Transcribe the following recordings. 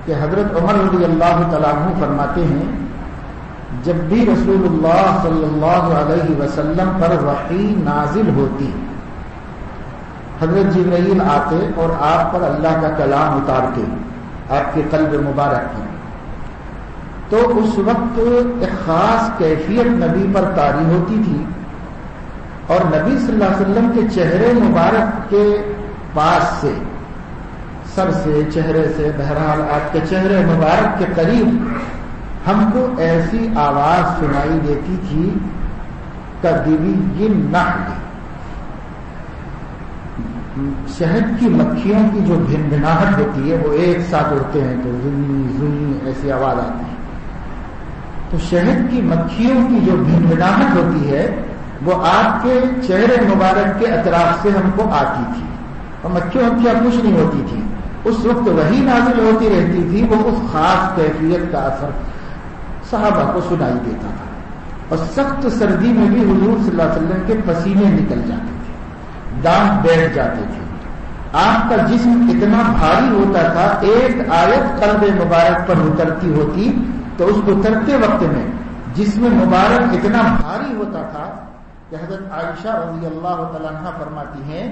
کہ حضرت عمر رضی اللہ تعالیٰ عنہ فرماتے ہیں جب بھی رسول اللہ صلی اللہ علیہ وسلم پر وحی نازل ہوتی حضرت جبرائیل آتے اور آپ پر اللہ کا کلام اتارتے آپ کے قلب مبارک پر، تو اس وقت ایک خاص کیفیت نبی پر طاری ہوتی تھی اور نبی صلی اللہ علیہ وسلم کے چہرے مبارک کے پاس سے، سر سے، چہرے سے، بہرحال آپ کے چہرے مبارک کے قریب ہم کو ایسی آواز سنائی دیتی تھی کدوی النحل، شہد کی مکھیوں کی جو بھنبھناہٹ ہوتی ہے وہ ایک ساتھ اڑتے ہیں تو زنی زنی ایسی آواز آتی ہے، تو شہد کی مکھیوں کی جو بھنبھناہٹ ہوتی ہے وہ آپ کے چہرے مبارک کے اطراف سے ہم کو آتی تھی، اور مکھیوں کی کچھ نہیں ہوتی تھی، اس وقت وہی نازل ہوتی رہتی تھی، وہ اس خاص کیفیت کا اثر صحابہ کو سنائی دیتا تھا، اور سخت سردی میں بھی حضور صلی اللہ علیہ وسلم کے پسینے نکل جاتے تھے، دانت بیٹھ جاتے تھے، آپ کا جسم اتنا بھاری ہوتا تھا، ایک آیت قلب مبارک پر اترتی ہوتی تو اس کو اترتے وقت میں جسم مبارک اتنا بھاری ہوتا تھا کہ حضرت عائشہ رضی اللہ تعالیٰ عنہ فرماتی ہیں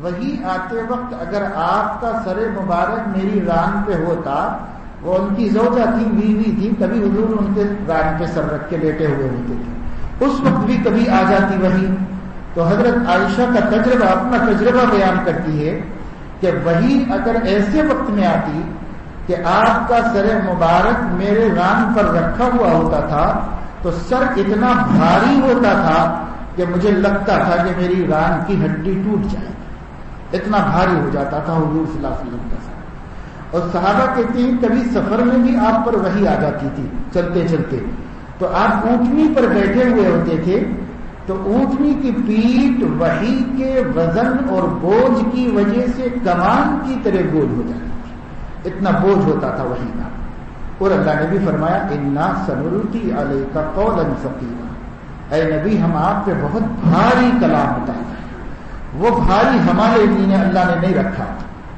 وہی آتے وقت اگر آپ کا سر مبارک میری ران پہ ہوتا، وہ ان کی زوجہ تھی، بیوی تھی، کبھی حضور ان کے ران پہ سر رکھ کے لیٹے ہوئے ہوتے تھے، اس وقت بھی کبھی آ جاتی وہی، تو حضرت عائشہ کا تجربہ، اپنا تجربہ بیان کرتی ہے کہ وہی اگر ایسے وقت میں آتی کہ آپ کا سر مبارک میرے ران پر رکھا ہوا ہوتا تھا تو سر اتنا بھاری ہوتا تھا کہ مجھے لگتا تھا کہ میری ران کی ہڈی ٹوٹ جائے، اتنا بھاری ہو جاتا تھا حضور صلی اللہ علیہ وسلم کا سر۔ اور صحابہ کہتے ہیں کبھی سفر میں بھی آپ پر وحی آ جاتی تھی چلتے چلتے، تو آپ اونٹنی پر بیٹھے ہوئے ہوتے تھے تو اونٹنی کی پیٹھ وحی کے وزن اور بوجھ کی وجہ سے کمان کی طرح گول ہو جاتی تھی، اتنا بوجھ ہوتا تھا وحی کا، اور اللہ نے بھی فرمایا انا سنلقی علیک قولا ثقیلا، اے نبی ہم آپ پہ بہت بھاری کلام اتاریں، وہ بھاری ہمارے لیے اللہ نے نہیں رکھا،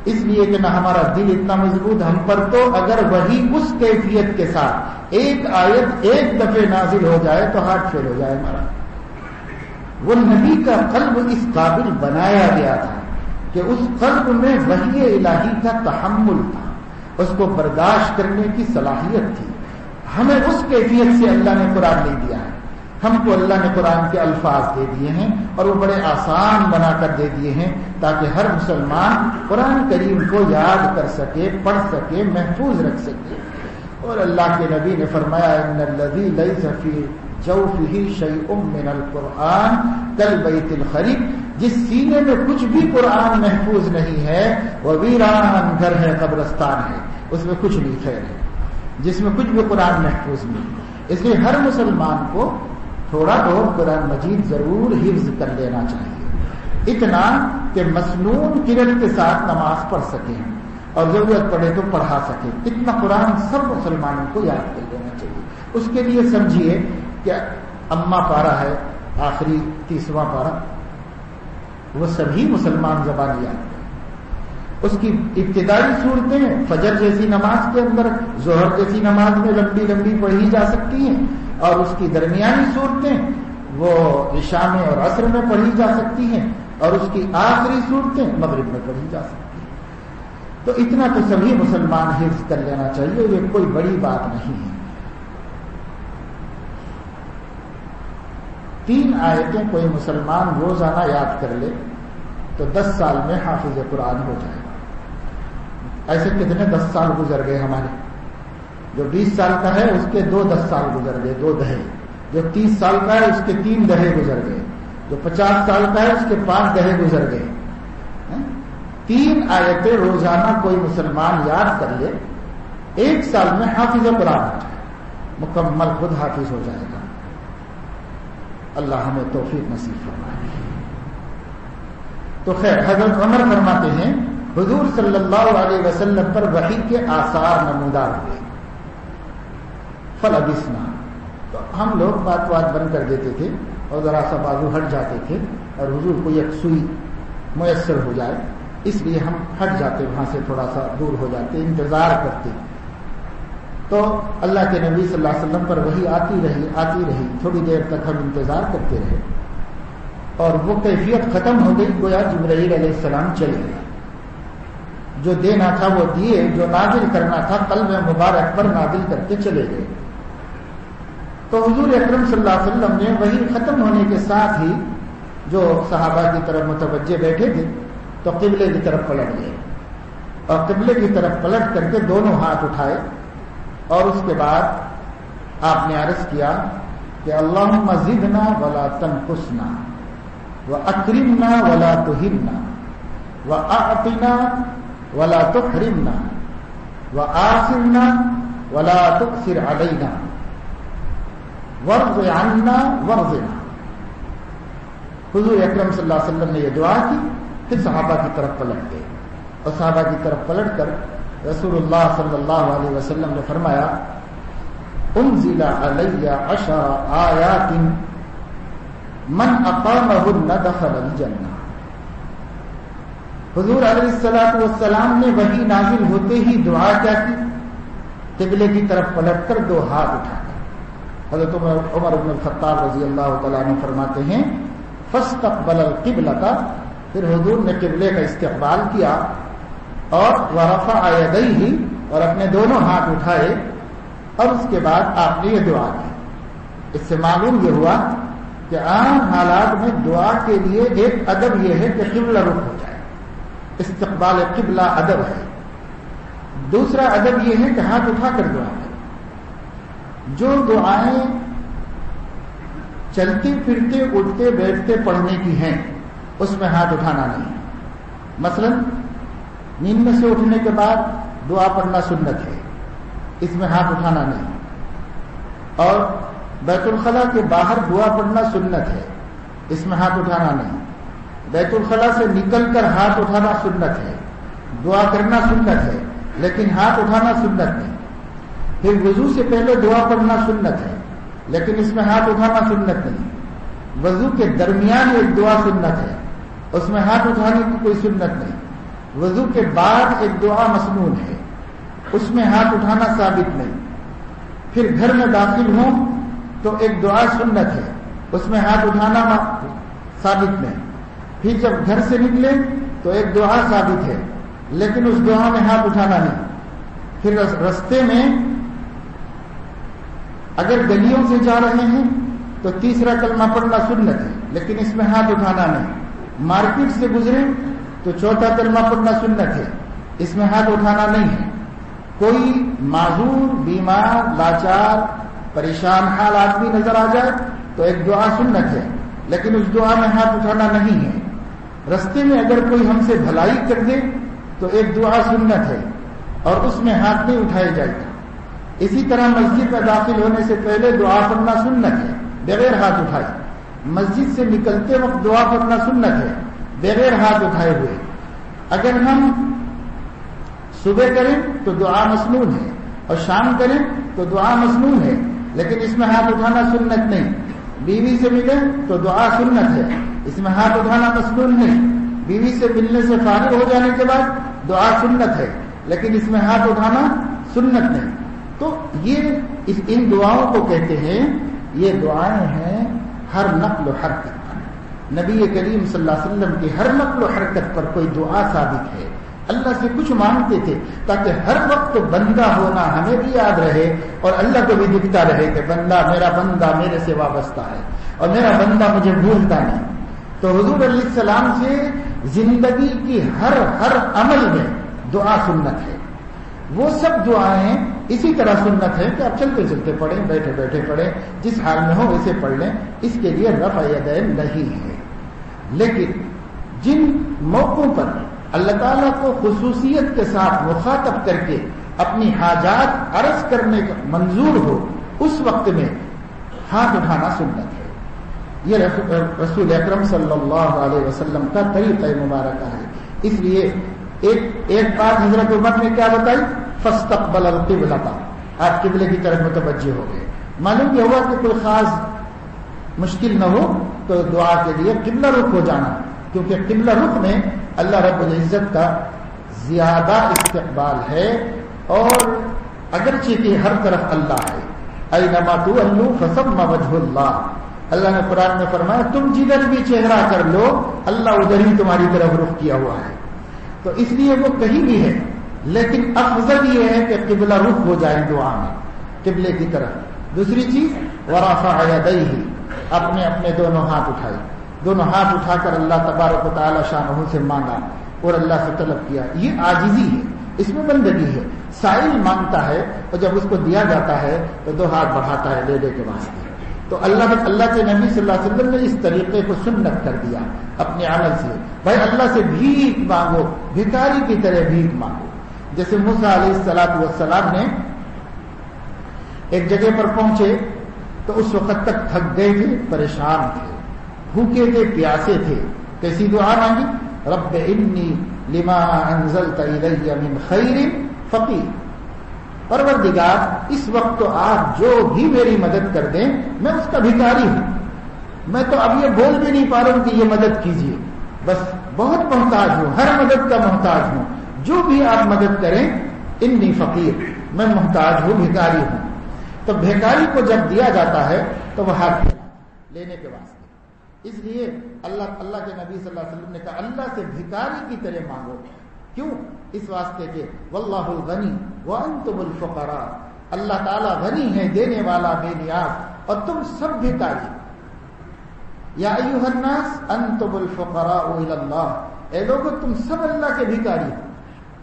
اس لیے کہ نہ ہمارا دل اتنا مضبوط، ہم پر تو اگر وہی اس کیفیت کے ساتھ ایک آیت ایک دفعہ نازل ہو جائے تو ہارٹ فیل ہو جائے ہمارا۔ وہ نبی کا قلب اس قابل بنایا گیا تھا کہ اس قلب میں وحی الہی کا تحمل تھا، اس کو برداشت کرنے کی صلاحیت تھی۔ ہمیں اس کیفیت سے اللہ نے قرآن نہیں دیا ہے، ہم کو اللہ نے قرآن کے الفاظ دے دیے ہیں اور وہ بڑے آسان بنا کر دے دیے ہیں تاکہ ہر مسلمان قرآن کریم کو یاد کر سکے، پڑھ سکے، محفوظ رکھ سکے۔ اور اللہ کے نبی نے فرمایا ان الذی لیس فی جوفہ شیء من القرآن کالبیت الخریب، جس سینے میں کچھ بھی قرآن محفوظ نہیں ہے وہ ویران گھر ہے، قبرستان ہے، اس میں کچھ نہیں خیر ہے، جس میں کچھ بھی قرآن محفوظ نہیں۔ اس لیے ہر مسلمان کو تھوڑا بہت قرآن مجید ضرور حفظ کر لینا چاہیے، اتنا کہ مسنون قرأت کے ساتھ نماز پڑھ سکیں اور ضرورت پڑے تو پڑھا سکیں، اتنا قرآن سب مسلمانوں کو یاد کر لینا چاہیے۔ اس کے لیے سمجھیے کہ اما پارہ ہے، آخری 30واں پارہ، وہ سبھی مسلمان زبان یاد کریں۔ اس کی ابتدائی صورتیں فجر جیسی نماز کے اندر، ظہر جیسی نماز میں لمبی لمبی پڑھی جا سکتی ہیں، اور اس کی درمیانی صورتیں وہ عشاء میں اور عصر میں پڑھی جا سکتی ہیں، اور اس کی آخری صورتیں مغرب میں پڑھی جا سکتی ہیں۔ تو اتنا تو سبھی مسلمان حفظ کر لینا چاہیے، یہ کوئی بڑی بات نہیں ہے۔ 3 آیتیں کوئی مسلمان روزانہ یاد کر لے تو 10 سال میں حافظ قرآن ہو جائے گا۔ ایسے کتنے 10 سال گزر گئے ہمارے، جو 20 سال کا ہے اس کے 10 سال گزر گئے، 2 دہے، جو 30 سال کا ہے اس کے 3 دہے گزر گئے، جو 50 سال کا ہے اس کے 5 دہے گزر گئے۔ 3 آیتیں روزانہ کوئی مسلمان یاد کر لے، 1 سال میں حافظ قرآن ہو جائے، مکمل خود حافظ ہو جائے گا۔ اللہ ہمیں توفیق نصیب فرمائے۔ تو خیر، حضرت عمر فرماتے ہیں حضور صلی اللہ علیہ وسلم پر وحی کے آثار نمودار ہوئے، فلبسنا، تو ہم لوگ بات بند کر دیتے تھے اور ذرا سا بازو ہٹ جاتے تھے اور حضور کو یک سوئی میسر ہو جائے، اس لیے ہم ہٹ جاتے، وہاں سے تھوڑا سا دور ہو جاتے، انتظار کرتے تو اللہ کے نبی صلی اللہ علیہ وسلم پر وحی آتی رہی، تھوڑی دیر تک ہم انتظار کرتے رہے اور وہ کیفیت ختم ہو گئی، گویا جبرائیل علیہ السلام چلے گئے، جو دینا تھا وہ دیے، جو نازل کرنا تھا قلب مبارک پر نازل کرتے چلے گئے۔ تو حضور اکرم صلی اللہ علیہ وسلم نے وحی ختم ہونے کے ساتھ ہی جو صحابہ کی طرف متوجہ بیٹھے تھے تو قبلے کی طرف پلٹ گئے، اور قبلے کی طرف پلٹ کر کے دونوں ہاتھ اٹھائے، اور اس کے بعد آپ نے عرض کیا کہ اللہم زدنا ولا تنقصنا واکرمنا ولا تہنا واعطنا ولا تحرمنا وآثرنا ولا تؤثر علینا وارض عنا وارضنا۔ حضور اکرم صلی اللہ علیہ وسلم نے یہ دعا کی، پھر صحابہ کی طرف پلٹ گئے، اور صحابہ کی طرف پلٹ کر رسول اللہ صلی اللہ علیہ وسلم نے فرمایا انزل علی 10 آیات من اقامہن دخل الجنہ۔ حضور علیہ السلام نے وحی نازل ہوتے ہی دعا کیا کی؟ قبلے کی طرف پلٹ کر دو ہاتھ اٹھا کر۔ حضرت عمر بن الخطاب رضی اللہ تعالیٰ عنہ فرماتے ہیں فاستقبل القبلۃ، پھر حضور نے قبلے کا استقبال کیا اور ورفع یدیہ، اور اپنے دونوں ہاتھ اٹھائے، اور اس کے بعد آپ نے یہ دعا کی۔ اس سے معلوم یہ ہوا کہ عام حالات میں دعا کے لیے ایک ادب یہ ہے کہ قبلہ رخ ہو جائے، استقبال قبلہ ادب ہے۔ دوسرا ادب یہ ہے کہ ہاتھ اٹھا کر دعا کریں۔ جو دعائیں چلتے پھرتے اٹھتے بیٹھتے پڑھنے کی ہیں اس میں ہاتھ اٹھانا نہیں۔ مثلا نیند میں سے اٹھنے کے بعد دعا پڑھنا سنت ہے، اس میں ہاتھ اٹھانا نہیں، اور بیت الخلاء کے باہر دعا پڑھنا سنت ہے، اس میں ہاتھ اٹھانا نہیں۔ بیت الخلاء سے نکل کر ہاتھ اٹھانا سنت ہے، دعا کرنا سنت ہے، لیکن ہاتھ اٹھانا سنت نہیں۔ پھر وضو سے پہلے دعا پڑھنا سنت ہے، لیکن اس میں ہاتھ اٹھانا سنت نہیں۔ وضو کے درمیان ایک دعا سنت ہے، اس میں ہاتھ اٹھانے کی کوئی سنت نہیں۔ وضو کے بعد ایک دعا مسنون ہے، اس میں ہاتھ اٹھانا ثابت نہیں۔ پھر گھر میں داخل ہوں تو ایک دعا سنت ہے، اس میں ہاتھ اٹھانا ثابت نہیں۔ پھر جب گھر سے نکلے تو ایک دعا ثابت ہے، لیکن اس دعا میں ہاتھ اٹھانا نہیں۔ پھر رستے میں اگر گلیوں سے جا رہے ہیں تو تیسرا کلمہ پڑھنا سنت ہے، لیکن اس میں ہاتھ اٹھانا نہیں۔ مارکیٹ سے گزرے تو چوتھا کلمہ پڑھنا سنت ہے، اس میں ہاتھ اٹھانا نہیں ہے۔ کوئی معذور، بیمار، لاچار، پریشان حال آدمی نظر آ جائے تو ایک دعا سنت ہے، لیکن اس دعا میں ہاتھ اٹھانا نہیں ہے۔ رستے میں اگر کوئی ہم سے بھلائی کر دے تو ایک دعا سنت ہے، اور اس میں ہاتھ نہیں اٹھائے جائے گا۔ اسی طرح مسجد میں داخل ہونے سے پہلے دعا پڑھنا سنت ہے بغیر ہاتھ اٹھائے۔ مسجد سے نکلتے وقت دعا پڑھنا سنت ہے بغیر ہاتھ اٹھائے ہوئے۔ اگر ہم صبح کریں تو دعا مسنون ہے، اور شام کریں تو دعا مسنون ہے، لیکن اس میں ہاتھ اٹھانا سنت نہیں۔ بیوی سے ملے تو دعا سنت ہے، اس میں ہاتھ اٹھانا مسنون نہیں۔ بیوی سے ملنے سے فارغ ہو جانے کے بعد دعا سنت ہے، لیکن اس میں ہاتھ اٹھانا سنت نہیں۔ تو یہ ان دعاؤں کو کہتے ہیں، یہ دعائیں ہیں ہر نقل و حرکت پر۔ نبی کریم صلی اللہ علیہ وسلم کی ہر نقل و حرکت پر کوئی دعا ثابت ہے۔ اللہ سے کچھ مانگتے تھے تاکہ ہر وقت بندہ ہونا ہمیں بھی یاد رہے، اور اللہ کو بھی دکھتا رہے کہ میرا بندہ میرے سے وابستہ ہے، اور میرا بندہ مجھے بھولتا نہیں۔ تو حضور علیہ السلام سے زندگی کی ہر عمل میں دعا سنت ہے۔ وہ سب دعائیں اسی طرح سنت ہے کہ آپ چلتے چلتے پڑھیں، بیٹھے بیٹھے پڑھیں، جس حال میں ہو ویسے پڑھ لیں، اس کے لیے رفع یدین نہیں ہے۔ لیکن جن موقعوں پر اللہ تعالیٰ کو خصوصیت کے ساتھ مخاطب کر کے اپنی حاجات عرض کرنے کا منظور ہو، اس وقت میں ہاتھ اٹھانا سنت ہے۔ یہ رسول اکرم صلی اللہ علیہ وسلم کا طریقہ مبارکہ ہے۔ اس لیے ایک بات حضرت عمر نے کیا بتائی، فاستقبل القبلہ، آپ قبلے کی طرف متوجہ ہو گئے۔ معلوم یہ ہوا کہ کوئی خاص مشکل نہ ہو تو دعا کے لیے قبلہ رخ ہو جانا، کیونکہ قبلہ رخ میں اللہ رب العزت کا زیادہ استقبال ہے، اور اگر اگرچہ کہ ہر طرف اللہ ہے، اینما تولوا فثم وجہ اللہ، اللہ نے قرآن میں فرمایا تم جدھر بھی چہرہ کر لو اللہ ادھر ہی تمہاری طرف رخ کیا ہوا ہے، تو اس لیے وہ کہیں بھی ہے، لیکن افضل یہ ہے کہ قبلہ رخ ہو جائے دعا میں قبلے کی طرف۔ دوسری چیز ورفع یدیہ، اپنے اپنے دونوں ہاتھ اٹھائے، دونوں ہاتھ اٹھا کر اللہ تبارک و تعالی شانہ سے مانگا اور اللہ سے طلب کیا، یہ عاجزی ہے، اس میں بندگی ہے۔ سائل مانگتا ہے اور جب اس کو دیا جاتا ہے تو دو ہاتھ بڑھاتا ہے لینے کے واسطے، تو اللہ کے نبی صلی اللہ علیہ وسلم نے اس طریقے کو سنت کر دیا اپنے عمل سے، بھائی اللہ سے بھیک مانگو، بھکاری کی طرح بھیک مانگو۔ جیسے موسیٰ علیہ السلام نے ایک جگہ پر پہنچے تو اس وقت تک تھک گئے تھے، پریشان تھے، بھوکے تھے، پیاسے تھے، کیسی دعا مانگی؟ رب انی لما انزلت الی من خیر فقیر، پروردگار اس وقت تو آپ جو بھی میری مدد کر دیں میں اس کا بھکاری ہوں، میں تو اب یہ بول بھی نہیں پا رہا ہوں کہ یہ مدد کیجیے، بس بہت محتاج ہوں، ہر مدد کا محتاج ہوں، جو بھی آپ مدد کریں انی فقیر، میں محتاج ہوں، بھکاری ہوں۔ تو بھکاری کو جب دیا جاتا ہے تو وہ ہاتھ لینے کے واسطے، اس لیے اللہ کے نبی صلی اللہ علیہ وسلم نے کہا اللہ سے بھکاری کی طرح مانگو، کیوں؟ اس واسطے کہ واللہ الغنی وانتم الفقراء، اللہ تعالیٰ غنی ہے، دینے والا، بے نیاز، اور تم سب بھکاری۔ یا ایھا الناس انتم الفقراء الی اللہ، اے لوگو تم سب اللہ کے بھکاری ہو۔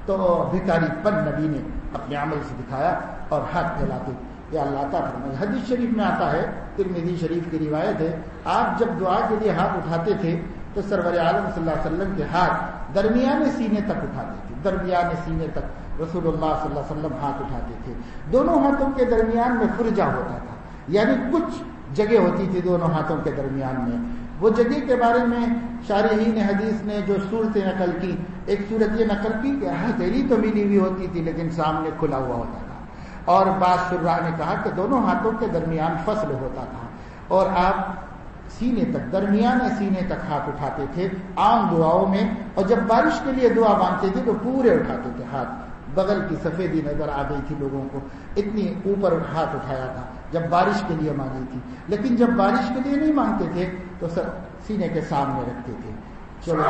تو بھکاری پن نبی نے اپنے عمل سے دکھایا اور ہاتھ پھیلاتے یا اللہ عطا فرمائے۔ حدیث شریف میں آتا ہے، ترمذی شریف کی روایت ہے، آپ جب دعا کے لیے ہاتھ اٹھاتے تھے تو سرور عالم صلی اللہ علیہ وسلم کے ہاتھ درمیانے سینے تک اٹھاتے تھے، درمیانے سینے تک رسول اللہ صلی اللہ علیہ وسلم ہاتھ اٹھاتے تھے، دونوں ہاتھوں کے درمیان میں فرجہ ہوتا تھا، یعنی کچھ جگہ ہوتی تھی دونوں ہاتھوں کے درمیان میں، وہ جگہ کے بارے میں شارحین حدیث نے جو صورتیں نقل کی، ایک صورت یہ نقل کی کہ ہتھیلی تو ملی ہوئی ہوتی تھی لیکن سامنے کھلا ہوا ہوتا تھا، اور بعض شراح نے کہا کہ دونوں ہاتھوں کے درمیان فصل ہوتا تھا، اور آپ سینے تک، درمیان سینے تک ہاتھ اٹھاتے تھے عام دعاؤں میں، اور جب بارش کے لیے دعا مانگتے تھے تو پورے اٹھاتے تھے ہاتھ، بغل کی سفیدی نظر آ گئی تھی لوگوں کو، اتنی اوپر ہاتھ اٹھایا تھا جب بارش کے لیے مانگی تھی، لیکن جب بارش کے لیے نہیں مانگتے تھے تو سینے کے سامنے رکھتے تھے۔ چلو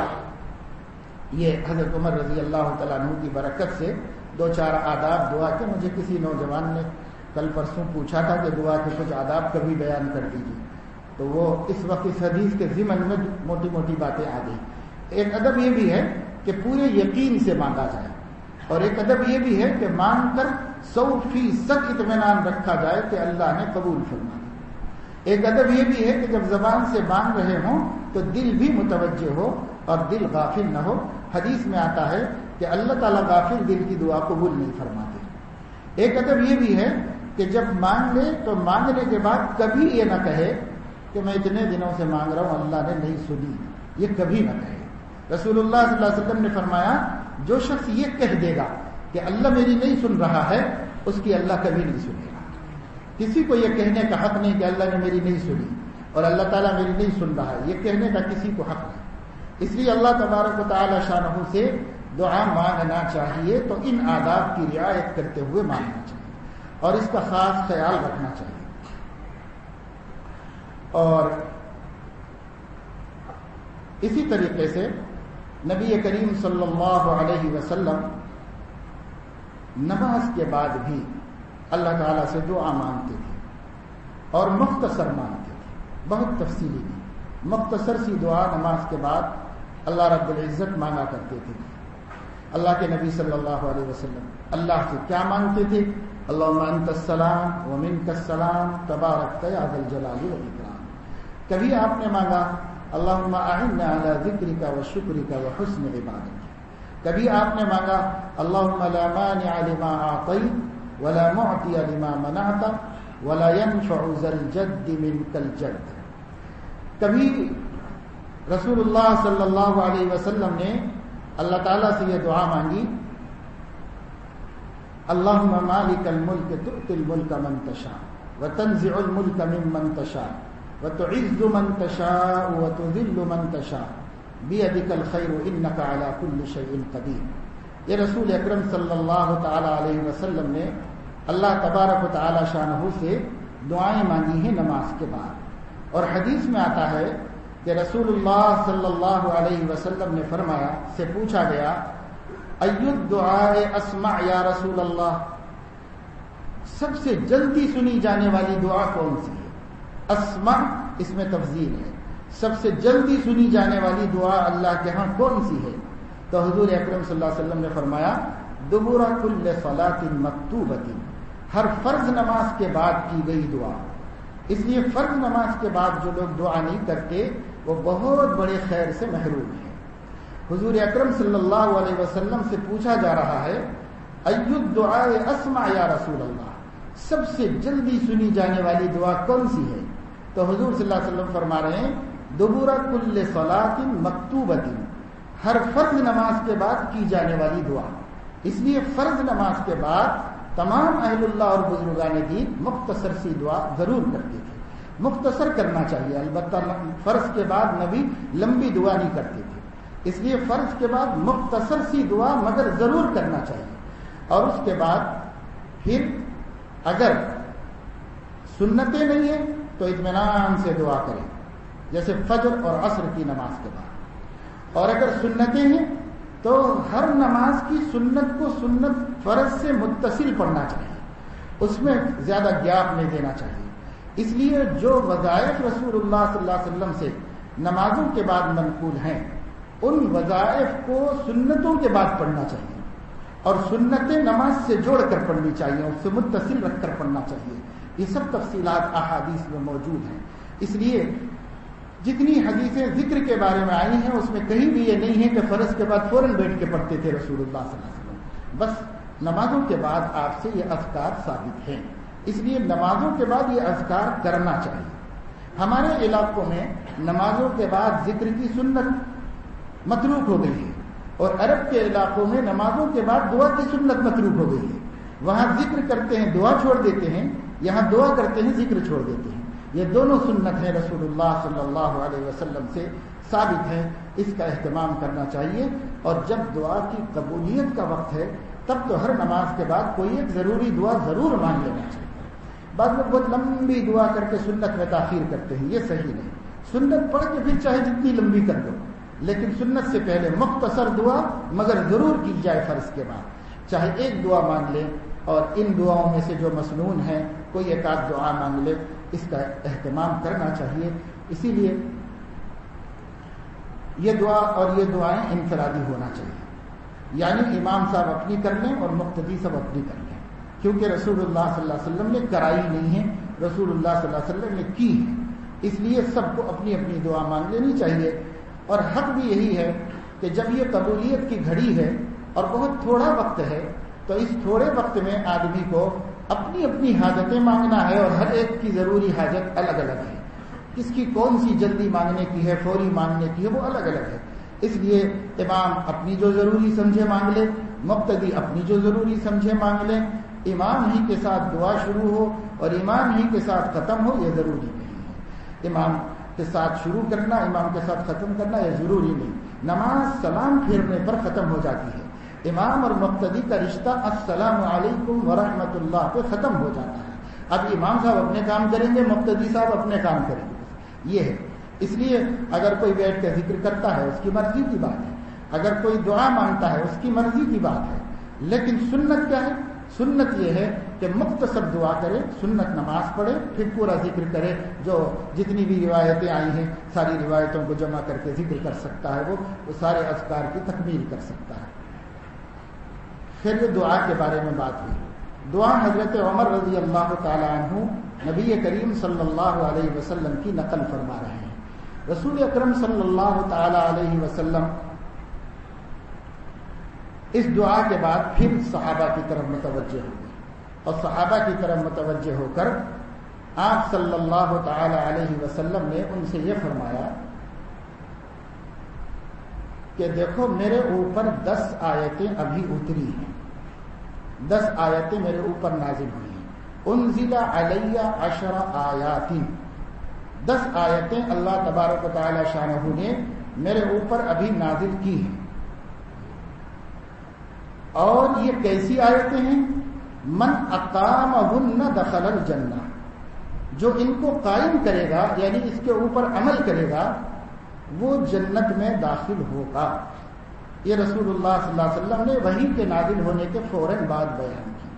یہ حضرت عمر رضی اللہ تعالیٰ عنہ کی برکت سے دو چار آداب دعا کے، مجھے کسی نوجوان نے کل پرسوں پوچھا تھا کہ دعا کے کچھ آداب کبھی بیان کر دیجیے، تو وہ اس وقت اس حدیث کے ضمن میں موٹی موٹی باتیں آ گئی۔ ایک ادب یہ بھی ہے کہ پورے یقین سے مانگا جائے، اور ایک ادب یہ بھی ہے کہ مانگ کر 100% اطمینان رکھا جائے کہ اللہ نے قبول فرما دیا۔ ایک ادب یہ بھی ہے کہ جب زبان سے مانگ رہے ہوں تو دل بھی متوجہ ہو اور دل غافل نہ ہو۔ حدیث میں آتا ہے کہ اللہ تعالیٰ غافل دل کی دعا قبول نہیں فرماتے۔ ایک ادب یہ بھی ہے کہ جب مانگ لے تو مانگنے کے بعد کبھی یہ نہ کہے کہ میں اتنے دنوں سے مانگ رہا ہوں اللہ نے نہیں سنی، یہ کبھی نہ کہے۔ رسول اللہ صلی اللہ علیہ وسلم نے فرمایا جو شخص یہ کہہ دے گا کہ اللہ میری نہیں سن رہا ہے، اس کی اللہ کبھی نہیں سنے گا۔ کسی کو یہ کہنے کا حق نہیں کہ اللہ نے میری نہیں سنی اور اللہ تعالیٰ میری نہیں سن رہا ہے، یہ کہنے کا کسی کو حق نہیں۔ اس لیے اللہ تبارک و تعالی شانہ سے دعا مانگنا چاہیے تو ان آداب کی رعایت کرتے ہوئے مانگنا چاہیے اور اس کا خاص خیال رکھنا چاہیے۔ اور اسی طریقے سے نبی کریم صلی اللہ علیہ وسلم نماز کے بعد بھی اللہ تعالیٰ سے دعا مانگتے تھے اور مختصر مانگتے تھے، بہت تفصیلی نہیں، مختصر سی دعا نماز کے بعد اللہ رب العزت مانگا کرتے تھے۔ اللہ کے نبی صلی اللہ علیہ وسلم اللہ سے کیا مانگتے تھے؟ اللہم انت السلام ومنک السلام تبارک یا ذا الجلال والاکرام۔ کبھی آپ نے مانگا اللہم اعنا علی ذکرک وشکرک وحسن عبادتک، کبھی آپ نے مانگا اللہم لا مانع لما اعطیت ولا معطی لما منعت ولا ينفع ذا الجد منک الجد۔ کبھی رسول اللہ صلی اللہ علیہ وسلم نے اللہ تعالیٰ سے یہ دعا مانگی اللہم مالک الملک تؤتی الملک من تشاء وتنزع الملک ممن تشاء وتعز من تشاء وتذل من تشاء بیدک الخیر انک علی کل شیء قدیر۔ یہ رسول اکرم صلی اللہ تعالی علیہ وسلم نے اللہ تبارک و تعالی شانہ سے دعائیں مانگی ہیں نماز کے بعد۔ اور حدیث میں آتا ہے کہ رسول اللہ صلی اللہ علیہ وسلم نے فرمایا، سے پوچھا گیا ایُّ الدعاء اسمع یا رسول اللہ، سب سے جلدی سنی جانے والی دعا کون سی ہے؟ اسمع اس میں تفضیل ہے، سب سے جلدی سنی جانے والی دعا اللہ کے ہاں کون سی ہے؟ تو حضور اکرم صلی اللہ علیہ وسلم نے فرمایا دبر کل صلاۃ مکتوبۃ، ہر فرض نماز کے بعد کی گئی دعا۔ اس لیے فرض نماز کے بعد جو لوگ دعا نہیں کرتے وہ بہت بڑے خیر سے محروم ہیں۔ حضور اکرم صلی اللہ علیہ وسلم سے پوچھا جا رہا ہے ایُّ الدعاء اسمع یا رسول اللہ، سب سے جلدی سنی جانے والی دعا کون سی ہے؟ تو حضور صلی اللہ علیہ وسلم فرما رہے ہیں دبر کل صلاۃ مکتوبۃ، ہر فرض نماز کے بعد کی جانے والی دعا۔ اس لیے فرض نماز کے بعد تمام اہل اللہ اور بزرگان دین مختصر سی دعا ضرور کرتے تھے، مختصر کرنا چاہیے۔ البتہ فرض کے بعد نبی لمبی دعا نہیں کرتے تھے، اس لیے فرض کے بعد مختصر سی دعا مگر ضرور کرنا چاہیے۔ اور اس کے بعد پھر اگر سنتیں نہیں ہیں تو اطمینان سے دعا کریں، جیسے فجر اور عصر کی نماز کے بعد۔ اور اگر سنتیں ہیں تو ہر نماز کی سنت کو سنت فرض سے متصل پڑھنا چاہیے، اس میں زیادہ گیپ نہیں دینا چاہیے۔ اس لیے جو وظائف رسول اللہ صلی اللہ علیہ وسلم سے نمازوں کے بعد منقول ہیں ان وظائف کو سنتوں کے بعد پڑھنا چاہیے، اور سنتیں نماز سے جوڑ کر پڑھنی چاہیے، اس سے متصل رکھ کر پڑھنا چاہیے۔ یہ سب تفصیلات احادیث میں موجود ہیں۔ اس لیے جتنی حدیثیں ذکر کے بارے میں آئی ہیں اس میں کہیں بھی یہ نہیں ہے کہ فرض کے بعد فوراً بیٹھ کے پڑھتے تھے رسول اللہ صلی اللہ علیہ وسلم، بس نمازوں کے بعد آپ سے یہ اذکار ثابت ہیں، اس لیے نمازوں کے بعد یہ اذکار کرنا چاہیے۔ ہمارے علاقوں میں نمازوں کے بعد ذکر کی سنت متروک ہو گئی ہے، اور عرب کے علاقوں میں نمازوں کے بعد دعا کی سنت متروک ہو گئی ہے۔ وہاں ذکر کرتے ہیں دعا چھوڑ دیتے ہیں، یہاں دعا کرتے ہیں ذکر چھوڑ دیتے ہیں۔ یہ دونوں سنت ہیں رسول اللہ صلی اللہ علیہ وسلم سے ثابت ہے، اس کا اہتمام کرنا چاہیے۔ اور جب دعا کی قبولیت کا وقت ہے تب تو ہر نماز کے بعد کوئی ایک ضروری دعا ضرور مانگ لینا چاہیے۔ بعض لوگ بہت لمبی دعا کر کے سنت میں تاخیر کرتے ہیں، یہ صحیح نہیں۔ سنت پڑھ کے پھر چاہے جتنی لمبی کر دو، لیکن سنت سے پہلے مختصر دعا مگر ضرور کی جائے فرض کے بعد، چاہے ایک دعا مانگ لے، اور ان دعاؤں میں سے جو مسنون ہیں کوئی ایک آدھ دعا مانگ لے، اس کا اہتمام کرنا چاہیے۔ اسی لیے یہ دعا اور یہ دعائیں انفرادی ہونا چاہیے، یعنی امام صاحب اپنی کر لیں اور مقتدی سب اپنی کر لیں، کیونکہ رسول اللہ صلی اللہ علیہ وسلم نے کرائی نہیں ہے، رسول اللہ صلی اللہ علیہ وسلم نے کی ہے، اس لیے سب کو اپنی اپنی دعا مانگ لینی چاہیے۔ اور حق بھی یہی ہے کہ جب یہ قبولیت کی گھڑی ہے اور بہت تھوڑا وقت ہے تو اس تھوڑے وقت میں آدمی کو اپنی اپنی حاجتیں مانگنا ہے، اور ہر ایک کی ضروری حاجت الگ الگ ہے، کس کی کون سی جلدی مانگنے کی ہے، فوری مانگنے کی ہے، وہ الگ الگ ہے۔ اس لیے امام اپنی جو ضروری سمجھے مانگ لے، مقتدی اپنی جو ضروری سمجھے مانگ لیں، امام ہی کے ساتھ دعا شروع ہو اور امام ہی کے ساتھ ختم ہو یہ ضروری نہیں ہے۔ امام کے ساتھ شروع کرنا، امام کے ساتھ ختم کرنا یہ ضروری نہیں، نماز سلام پھیرنے پر ختم ہو جاتی ہے۔ امام اور مقتدی کا رشتہ السلام علیکم ورحمۃ اللہ پہ ختم ہو جاتا ہے۔ اب امام صاحب اپنے کام کریں گے، مقتدی صاحب اپنے کام کریں گے، یہ ہے۔ اس لیے اگر کوئی بیٹھ کے ذکر کرتا ہے اس کی مرضی کی بات ہے، اگر کوئی دعا مانگتا ہے اس کی مرضی کی بات ہے، لیکن سنت کیا ہے؟ سنت یہ ہے کہ مختصر دعا کرے، سنت نماز پڑھے، پھر پورا ذکر کرے، جو جتنی بھی روایتیں آئی ہیں ساری روایتوں کو جمع کر کے ذکر کر سکتا ہے، وہ سارے اذکار کی تکمیل کر سکتا ہے۔ پھر یہ دعا کے بارے میں بات ہوئی۔ دعا حضرت عمر رضی اللہ تعالی عنہ نبی کریم صلی اللہ علیہ وسلم کی نقل فرما رہے ہیں۔ رسول اکرم صلی اللہ تعالی علیہ وسلم اس دعا کے بعد پھر صحابہ کی طرف متوجہ ہو گئے، اور صحابہ کی طرف متوجہ ہو کر آپ صلی اللہ تعالی علیہ وسلم نے ان سے یہ فرمایا کہ دیکھو میرے اوپر 10 آیتیں ابھی اتری ہیں، 10 آیتیں میرے اوپر نازل ہوئی ہیں۔ انزل علی 10 آیات، 10 آیتیں اللہ تبارک و تعالی شانہ نے میرے اوپر ابھی نازل کی ہیں۔ اور یہ کیسی آیتیں ہیں؟ من اقامہن دخل الجنہ، جو ان کو قائم کرے گا یعنی اس کے اوپر عمل کرے گا وہ جنت میں داخل ہوگا۔ یہ رسول اللہ صلی اللہ علیہ وسلم نے وحی کے نازل ہونے کے فوراً بعد بیان کی،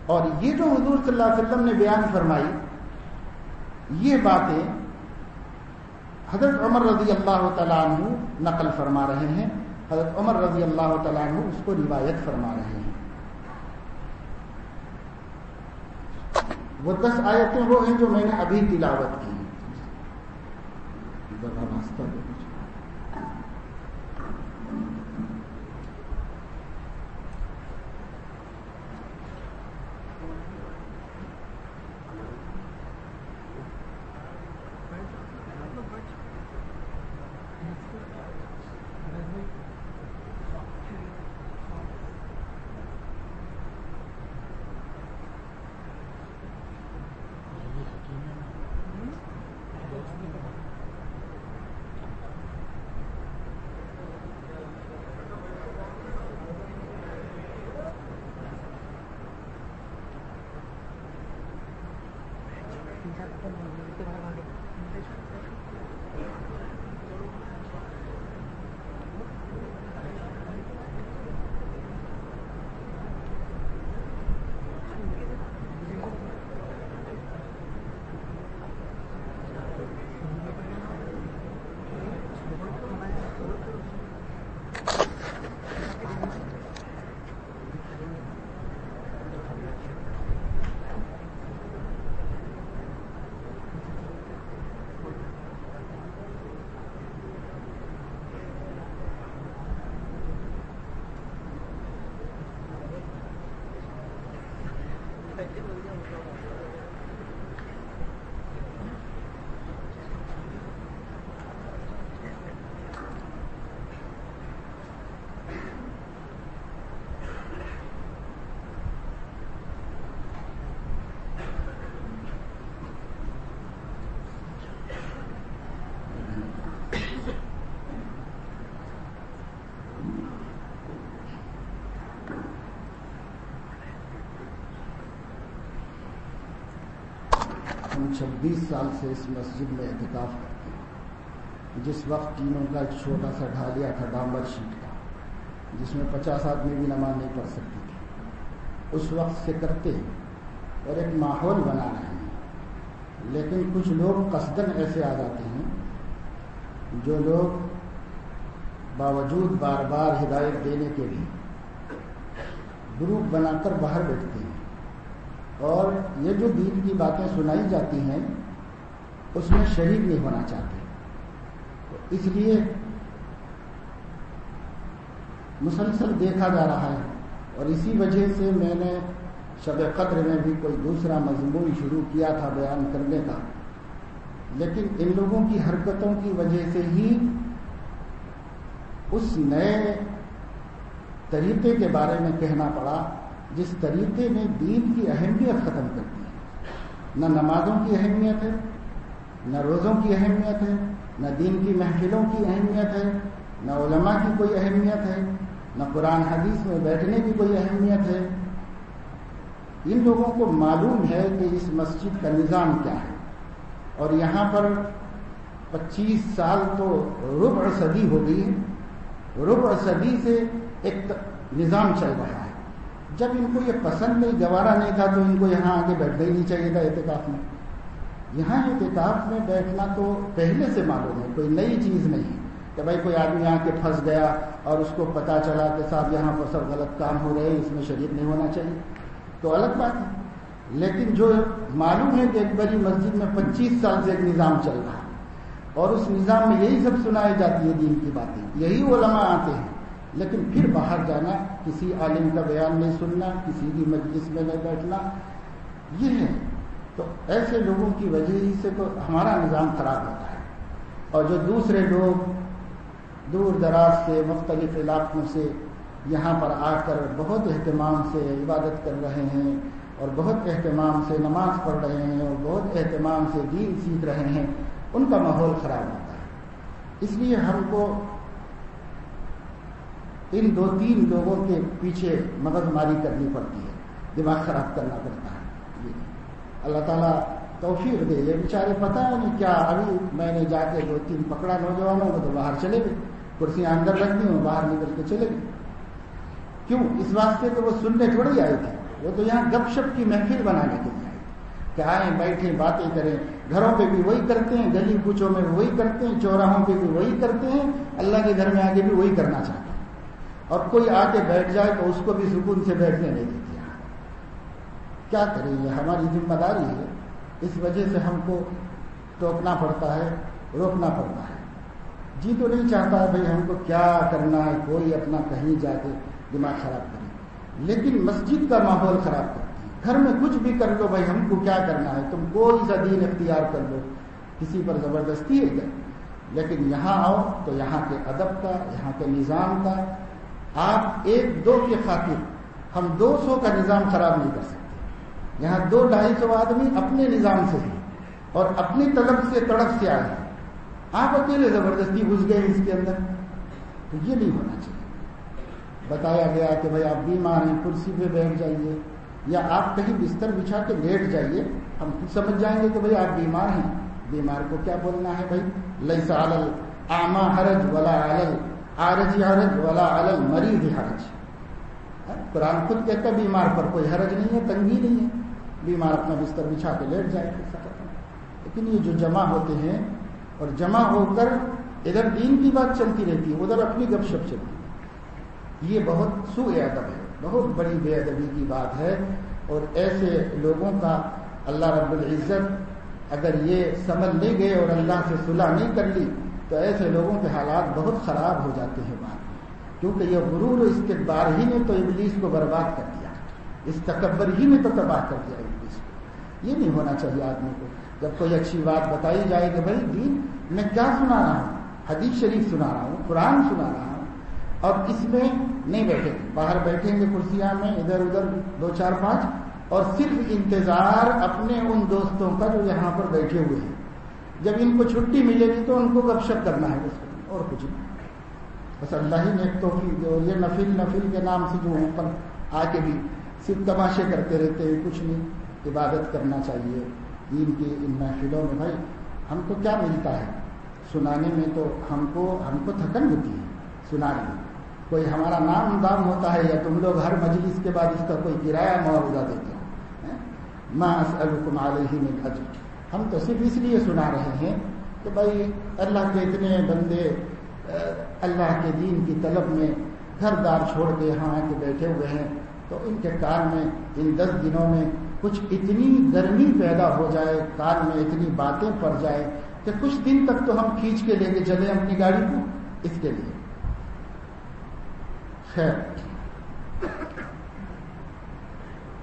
اور یہ جو حضور صلی اللہ علیہ وسلم نے بیان فرمائی یہ باتیں حضرت عمر رضی اللہ تعالیٰ عنہ نقل فرما رہے ہیں، حضرت عمر رضی اللہ تعالیٰ عنہ اس کو روایت فرما رہے ہیں۔ وہ 10 آیتیں وہ ہیں جو میں نے ابھی تلاوت کی۔ ہم 26 سال سے اس مسجد میں اعتکاف کرتے ہیں، جس وقت ٹینوں کا ایک چھوٹا سا ڈھالیا تھا ڈامبر شیٹ کا، جس میں 50 آدمی بھی نماز نہیں پڑھ سکتی تھی، اس وقت سے کرتے اور ایک ماحول بنا رہے ہیں۔ لیکن کچھ لوگ قصدن ایسے آ جاتے ہیں جو لوگ باوجود بار بار ہدایت دینے کے بھی گروپ بنا کر باہر بیٹھتے ہیں، اور یہ جو دین کی باتیں سنائی جاتی ہیں اس میں شریک نہیں ہونا چاہتے۔ اس لیے مسلسل دیکھا جا رہا ہے، اور اسی وجہ سے میں نے شب قدر میں بھی کوئی دوسرا مضمون شروع کیا تھا بیان کرنے کا، لیکن ان لوگوں کی حرکتوں کی وجہ سے ہی اس نئے طریقے کے بارے میں کہنا پڑا جس طریقے میں دین کی اہمیت ختم کرتی ہے۔ نہ نمازوں کی اہمیت ہے، نہ روزوں کی اہمیت ہے، نہ دین کی محفلوں کی اہمیت ہے، نہ علماء کی کوئی اہمیت ہے، نہ قرآن حدیث میں بیٹھنے کی کوئی اہمیت ہے۔ ان لوگوں کو معلوم ہے کہ اس مسجد کا نظام کیا ہے، اور یہاں پر 25 سال تو ربع صدی ہو گئی ہے، ربع صدی سے ایک نظام چل رہا ہے۔ جب ان کو یہ پسند نہیں، گوارا نہیں تھا، تو ان کو یہاں آگے بیٹھنا ہی نہیں چاہیے تھا اعتکاف میں۔ یہاں اعتکاف میں بیٹھنا تو پہلے سے معلوم ہے، کوئی نئی چیز نہیں کہ بھائی کوئی آدمی آ کے پھنس گیا اور اس کو پتا چلا کہ صاحب یہاں پر سب غلط کام ہو رہے ہیں، اس میں شریک نہیں ہونا چاہیے، تو الگ بات ہے۔ لیکن جو معلوم ہے کہ ایک بڑی مسجد میں 25 سال سے ایک نظام چل رہا ہے، اور اس نظام میں یہی سب سنائی جاتی ہے دین کی باتیں، یہی علماء آتے ہیں، لیکن پھر باہر جانا، کسی عالم کا بیان نہیں سننا، کسی کی مجلس میں نہیں بیٹھنا، یہ ہے۔ تو ایسے لوگوں کی وجہ سے تو ہمارا نظام خراب ہوتا ہے، اور جو دوسرے لوگ دور دراز سے مختلف علاقوں سے یہاں پر آ کر بہت اہتمام سے عبادت کر رہے ہیں، اور بہت اہتمام سے نماز پڑھ رہے ہیں، اور بہت اہتمام سے دین سیکھ رہے ہیں، ان کا ماحول خراب ہوتا ہے۔ اس لیے ہم کو ان 2-3 لوگوں کے پیچھے مغز ماری کرنی پڑتی ہے۔ دماغ خراب کرنا پڑتا ہے. اللہ تعالیٰ توفیق دے. یہ بیچارے پتہ نہیں کیا, ابھی میں نے جا کے 2-3 پکڑا نوجوانوں کو تو باہر چلے گئے, کرسیاں اندر رکھ دی اور باہر نکل کے چلے گئے. کیوں؟ اس واسطے کہ وہ سننے تھوڑی آئے تھے, وہ تو یہاں گپ شپ کی محفل بنانے کے لیے آئے کہ آئیں بیٹھیں باتیں کریں. گھروں پہ بھی وہی کرتے ہیں, گلی کوچوں میں بھی وہی کرتے ہیں, چوراہوں پہ بھی وہی کرتے ہیں, اللہ کے گھر میں آگے بھی وہی کرنا چاہتے ہیں. اور کوئی آ کے بیٹھ جائے تو اس کو بھی سکون سے بیٹھنے نہیں دیتے. کیا کریں, یہ ہماری ذمہ داری ہے. اس وجہ سے ہم کو ٹوکنا پڑتا ہے, روکنا پڑتا ہے. جی تو نہیں چاہتا ہے بھائی ہم کو کیا کرنا ہے, کوئی اپنا کہیں جا کے دماغ خراب کرے, لیکن مسجد کا ماحول خراب کرتی ہے. گھر میں کچھ بھی کر لو بھائی ہم کو کیا کرنا ہے, تم کوئی سا دین اختیار کر لو, کسی پر زبردستی ہے. لیکن یہاں آؤ تو یہاں کے ادب کا, یہاں کے نظام کا, آپ 1-2 کی خاطر ہم 200 کا نظام خراب نہیں کر سکتے. یہاں 200-250 آدمی اپنے نظام سے ہی اور اپنی طلب سے تڑپ سے آئے ہیں, آپ اکیلے زبردستی گھس گئے اس کے اندر, تو یہ نہیں ہونا چاہیے. بتایا گیا کہ بھائی آپ بیمار ہیں, کرسی پہ بیٹھ جائیے, یا آپ کہیں بستر بچھا کے لیٹ جائیے, ہم خود سمجھ جائیں گے کہ بھائی آپ بیمار ہیں. بیمار کو کیا بولنا ہے بھائی, لیس علی الاعمی حرج ولا علی العارج حرج ولا علی المریض حرج. قرآن خود کہتا ہے بیمار پر کوئی حرج نہیں ہے, تنگی نہیں ہے, بیمار اپنا بستر بچھا کے لیٹ جائے. لیکن یہ جو جمع ہوتے ہیں اور جمع ہو کر ادھر دین کی بات چلتی رہتی ہے, ادھر اپنی گپ شپ چلتی ہے, یہ بہت سوء ادب ہے, بہت بڑی بے ادبی کی بات ہے. اور ایسے لوگوں کا اللہ رب العزت اگر یہ سمجھ لے گئے اور اللہ سے صلح نہیں کر لی تو ایسے لوگوں کے حالات بہت خراب ہو جاتے ہیں بعد میں. کیونکہ یہ غرور و استکبار ہی نے تو ابلیس کو برباد کر دیا, اس تکبر ہی نے تو تباہ کر دیا ابلیس کو. یہ نہیں ہونا چاہیے آدمی کو. جب کوئی اچھی بات بتائی جائے کہ بھائی دین میں کیا سنا رہا ہوں, حدیث شریف سنا رہا ہوں, قرآن سنا رہا ہوں, اور اس میں نہیں بیٹھیں گے, باہر بیٹھیں گے کرسیاں میں ادھر ادھر 2-4-5, اور صرف انتظار اپنے ان دوستوں کا جو یہاں پر بیٹھے ہوئے ہیں. جب ان کو چھٹی ملے گی تو ان کو گپ شپ کرنا ہے بس, اور کچھ نہیں. بس اللہ ہی نے ایک توفیق دے. اور یہ نفل کے نام سے جو اوپر آ کے بھی صرف تماشے کرتے رہتے ہیں, کچھ نہیں. عبادت کرنا چاہیے دین کی ان محفلوں میں. بھائی ہم کو کیا ملتا ہے سنانے میں, تو ہم کو تھکن ہوتی ہے سنانے میں. کوئی ہمارا نام دام ہوتا ہے, یا تم لوگ ہر مجلس کے بعد اس کا کوئی کرایہ معاوضہ دیتے ہو, ما اسألکم علیہ من اجر. ہم تو صرف اس لیے سنا رہے ہیں کہ بھائی اللہ کے اتنے بندے اللہ کے دین کی طلب میں گھر دار چھوڑ کے یہاں آ کے بیٹھے ہوئے ہیں, تو ان کے کان میں ان 10 دنوں میں کچھ اتنی گرمی پیدا ہو جائے, کان میں اتنی باتیں پڑ جائے کہ کچھ دن تک تو ہم کھینچ کے لے کے چلیں اپنی گاڑی کو. اس کے لیے خیر,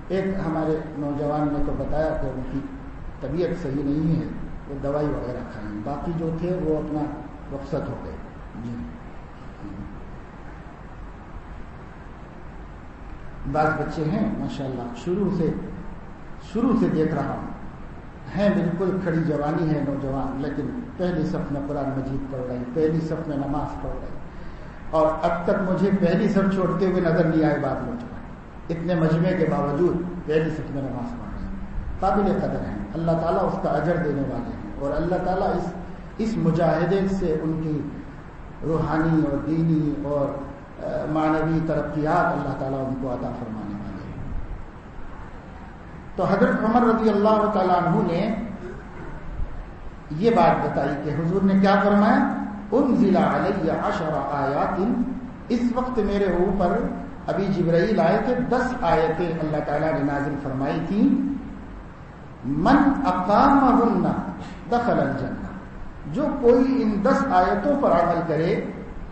ایک ہمارے نوجوان نے تو بتایا کہ ان کی طبیعت صحیح نہیں ہے, وہ دوائی وغیرہ کھائیں, باقی جو تھے وہ اپنا رخصت ہو گئے. جی بعض بچے ہیں ماشاءاللہ شروع سے دیکھ رہا ہوں, ہیں بالکل کھڑی جوانی ہے نوجوان, لیکن پہلی صف میں قرآن مجید پڑھ رہے ہیں, پہلی صف میں نماز پڑھ رہے ہیں, اور اب تک مجھے پہلی صف چھوڑتے ہوئے نظر نہیں آئے بعض نوجوان, اتنے مجمع کے باوجود پہلی صف میں نماز پڑھ رہے ہیں. قابل قدر ہیں, اللہ تعالیٰ اس کا اجر دینے والے ہیں, اور اللہ تعالیٰ اس مجاہدے سے ان کی روحانی اور دینی اور معنوی ترقیات اللہ تعالیٰ ان کو عطا فرمانے والے ہیں. تو حضرت عمر رضی اللہ تعالیٰ عنہ نے یہ بات بتائی کہ حضور نے کیا فرمایا, انزل علی 10 آیات, اس وقت میرے اوپر ابھی جبرائیل آئے تھے, 10 آیتیں اللہ تعالیٰ نے نازل فرمائی تھیں. من اقامہن دخل الجنہ, جو کوئی ان 10 آیتوں پر عمل کرے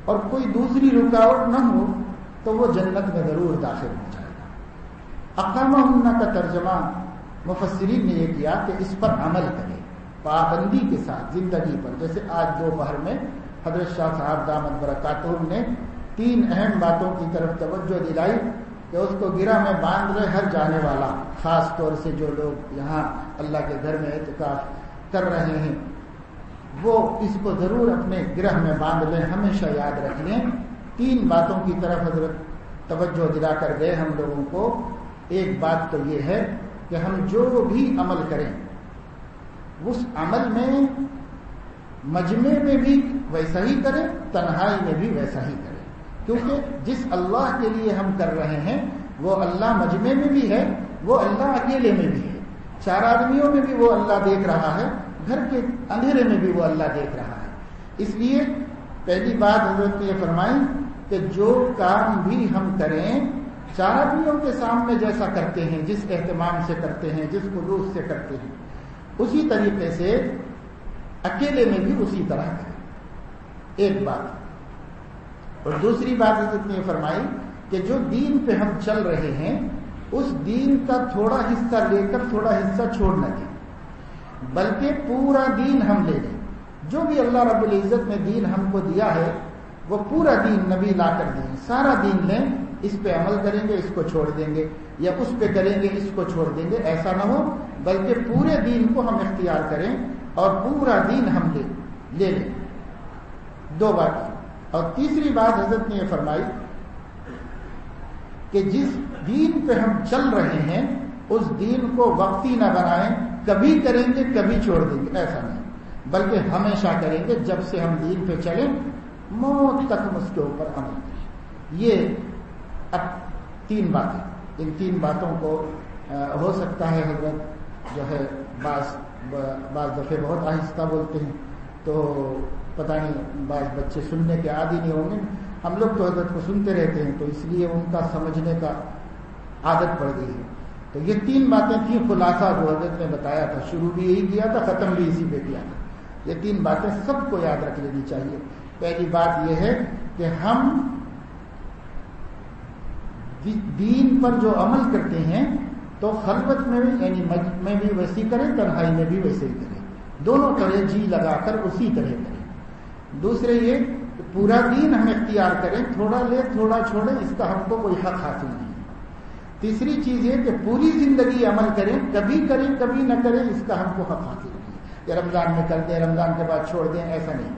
اور کوئی دوسری رکاوٹ نہ ہو تو وہ جنت میں ضرور داخل ہو جائے گا. اقامہن کا ترجمہ مفسرین نے یہ کیا کہ اس پر عمل کرے پابندی کے ساتھ زندگی پر. جیسے آج دوپہر میں حضرت شاہ صاحب دامت برکاتہم نے 3 اہم باتوں کی طرف توجہ دلائی کہ اس کو گرہ میں باندھ لے ہر جانے والا, خاص طور سے جو لوگ یہاں اللہ کے گھر میں اعتکاف کر رہے ہیں وہ اس کو ضرور اپنے گرہ میں باندھ لیں, ہمیشہ یاد رکھ لیں. 3 باتوں کی طرف حضرت توجہ دلا کر گئے ہم لوگوں کو ایک بات تو یہ ہے کہ ہم جو بھی عمل کریں اس عمل میں مجمع میں بھی ویسا ہی کریں، تنہائی میں بھی ویسا ہی کریں، کیونکہ جس اللہ کے لیے ہم کر رہے ہیں وہ اللہ مجمع میں بھی ہے، وہ اللہ اکیلے میں بھی ہے، چار آدمیوں میں بھی وہ اللہ دیکھ رہا ہے، گھر کے اندھیرے میں بھی وہ اللہ دیکھ رہا ہے۔ اس لیے پہلی بات حضرت نے یہ فرمائی کہ جو کام بھی ہم کریں چار آدمیوں کے سامنے جیسا کرتے ہیں، جس اہتمام سے کرتے ہیں، جس خلوص سے کرتے ہیں، اسی طریقے سے اکیلے میں بھی اسی طرح کریں، ایک بات۔ اور دوسری بات حضرت نے یہ فرمائی کہ جو دین پہ ہم چل رہے ہیں اس دین کا تھوڑا حصہ لے کر تھوڑا حصہ چھوڑ نہ دیں، بلکہ پورا دین ہم لے لیں۔ جو بھی اللہ رب العزت نے دین ہم کو دیا ہے وہ پورا دین نبی لا کر دیں، سارا دین لیں، اس پہ عمل کریں گے، اس کو چھوڑ دیں گے، یا اس پہ کریں گے، اس کو چھوڑ دیں گے، ایسا نہ ہو، بلکہ پورے دین کو ہم اختیار کریں اور پورا دین ہم لے لیں۔ دو باتیں۔ اور تیسری بات حضرت نے یہ فرمائی کہ جس دین پہ ہم چل رہے ہیں اس دین کو وقتی نہ بنائیں، کبھی کریں گے کبھی چھوڑ دیں گے، ایسا نہیں، بلکہ ہمیشہ کریں گے، جب سے ہم دین پہ چلیں موت تک ہم اس کے اوپر عمل کریں۔ یہ اب تین باتیں، ان تین باتوں کو ہو سکتا ہے حضرت جو ہے بعض دفعے بہت آہستہ بولتے ہیں تو پتہ نہیں بعض بچے سننے کے عادی نہیں ہوں گے، ہم لوگ تو حضرت کو سنتے رہتے ہیں تو اس لیے ان کا سمجھنے کا عادت پڑ گئی ہے۔ تو یہ تین باتیں تھیں، خلاصہ جو حضرت نے بتایا تھا، شروع بھی یہی کیا تھا، ختم بھی اسی پہ کیا تھا۔ یہ تین باتیں سب کو یاد رکھ لینی چاہیے۔ پہلی بات یہ ہے کہ ہم دین پر جو عمل کرتے ہیں تو خلوت میں بھی یعنی مسجد میں بھی ویسے کریں، تنہائی میں بھی ویسے ہی کریں، دونوں طرح جی لگا کر اسی طرح کریں۔ دوسرے یہ کہ پورا دین ہم اختیار کریں، تھوڑا لے تھوڑا چھوڑیں، اس کا ہم کو کوئی حق حاصل نہیں۔ تیسری چیز یہ کہ پوری زندگی عمل کریں، کبھی نہ کریں، اس کا ہم کو حق حاصل نہیں، یا رمضان میں کر دیں رمضان کے بعد چھوڑ دیں، ایسا نہیں۔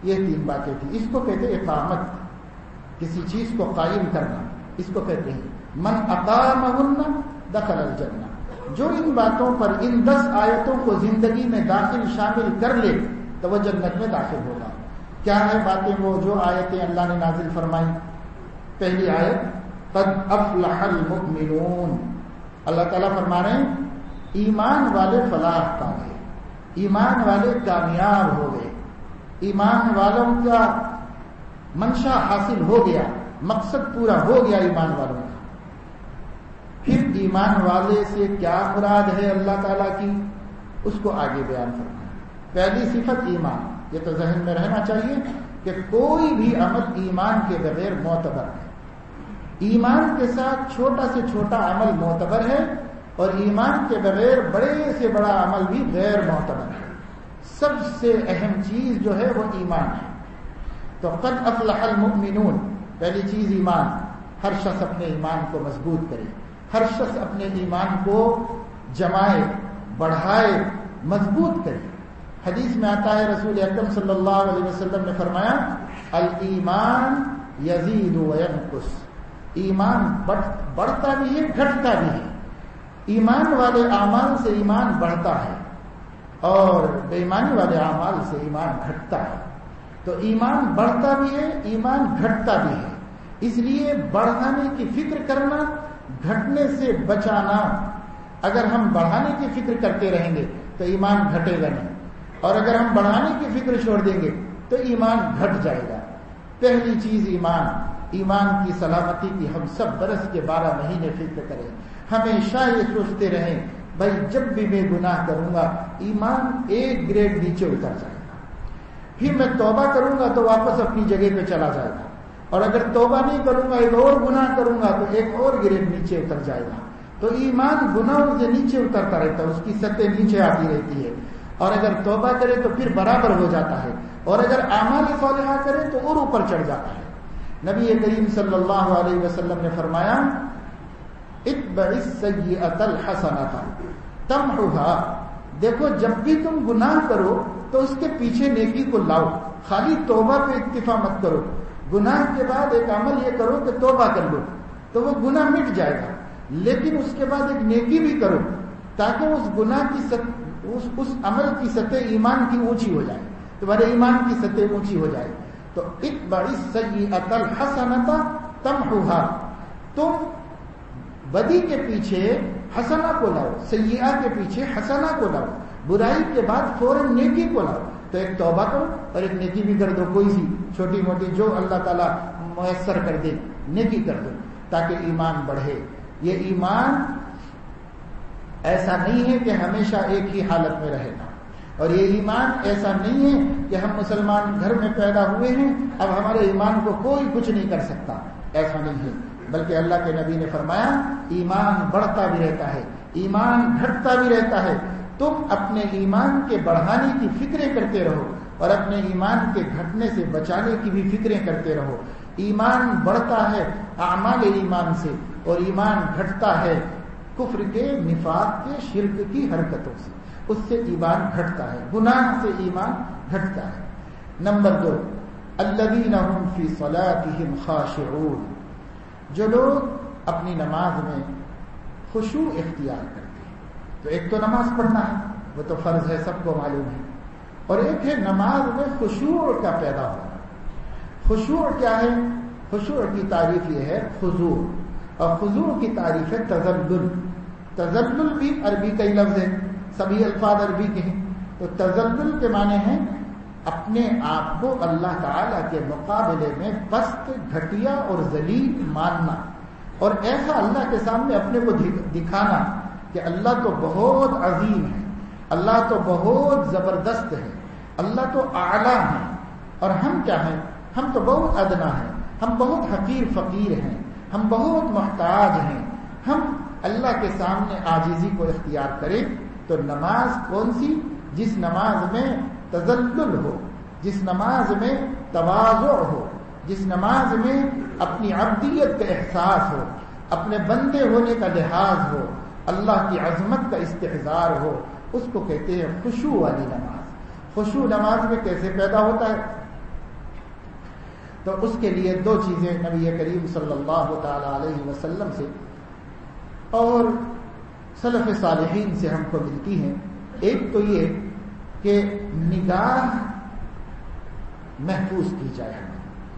یہ تین باتیں تھیں، اس کو کہتے ہیں اقامت، کسی چیز کو قائم کرنا، اس کو کہتے ہیں من اقامہن دخل الجنہ۔ جو ان باتوں پر، ان 10 آیتوں کو زندگی میں داخل شامل کر لے تو وہ جنت میں داخل ہوگا۔ کیا ہے باتیں؟ وہ جو آیتیں اللہ نے نازل فرمائی۔ پہلی آیت قد افلح المؤمنون، اللہ تعالیٰ فرما رہے ہیں ایمان والے فلاح پا گئے، ایمان والے کامیاب ہو گئے، ایمان والوں کا منشا حاصل ہو گیا، مقصد پورا ہو گیا ایمان والوں کا۔ پھر ایمان والے سے کیا مراد ہے اللہ تعالیٰ کی، اس کو آگے بیان کرنا ہے۔ پہلی صفت ایمان، یہ تو ذہن میں رہنا چاہیے کہ کوئی بھی عمل ایمان کے بغیر معتبر ہے۔ ایمان کے ساتھ چھوٹا سے چھوٹا عمل معتبر ہے اور ایمان کے بغیر بڑے سے بڑا عمل بھی غیر معتبر ہے۔ سب سے اہم چیز جو ہے وہ ایمان ہے۔ تو قد افلح المؤمنون، پہلی چیز ایمان، ہر شخص اپنے ایمان کو مضبوط کرے، ہر شخص اپنے ایمان کو جمائے، بڑھائے، مضبوط کرے۔ حدیث میں آتا ہے رسول اکرم صلی اللہ علیہ وسلم نے فرمایا الایمان یزید و ینقص، ایمان بڑھتا بھی ہے گھٹتا بھی ہے۔ ایمان والے اعمال سے ایمان بڑھتا ہے اور بے ایمانی والے اعمال سے ایمان گھٹتا ہے۔ تو ایمان بڑھتا بھی ہے، ایمان گھٹتا بھی ہے، اس لیے بڑھانے کی فکر کرنا، گھٹنے سے بچانا۔ اگر ہم بڑھانے کی فکر کرتے رہیں گے تو ایمان گھٹے گا نہیں، اور اگر ہم بڑھانے کی فکر چھوڑ دیں گے تو ایمان گھٹ جائے گا۔ پہلی چیز ایمان کی سلامتی کی ہم سب برس کے 12 مہینے فکر کریں، ہمیشہ یہ سوچتے رہیں بھائی جب بھی میں گناہ کروں گا ایمان ایک گریڈ نیچے اتر جائے گا، پھر میں توبہ کروں گا تو واپس اپنی جگہ پہ چلا جائے گا، اور اگر توبہ نہیں کروں گا ایک اور گناہ کروں گا تو ایک اور گریڈ نیچے اتر جائے گا۔ تو ایمان گناہوں سے نیچے اترتا رہتا ہے، اس کی سطح نیچے آتی رہتی ہے، اور اگر توبہ کرے تو پھر برابر ہو جاتا ہے، اور اگر اعمال صالحہ کرے تو اور اوپر چڑھ جاتا ہے۔ نبی کریم صلی اللہ علیہ وسلم نے فرمایا اتبع السیئۃ الحسنۃ تمحها، دیکھو جب بھی تم گناہ کرو تو اس کے پیچھے نیکی کو لاؤ، خالی توبہ پہ اکتفا مت کرو، گناہ کے بعد ایک عمل یہ کرو کہ توبہ کر لو تو وہ گناہ مٹ جائے گا، لیکن اس کے بعد ایک نیکی بھی کرو تاکہ اس گناہ کی اس عمل کی سطح ایمان کی اونچی ہو جائے، تمہارے ایمان کی سطح اونچی ہو جائے. تو اتبع السیئۃ الحسنۃ تمحوها، تم بدی کے پیچھے حسنہ کو لاؤ، سیئہ کے پیچھے حسنہ کو لاؤ، برائی کے بعد فوراً نیکی کو لاؤ. تو ایک توبہ کرو اور ایک نیکی بھی کر دو، کوئی سی چھوٹی موٹی جو اللہ تعالیٰ میسر کر دے نیکی کر دو تاکہ ایمان بڑھے. یہ ایمان ایسا نہیں ہے کہ ہمیشہ ایک ہی حالت میں رہے گا، اور یہ ایمان ایسا نہیں ہے کہ ہم مسلمان گھر میں پیدا ہوئے ہیں اب ہمارے ایمان کو کوئی کچھ نہیں کر سکتا، ایسا نہیں ہے. بلکہ اللہ کے نبی نے فرمایا ایمان بڑھتا بھی رہتا ہے، ایمان گھٹتا بھی رہتا ہے. تم اپنے ایمان کے بڑھانے کی فکریں کرتے رہو اور اپنے ایمان کے گھٹنے سے بچانے کی بھی فکریں کرتے رہو. ایمان بڑھتا ہے اعمال ایمان سے اور ایمان گھٹتا ہے کفر کے، نفاق کے، شرک کی حرکتوں سے، اس سے ایمان گھٹتا ہے، گناہ سے ایمان گھٹتا ہے. نمبر 2 الذین هم فی صلاتهم خاشعون، جو لوگ اپنی نماز میں خشوع اختیار کرتے ہیں. تو ایک تو نماز پڑھنا ہے، وہ تو فرض ہے، سب کو معلوم ہے، اور ایک ہے نماز میں خشوع کا پیدا ہونا. خشوع کیا ہے؟ خشوع کی تعریف یہ ہے خضوع، اور خضوع کی تعریف ہے تذلل. تذلل بھی عربی کا ہی لفظ ہے، سبھی الفاظ عربی کے ہیں. تو تذلل کے معنی ہیں اپنے آپ کو اللہ تعالی کے مقابلے میں پست، گھٹیا اور ذلیل ماننا، اور ایسا اللہ کے سامنے اپنے کو دکھانا کہ اللہ تو بہت عظیم ہے، اللہ تو بہت زبردست ہے، اللہ تو اعلیٰ ہے، اور ہم کیا ہیں؟ ہم تو بہت ادنا ہیں، ہم بہت حقیر فقیر ہیں، ہم بہت محتاج ہیں. ہم اللہ کے سامنے عاجزی کو اختیار کریں. تو نماز کون سی؟ جس نماز میں تذلل ہو، جس نماز میں تواضع ہو، جس نماز میں اپنی عبدیت کا احساس ہو، اپنے بندے ہونے کا لحاظ ہو، اللہ کی عظمت کا استحضار ہو، اس کو کہتے ہیں خشوع والی نماز. خشوع نماز میں کیسے پیدا ہوتا ہے؟ تو اس کے لیے 2 چیزیں نبی کریم صلی اللہ تعالی علیہ وسلم سے اور سلف صالحین سے ہم کو ملتی ہیں. ایک تو یہ کہ نگاہ محفوظ کی جائے،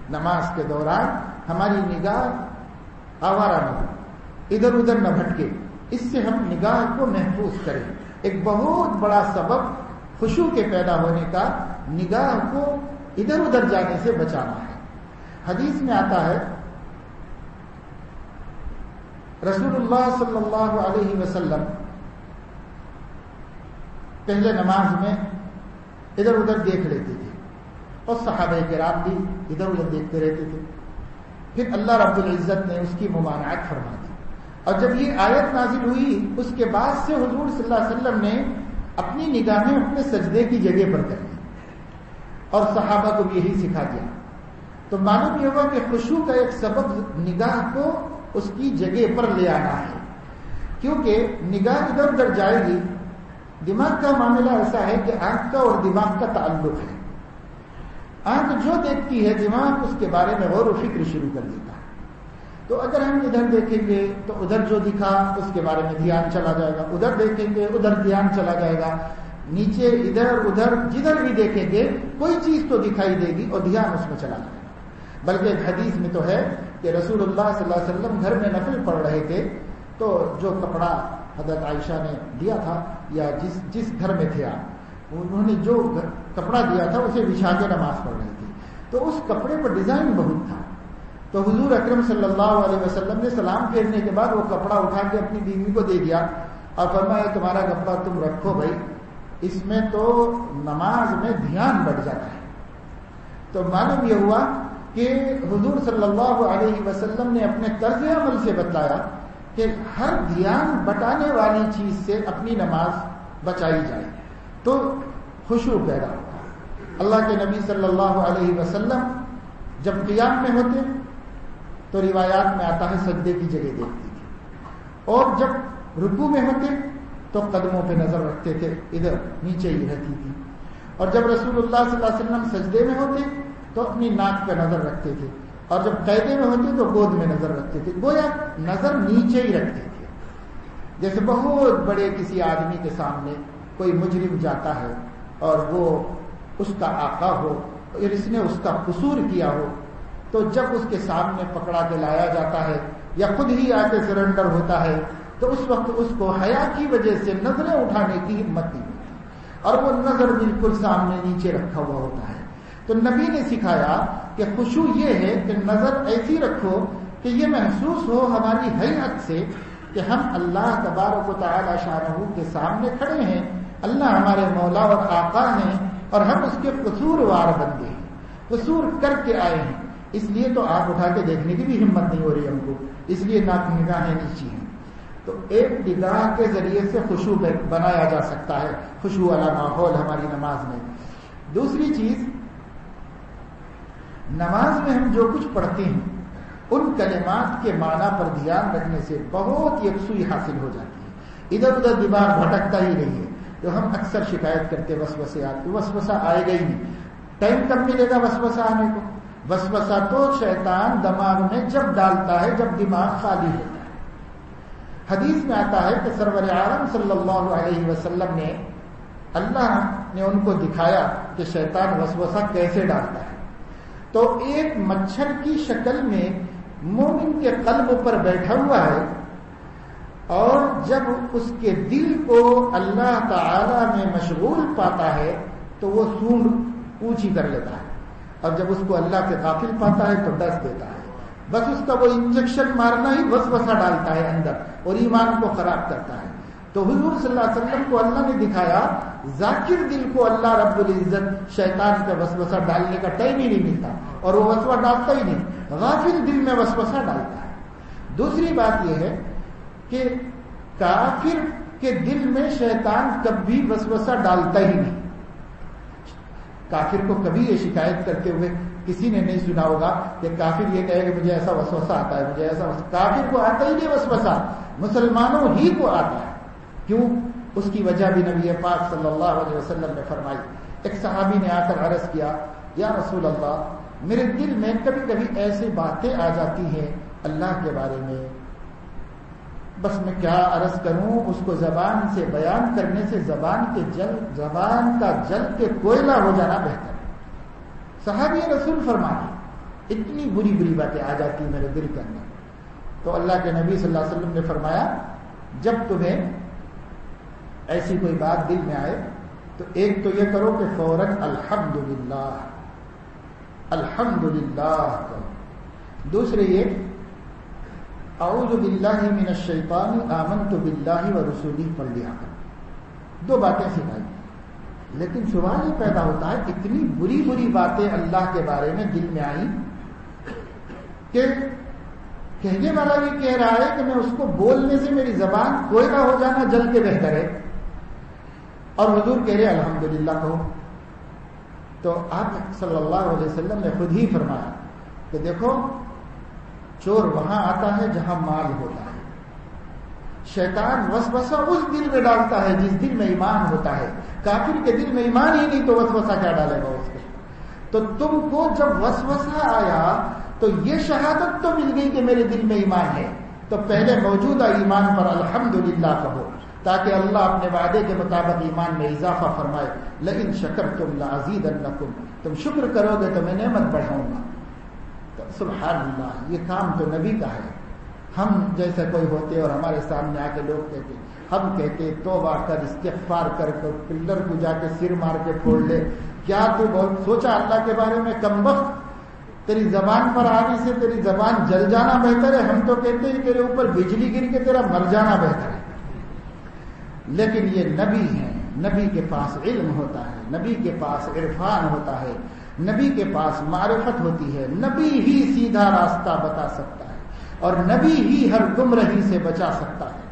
نماز کے دوران ہماری نگاہ آوارہ نہ ہو، ادھر ادھر نہ بھٹکے، اس سے ہم نگاہ کو محفوظ کریں. ایک بہت بڑا سبب خشوع کے پیدا ہونے کا نگاہ کو ادھر ادھر جانے سے بچانا ہے. حدیث میں آتا ہے رسول اللہ صلی اللہ علیہ وسلم پہلے نماز میں ادھر ادھر دیکھ لیتے تھے اور صحابہ کرام بھی ادھر ادھر دیکھتے رہتے تھے. پھر اللہ رب العزت نے اس کی ممانعت فرما دی، اور جب یہ آیت نازل ہوئی اس کے بعد سے حضور صلی اللہ علیہ وسلم نے اپنی نگاہیں اپنے سجدے کی جگہ پر کر لی اور صحابہ کو بھی یہی سکھا دیا. تو معلوم یہ ہوا کہ خشوع کا ایک سبب نگاہ کو اس کی جگہ پر لے آنا ہے، کیونکہ نگاہ ادھر ادھر جائے گی. دماغ کا معاملہ ایسا ہے کہ آنکھ کا اور دماغ کا تعلق ہے. آنکھ جو دیکھتی ہے دماغ اس کے بارے میں غور و فکر شروع کر دیتا ہے. تو اگر ہم ادھر دیکھیں گے تو ادھر جو دکھا اس کے بارے میں دھیان چلا جائے گا، ادھر دیکھیں گے ادھر دھیان چلا جائے گا، نیچے ادھر ادھر جدھر بھی دیکھیں گے کوئی چیز تو دکھائی دے گی اور دھیان اس میں چلا جائے گا. بلکہ ایک حدیث میں تو ہے کہ رسول اللہ صلی اللہ علیہ وسلم گھر میں نفل پڑھ رہے تھے تو جو کپڑا حضرت عائشہ نے دیا تھا یا جس گھر میں تھے آپ، انہوں نے جو کپڑا دیا تھا اسے بچھا کے نماز پڑھ رہے تھے، تو اس کپڑے پر ڈیزائن بہت تھا. تو حضور اکرم صلی اللہ علیہ وسلم نے سلام پھیرنے کے بعد وہ کپڑا اٹھا کے اپنی بیوی کو دے دیا اور فرمایا تمہارا کپڑا تم رکھو بھائی، اس میں تو نماز میں دھیان بڑھ جاتا ہے. تو معلوم یہ ہوا کہ حضور صلی اللہ علیہ وسلم نے اپنے طرز عمل سے بتایا کہ ہر دھیان بٹانے والی چیز سے اپنی نماز بچائی جائے تو خشوع پیدا ہوتا ہے. اللہ کے نبی صلی اللہ علیہ وسلم جب قیام میں ہوتے تو روایات میں آتا ہے سجدے کی جگہ دیکھتے تھے، اور جب رکوع میں ہوتے تو قدموں پہ نظر رکھتے تھے، ادھر نیچے ہی رہتی تھی. اور جب رسول اللہ صلی اللہ علیہ وسلم سجدے میں ہوتے تو اپنی ناک پہ نظر رکھتے تھے، اور جب قیدے میں ہوتے تو گود میں نظر رکھتے تھے. گویا نظر نیچے ہی رکھتے تھے. جیسے بہت بڑے کسی آدمی کے سامنے کوئی مجرم جاتا ہے اور وہ اس کا آقا ہو اور اس نے اس کا قصور کیا ہو، تو جب اس کے سامنے پکڑا کے لایا جاتا ہے یا خود ہی آ کے سرنڈر ہوتا ہے تو اس وقت اس کو حیا کی وجہ سے نظریں اٹھانے کی ہمت نہیں ہوتی اور وہ نظر بالکل سامنے نیچے رکھا ہوا ہوتا ہے۔ تو نبی نے سکھایا کہ خشوع یہ ہے کہ نظر ایسی رکھو کہ یہ محسوس ہو ہماری ہیئت سے کہ ہم اللہ تبارک و تعالی شانہ کے سامنے کھڑے ہیں، اللہ ہمارے مولا اور آقا ہیں اور ہم اس کے قصوروار بندے ہیں، قصور کر کے آئے ہیں، اس لیے تو آپ اٹھا کے دیکھنے کی بھی ہمت نہیں ہو رہی ہم کو، اس لیے نگاہیں نیچی ہیں۔ تو ایک نگاہ کے ذریعے سے خشوع بنایا جا سکتا ہے، خشوع والا ماحول ہماری نماز میں۔ دوسری چیز، نماز میں ہم جو کچھ پڑھتے ہیں ان کلمات کے معنی پر دھیان رکھنے سے بہت یکسوئی حاصل ہو جاتی ہے، ادھر ادھر دماغ بھٹکتا ہی نہیں ہے۔ تو ہم اکثر شکایت کرتے وسوسے آتے، وسوسہ آئے گا ہی نہیں، ٹائم کب ملے گا وسوسہ آنے کو؟ وسوسہ تو شیطان دماغ میں جب ڈالتا ہے جب دماغ خالی ہوتا ہے۔ حدیث میں آتا ہے کہ سرور عالم صلی اللہ علیہ وسلم نے، اللہ نے ان کو دکھایا کہ شیطان وسوسہ کیسے ڈالتا ہے۔ تو ایک مچھر کی شکل میں مومن کے قلب پر بیٹھا ہوا ہے، اور جب اس کے دل کو اللہ تعالی میں مشغول پاتا ہے تو وہ سونڈ اونچی کر لیتا ہے، اور جب اس کو اللہ سے غافل پاتا ہے تو ڈس دیتا ہے۔ بس اس کا وہ انجیکشن مارنا ہی وسوسہ ڈالتا ہے اندر اور ایمان کو خراب کرتا ہے۔ تو حضور صلی اللہ علیہ وسلم کو اللہ نے دکھایا، ذاکر دل کو اللہ رب العزت شیطان کا وسوسہ ڈالنے کا ٹائم ہی نہیں ملتا، اور وہ وسوسہ ڈالتا ہی نہیں، غافل دل میں وسوسہ ڈالتا ہے۔ دوسری بات یہ ہے کہ کافر کے دل میں شیطان کبھی وسوسہ ڈالتا ہی نہیں۔ کافر کو کبھی یہ شکایت کرتے ہوئے کسی نے نہیں سنا ہوگا کہ کافر یہ کہے کہ مجھے ایسا وسوسہ آتا ہے، مجھے ایسا کافر کو آتا ہی نہیں وسوسہ، مسلمانوں ہی کو آتا ہے۔ کیوں؟ اس کی وجہ بھی نبی پاک صلی اللہ علیہ وسلم نے فرمائی۔ ایک صحابی نے آ کر عرض کیا، یا رسول اللہ، میرے دل میں کبھی کبھی ایسی باتیں آ جاتی ہیں اللہ کے بارے میں، بس میں کیا عرض کروں، اس کو زبان سے بیان کرنے سے زبان کا جل کے کوئلہ ہو جانا بہتر ہے۔ صحابی رسول فرمایا، اتنی بری بری باتیں آ جاتی ہیں میرے دل کے اندر۔ تو اللہ کے نبی صلی اللہ علیہ وسلم نے فرمایا، جب تمہیں ایسی کوئی بات دل میں آئے تو ایک تو یہ کرو کہ فوراً الحمدللہ الحمدللہ کرو، دوسرے یہ اعوذ باللہ من الشیطان آمنت باللہ ورسولہ پڑھ لیا کرو۔ دو باتیں سکھائی، لیکن سوال یہ پیدا ہوتا ہے، اتنی بری بری باتیں اللہ کے بارے میں دل میں آئیں کہ کہنے والا یہ کہہ رہا ہے کہ میں اس کو بولنے سے میری زبان کوئلہ ہو جانا جل کے بہتر ہے، اور حضور کہہ رہے الحمدللہ کہو۔ تو آپ صلی اللہ علیہ وسلم نے خود ہی فرمایا کہ دیکھو، چور وہاں آتا ہے جہاں مال ہوتا ہے، شیطان وسوسہ اس دل میں ڈالتا ہے جس دل میں ایمان ہوتا ہے۔ کافر کے دل میں ایمان ہی نہیں تو وسوسہ کیا ڈالے گا اس کے؟ تو تم کو جب وسوسہ آیا تو یہ شہادت تو مل گئی کہ میرے دل میں ایمان ہے، تو پہلے موجودہ ایمان پر الحمدللہ کہو، تاکہ اللہ اپنے وعدے کے مطابق ایمان میں اضافہ فرمائے۔ لئن شکرتم لازیدنکم، تم شکر کرو گے تو میں نعمت بڑھاؤں گا۔ تو سبحان اللہ، یہ کام تو نبی کا ہے۔ ہم جیسے کوئی ہوتے اور ہمارے سامنے آ کے لوگ کہتے، ہم کہتے توبہ کر، استغفار کر، پلر کو جا کے سر مار کے پھوڑ لے، کیا تو بہت سوچا اللہ کے بارے میں؟ کمبخت، تیری زبان پر آنے سے تیری زبان جل جانا بہتر ہے۔ ہم تو کہتے ہیں تیرے اوپر بجلی گر کے تیرا مر جانا بہتر ہے۔ لیکن یہ نبی ہیں، نبی کے پاس علم ہوتا ہے، نبی کے پاس عرفان ہوتا ہے، نبی کے پاس معرفت ہوتی ہے، نبی ہی سیدھا راستہ بتا سکتا ہے اور نبی ہی ہر گمراہی سے بچا سکتا ہے۔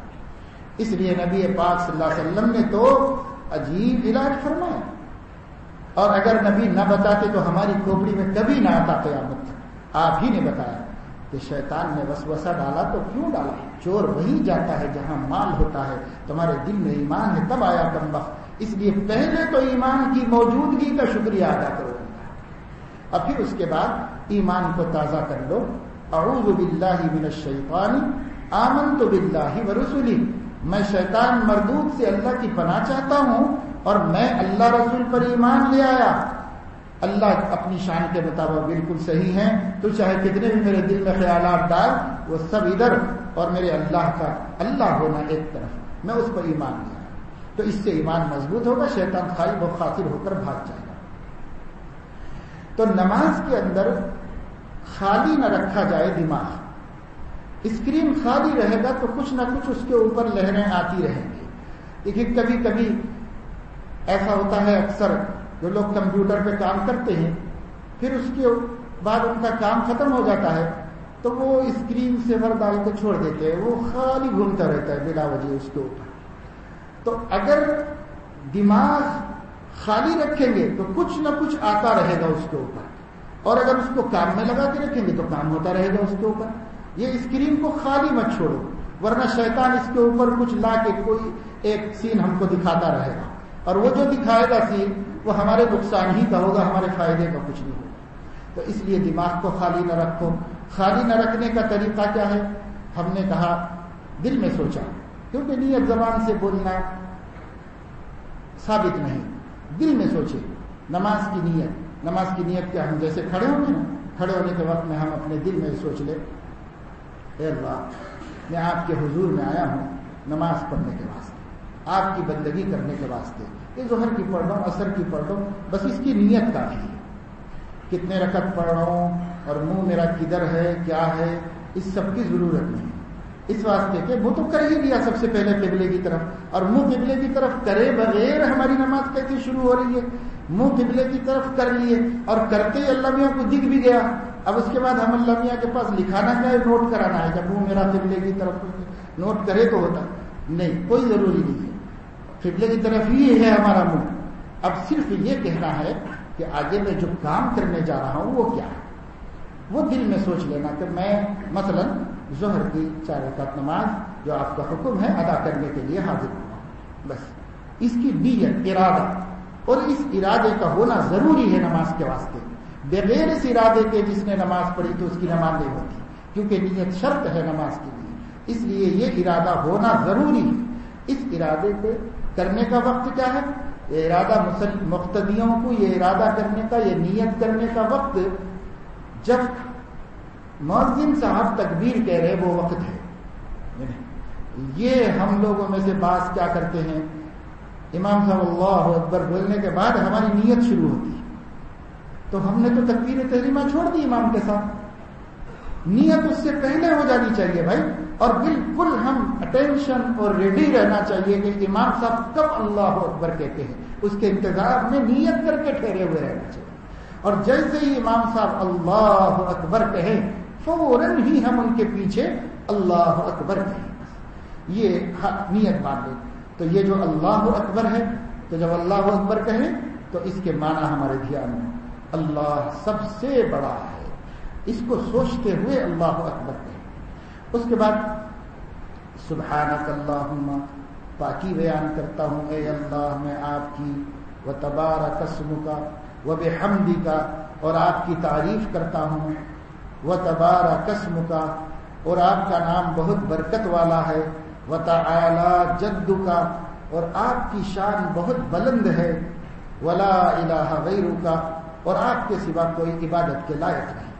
اس لیے نبی پاک صلی اللہ علیہ وسلم نے تو عجیب علاج فرمایا، اور اگر نبی نہ بتاتے تو ہماری کھوپڑی میں کبھی نہ آتا قیامت تک۔ آپ ہی نے بتایا کہ شیطان نے وسوسہ ڈالا تو کیوں ڈالا؟ چور وہی جاتا ہے جہاں مال ہوتا ہے، تمہارے دل میں ایمان ہے تب آیا کمبخت۔ اس لیے پہلے تو ایمان کی موجودگی کا شکریہ ادا کرو، اور پھر اس کے بعد ایمان کو تازہ کر لو۔ اعوذ باللہ من الشیطان آمنت باللہ ورسولہ، میں شیطان مردود سے اللہ کی پناہ چاہتا ہوں اور میں اللہ رسول پر ایمان لے آیا. اللہ اپنی شان کے مطابق بالکل صحیح ہیں. تو چاہے کتنے بھی میرے دل میں خیالات ڈال، وہ سب ادھر، اور میرے اللہ کا اللہ ہونا ایک طرف، میں اس پر ایمان لے آیا. تو اس سے ایمان مضبوط ہوگا، شیطان خائب و خاطر ہو کر بھاگ جائے گا. تو نماز کے اندر خالی نہ رکھا جائے دماغ. اسکرین خالی رہے گا تو کچھ نہ کچھ اس کے اوپر لہریں آتی رہیں گی. دیکھیے کبھی کبھی ایسا ہوتا ہے، اکثر جو لوگ کمپیوٹر پہ کام کرتے ہیں، پھر اس کے بعد ان کا کام ختم ہو جاتا ہے تو وہ اسکرین سیور ڈال کے چھوڑ دیتے ہیں، وہ خالی گھومتا رہتا ہے بلا وجہ اس کے اوپر. تو اگر دماغ خالی رکھیں گے تو کچھ نہ کچھ آتا رہے گا اس کے اوپر، اور اگر اس کو کام میں لگا کے رکھیں گے تو کام ہوتا رہے گا اس کے اوپر. یہ اسکرین کو خالی مت چھوڑو، ورنہ شیطان اس کے اوپر کچھ لا کے کوئی ایک سین ہم کو دکھاتا رہے گا، اور وہ جو دکھائے گا سین وہ ہمارے نقصان ہی کا ہوگا، ہمارے فائدے کا کچھ نہیں ہوگا. تو اس لیے دماغ کو خالی نہ رکھو. خالی نہ رکھنے کا طریقہ کیا ہے؟ ہم نے کہا دل میں سوچا، کیونکہ نیت زبان سے بولنا ثابت نہیں. دل میں سوچے نماز کی نیت. نماز کی نیت کیا؟ ہم جیسے کھڑے ہوں گے نا، کھڑے ہونے کے وقت میں ہم اپنے دل میں سوچ لیں، اے اللہ میں آپ کے حضور میں آیا ہوں نماز پڑھنے کے واسطے، آپ کی بندگی کرنے کے واسطے. یہ ظہر کی پڑھ رہا ہوں، عصر کی پڑھ رہا ہوں، بس اس کی نیت کافی ہے. کتنے رکعت پڑھ رہا ہوں اور منہ میرا کدھر ہے کیا ہے اس سب کی ضرورت نہیں. اس واسطے کہ وہ تو کر ہی دیا سب سے پہلے قبلے کی طرف، اور منہ قبلے کی طرف کرے بغیر ہماری نماز کیسے شروع ہو رہی ہے؟ منہ قبلے کی طرف کر لیے اور کرتے ہی اللہ میاں کو دکھ بھی گیا. اب اس کے بعد ہم اللہ میاں کے پاس لکھانا کیا ہے؟ نوٹ کرانا ہے. جب منہ میرا قبلے کی طرف نوٹ کرے تو ہوتا نہیں، کوئی ضروری نہیں ہے. قبلے کی طرف ہی ہے ہمارا منہ. اب صرف یہ کہنا ہے کہ آگے میں جو کام کرنے جا رہا ہوں وہ کیا ہے، وہ دل میں سوچ لینا کہ میں مثلا ظہر کی 4 رکعت نماز جو آپ کا حکم ہے ادا کرنے کے لیے حاضر ہوں. بس اس کی نیت، ارادہ، اور اس ارادے کا ہونا ضروری ہے نماز کے واسطے. بغیر اس ارادے کے جس نے نماز پڑھی تو اس کی نماز نہیں ہوتی، کیونکہ نیت شرط ہے نماز کے لیے. اس لیے یہ ارادہ ہونا ضروری ہے. اس ارادے کو کرنے کا وقت کیا ہے؟ یہ ارادہ مقتدیوں کو یہ ارادہ کرنے کا، یہ نیت کرنے کا وقت جب مؤذن صاحب تکبیر کہہ رہے وہ وقت ہے. یہ ہم لوگوں میں سے بعض کیا کرتے ہیں، امام صاحب اللہ اکبر بولنے کے بعد ہماری نیت شروع ہوتی ہے، تو ہم نے تو تکبیر تحریمہ چھوڑ دی امام کے ساتھ. نیت اس سے پہلے ہو جانی چاہیے بھائی، اور بالکل ہم اٹینشن اور ریڈی رہنا چاہیے کہ امام صاحب کب اللہ اکبر کہتے ہیں اس کے انتظار میں نیت کر کے ٹھہرے ہوئے رہنا چاہیے. اور جیسے ہی امام صاحب اللہ اکبر کہیں فوراً ہی ہم ان کے پیچھے اللہ اکبر کہیں. یہ نیت مان لیں. تو یہ جو اللہ اکبر ہے، تو جب اللہ اکبر کہیں تو اس کے معنی ہمارے دھیان میں اللہ سب سے بڑا ہے، اس کو سوچتے ہوئے اللہ اکبر کہیں. اس کے بعد سبحانک اللہم، پاکی بیان کرتا ہوں اے اللہ میں آپ کی، و تبارک اسمک و بحمدک، اور آپ کی تعریف کرتا ہوں، و تبارک اسمک، اور آپ کا نام بہت برکت والا ہے، و تعالی جدک، اور آپ کی شان بہت بلند ہے، ولا الہ غیرک، اور آپ کے سوا کوئی عبادت کے لائق نہیں.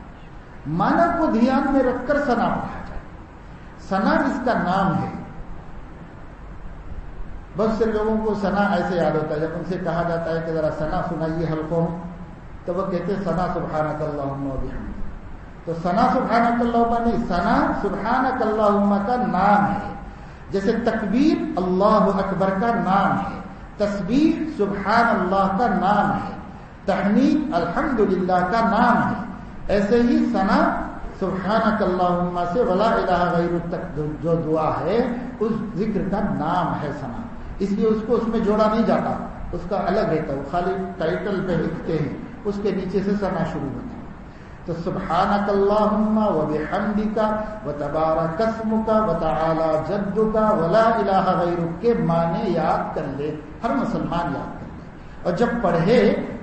معنی کو دھیان میں رکھ کر ثنا پڑھا جائے. ثنا اس کا نام ہے. بہت سے لوگوں کو ثنا ایسے یاد ہوتا ہے، جب ان سے کہا جاتا ہے کہ ذرا ثنا سنائیے حلقوں، تو وہ کہتے ہیں ثنا سبحانک اللہم و بحمدک. تو ثنا سبحانک اللہم نہیں، ثنا سبحانک اللہم کا نام ہے. جیسے تکبیر اللہ اکبر کا نام ہے، تسبیح سبحان اللہ کا نام ہے، تحمید الحمدللہ کا نام ہے، ایسے ہی ثنا سبحانک اللہم سے ولا الہ غیرک تک جو دعا ہے اس ذکر کا نام ہے ثنا. اس لیے اس کو اس میں جوڑا نہیں جاتا، اس کا الگ رہتا ہے، وہ خالی ٹائٹل پہ لکھتے ہیں، اس کے نیچے سے ثنا شروع ہوتا ہے. تو سبحانک اللہم و بحمدک و تبارک اسمک و تعالی جدک ولا الہ غیرک کے معنی یاد کر لے. ہر مسلمان یاد کر لے، اور جب پڑھے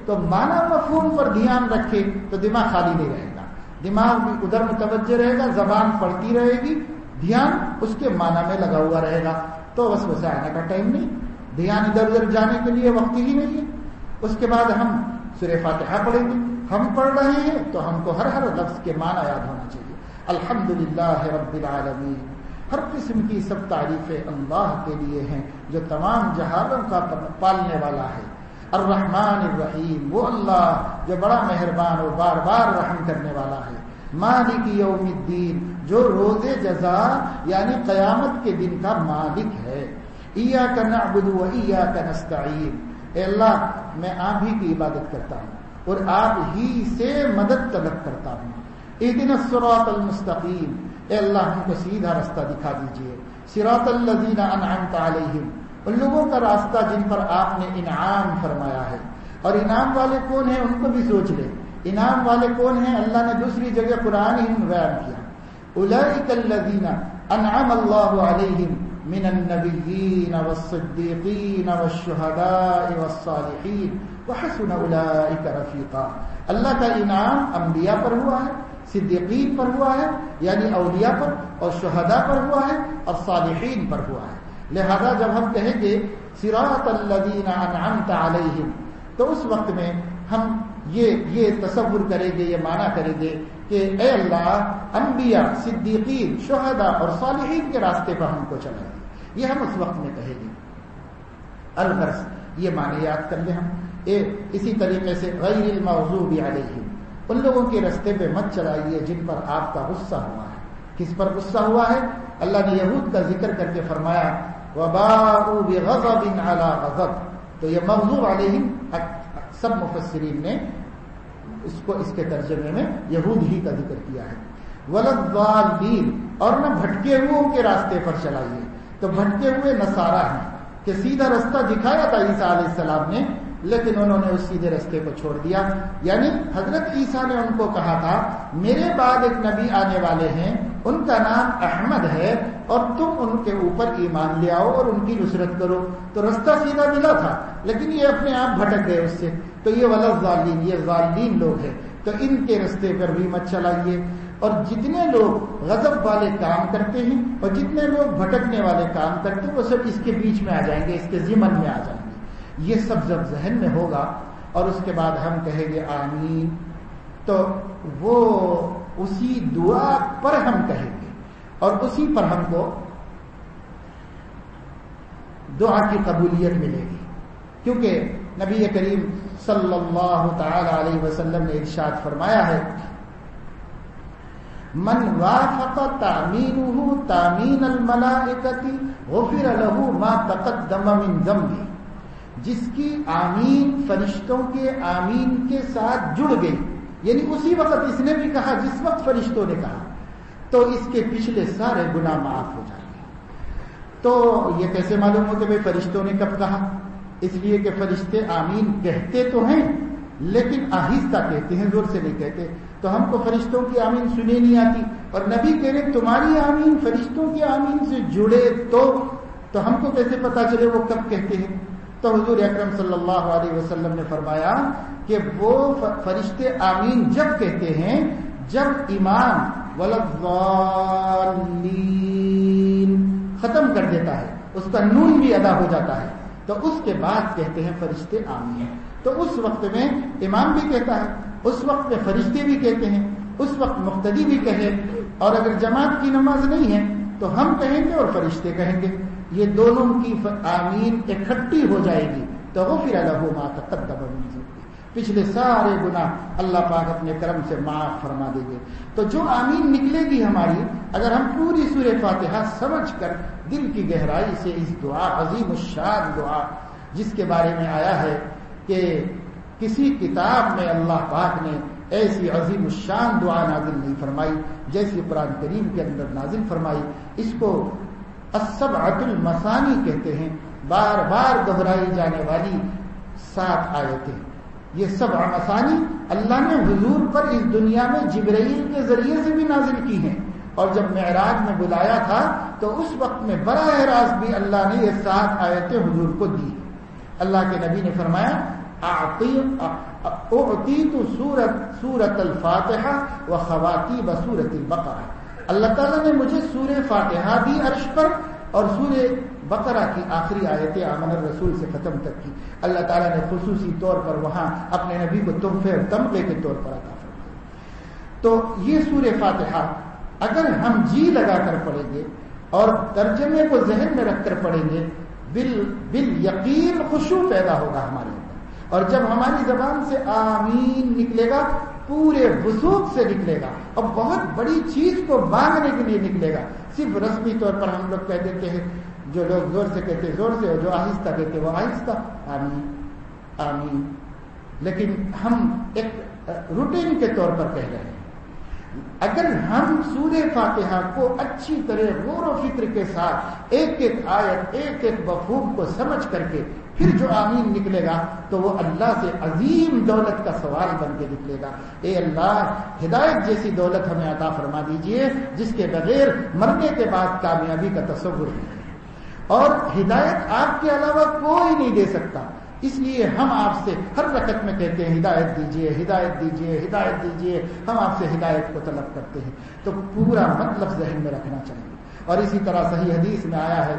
تو معنی مفہوم پر دھیان رکھے تو دماغ خالی نہیں رہے گا، دماغ بھی ادھر متوجہ رہے گا، زبان پڑھتی رہے گی، دھیان اس کے معنی میں لگا ہوا رہے گا. تو وسوسہ آنے کا ٹائم نہیں، دھیان ادھر ادھر جانے کے لیے وقت ہی نہیں ہے۔ اس کے بعد ہم سورہ فاتحہ پڑھیں گے، ہم پڑھ رہے ہیں تو ہم کو ہر لفظ کے معنی یاد ہونا چاہیے۔ الحمدللہ رب العالمین، ہر قسم کی سب تعریفیں اللہ کے لیے ہیں جو تمام جہانوں کا پالنے والا ہے۔ الرحمن الرحیم، وہ اللہ جو بڑا مہربان اور بار بار رحم کرنے والا ہے۔ مالک یوم الدین، جو روز جزا یعنی قیامت کے دن کا مالک ہے۔ ایاک نعبد و ایاک نستعین، اے اللہ میں آپ ہی کی عبادت کرتا ہوں اور آپ ہی سے مدد طلب کرتا ہوں۔ اهدنا الصراط المستقیم، اے اللہ ہم کو سیدھا راستہ دکھا دیجئے۔ صراط الذین انعمت علیہم، ان لوگوں کا راستہ جن پر آپ نے انعام فرمایا ہے۔ اور انعام والے کون ہیں ان کو بھی سوچ لیں، انعام والے کون ہیں؟ اللہ نے دوسری جگہ قرآن ہی بیان کیا، اولئک الذین انعم اللہ علیہم من النبیین والصدیقین والشہداء والصالحین وحسن اولئک رفیقا۔ اللہ کا انعام انبیاء پر ہوا ہے، صدیقین پر ہوا ہے یعنی اولیاء پر، اور شہداء پر ہوا ہے اور صالحین پر ہوا ہے۔ لہذا جب ہم کہیں گے صراط الذین انعمت علیہم تو اس وقت میں ہم یہ تصور کریں گے، یہ معنی کریں گے کہ اے اللہ انبیاء، صدیقین، شہداء اور صالحین کے راستے پر ہم کو چلائیں، یہ ہم اس وقت میں کہیں گے۔ الغرض یہ معنی یاد کر لیں ہم۔ اسی طریقے سے غیر المغضوب علیہم، ان لوگوں کے راستے پہ مت چلائیے جن پر آپ کا غصہ ہوا ہے۔ کس پر غصہ ہوا ہے؟ اللہ نے یہود کا ذکر کر کے فرمایا وباءوا بغضب علی غضب، تو یہ مغضوب علیہم سب مفسرین نے اس کے ترجمے میں یہود ہی کا ذکر کیا ہے۔ ولضالین، اور نہ بھٹکے ہوئے کے راستے پر چلائیے، تو بھٹکے ہوئے نصارہ ہیں کہ سیدھا راستہ دکھایا تھا عیسیٰ علیہ السلام نے، لیکن انہوں نے اس سیدھے راستے کو چھوڑ دیا۔ یعنی حضرت عیسیٰ نے ان کو کہا تھا میرے بعد ایک نبی آنے والے ہیں، ان کا نام احمد ہے، اور تم ان کے اوپر ایمان لے آؤ اور ان کی نصرت کرو، تو راستہ سیدھا ملا تھا، لیکن یہ اپنے آپ بھٹک گئے اس سے۔ تو یہ ولضالین، یہ ظالمین لوگ ہیں، تو ان کے راستے پر بھی مت چلائیے۔ اور جتنے لوگ غضب والے کام کرتے ہیں اور جتنے لوگ بھٹکنے والے کام کرتے ہیں وہ سب اس کے بیچ میں آ جائیں گے، اس کے ضمن میں آ جائیں گے۔ یہ سب جب ذہن میں ہوگا اور اس کے بعد ہم کہیں گے آمین، تو وہ اسی دعا پر ہم کہیں گے اور اسی پر ہم کو دعا کی قبولیت ملے گی، کیونکہ نبی کریم صلی اللہ تعالی علیہ وسلم نے ارشاد فرمایا ہے من وافق تامینہ تامین الملائکۃ غفر له ما تقدم من ذنبہ، جس کی آمین فرشتوں کے آمین کے ساتھ جڑ گئی، یعنی اسی وقت اس نے بھی کہا جس وقت فرشتوں نے کہا، تو اس کے پچھلے سارے گناہ معاف ہو جائیں گے۔ تو یہ کیسے معلوم ہو کہ بھائی فرشتوں نے کب کہا؟ اس لیے کہ فرشتے آمین کہتے تو ہیں لیکن آہستہ کہتے ہیں، زور سے نہیں کہتے، تو ہم کو فرشتوں کی آمین سنی نہیں آتی، اور نبی کہہ رہے تمہاری آمین فرشتوں کی آمین سے جڑے تو ہم کو کیسے پتا چلے وہ کب کہتے ہیں؟ تو حضور اکرم صلی اللہ علیہ وسلم نے فرمایا کہ وہ فرشتے آمین جب کہتے ہیں جب امام ولضالین ختم کر دیتا ہے، اس کا نون بھی ادا ہو جاتا ہے، تو اس کے بعد کہتے ہیں فرشتے آمین۔ تو اس وقت میں امام بھی کہتا ہے، اس وقت میں فرشتے بھی کہتے ہیں، اس وقت مقتدی بھی کہے، اور اگر جماعت کی نماز نہیں ہے تو ہم کہیں گے اور فرشتے کہیں گے، یہ دونوں کی آمین اکٹھی ہو جائے گی تو غفر له ما تقدم من ذنبه، پچھلے سارے گناہ اللہ پاک اپنے کرم سے معاف فرما دیں گے۔ تو جو آمین نکلے گی ہماری، اگر ہم پوری سورہ فاتحہ سمجھ کر دل کی گہرائی سے اس دعا، عظیم الشان دعا جس کے بارے میں آیا ہے کہ کسی کتاب میں اللہ پاک نے ایسی عظیم الشان دعا نازل نہیں فرمائی جیسی قرآن کریم کے اندر نازل فرمائی، اس کو السبعۃ المثانی کہتے ہیں، بار بار دہرائی جانے والی 7 آیتیں۔ یہ 7 مثانی اللہ نے حضور پر اس دنیا میں جبرائیل کے ذریعے سے بھی نازل کی ہیں، اور جب معراج میں بلایا تھا تو اس وقت میں براہ راست بھی اللہ نے یہ 7 آیتیں حضور کو دی۔ اللہ کے نبی نے فرمایا اعطیت سورۃ الفاتحہ و خواتیم سورۃ البقرہ، اللہ تعالیٰ نے مجھے سورہ فاتحہ دی عرش پر اور سورہ بقرہ کی آخری آیتیں آمن الرسول سے ختم تک کی اللہ تعالیٰ نے خصوصی طور پر وہاں اپنے نبی کو تحفے اور تمغے کے طور پر عطا فرمایا۔ تو یہ سورہ فاتحہ اگر ہم جی لگا کر پڑھیں گے اور ترجمے کو ذہن میں رکھ کر پڑھیں گے، بالیقین خشوع پیدا ہوگا ہمارے اندر، اور جب ہماری زبان سے آمین نکلے گا پورے وثوق سے نکلے گا اور بہت بڑی چیز کو مانگنے کے لیے نکلے گا۔ صرف رسمی طور پر ہم لوگ کہہ دیتے ہیں، جو لوگ زور سے کہتے زور سے، اور جو آہستہ کہتے وہ آہستہ، آمین آمین، لیکن ہم ایک روٹین کے طور پر کہہ رہے ہیں۔ اگر ہم سورہ فاتحہ کو اچھی طرح غور و فکر کے ساتھ ایک ایک آیت ایک ایک مفہوم کو سمجھ کر کے پھر جو آمین نکلے گا تو وہ اللہ سے عظیم دولت کا سوال بن کے نکلے گا۔ اے اللہ، ہدایت جیسی دولت ہمیں عطا فرما دیجئے جس کے بغیر مرنے کے بعد کامیابی کا تصور نہیں ہے، اور ہدایت آپ کے علاوہ کوئی نہیں دے سکتا۔ اس لیے ہم آپ سے ہر رکعت میں کہتے ہیں ہدایت دیجئے ہدایت دیجئے ہدایت دیجئے، ہم آپ سے ہدایت کو طلب کرتے ہیں۔ تو پورا مطلب ذہن میں رکھنا چاہیے۔ اور اسی طرح صحیح حدیث میں آیا ہے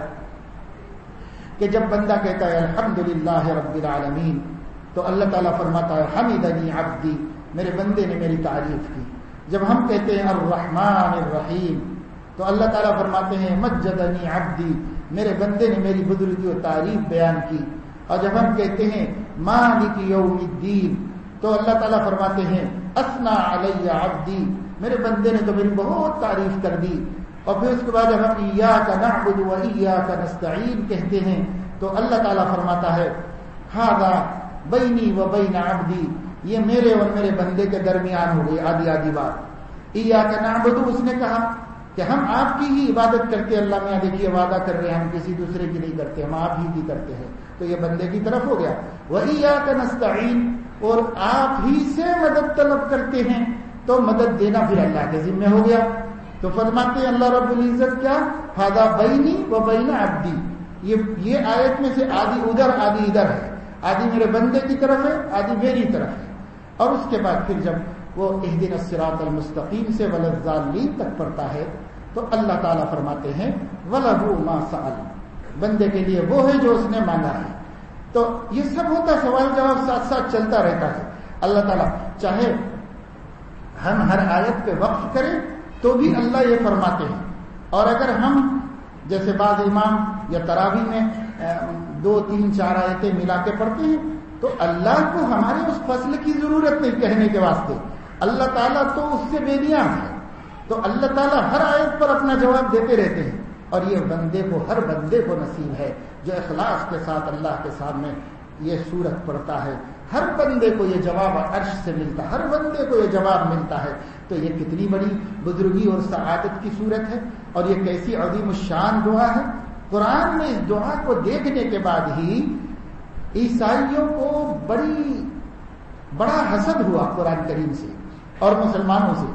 کہ جب بندہ کہتا ہے الحمدللہ رب العالمین تو اللہ تعالیٰ فرماتا ہے حمدنی عبدی، میرے بندے نے میری تعریف کی۔ جب ہم کہتے ہیں الرحمن الرحیم تو اللہ تعالیٰ فرماتے ہیں مجدنی عبدی، میرے بندے نے میری بزرگی و تعریف بیان کی۔ اور جب ہم کہتے ہیں مالک یوم الدین تو اللہ تعالیٰ فرماتے ہیں اثنا علی عبدی، میرے بندے نے تو میری بہت تعریف کر دی۔ اور پھر اس کے بعد جب ہم ایاک نعبد و ایاک نستعین کہتے ہیں تو اللہ تعالیٰ فرماتا ہے ھذا بینی و بین عبدی، یہ میرے اور میرے بندے کے درمیان ہو گئی آدھی آدھی بات۔ ایاک نعبد، اس نے کہا کہ ہم آپ کی ہی عبادت کرتے ہیں، اللہ میاں دیکھیے وعدہ کر رہے ہیں ہم کسی دوسرے کی نہیں کرتے، ہم آپ ہی کی کرتے ہیں، تو یہ بندے کی طرف ہو گیا۔ وَإِيَّاكَ نَسْتَعِينُ، اور آپ ہی سے مدد طلب کرتے ہیں تو مدد دینا پھر اللہ کے ذمہ ہو گیا۔ تو فرماتے ہیں اللہ رب العزت کیا ھذا بینی و بین عبدی، یہ آیت میں سے آدھی ادھر آدھی ادھر ہے، آدھی میرے بندے کی طرف ہے آدھی میری طرف ہے۔ اور اس کے بعد پھر جب وہ اہدنا الصراط المستقیم سے ولا الضالین تک پڑھتا ہے تو اللہ تعالیٰ فرماتے ہیں وَلَهُ مَا سَأَلَ، بندے کے لیے وہ ہے جو اس نے مانگا ہے۔ تو یہ سب ہوتا، سوال جواب ساتھ ساتھ چلتا رہتا ہے۔ اللہ تعالیٰ چاہے ہم ہر آیت پہ وقف کریں تو بھی اللہ یہ فرماتے ہیں، اور اگر ہم جیسے بعض امام یا تراویح میں 2 3 4 آیتیں ملا کے پڑھتے ہیں تو اللہ کو ہمارے اس فصل کی ضرورت نہیں کہنے کے واسطے، اللہ تعالیٰ تو اس سے بے نیاز ہے، تو اللہ تعالیٰ ہر آیت پر اپنا جواب دیتے رہتے ہیں۔ اور یہ بندے کو، ہر بندے کو نصیب ہے جو اخلاص کے ساتھ اللہ کے سامنے یہ سورت پڑھتا ہے، ہر بندے کو یہ جواب عرش سے ملتا ہے، ہر بندے کو یہ جواب ملتا ہے۔ تو یہ کتنی بڑی بزرگی اور سعادت کی صورت ہے، اور یہ کیسی عظیم الشان دعا ہے۔ قرآن میں اس دعا کو دیکھنے کے بعد ہی عیسائیوں کو بڑا حسد ہوا قرآن کریم سے اور مسلمانوں سے،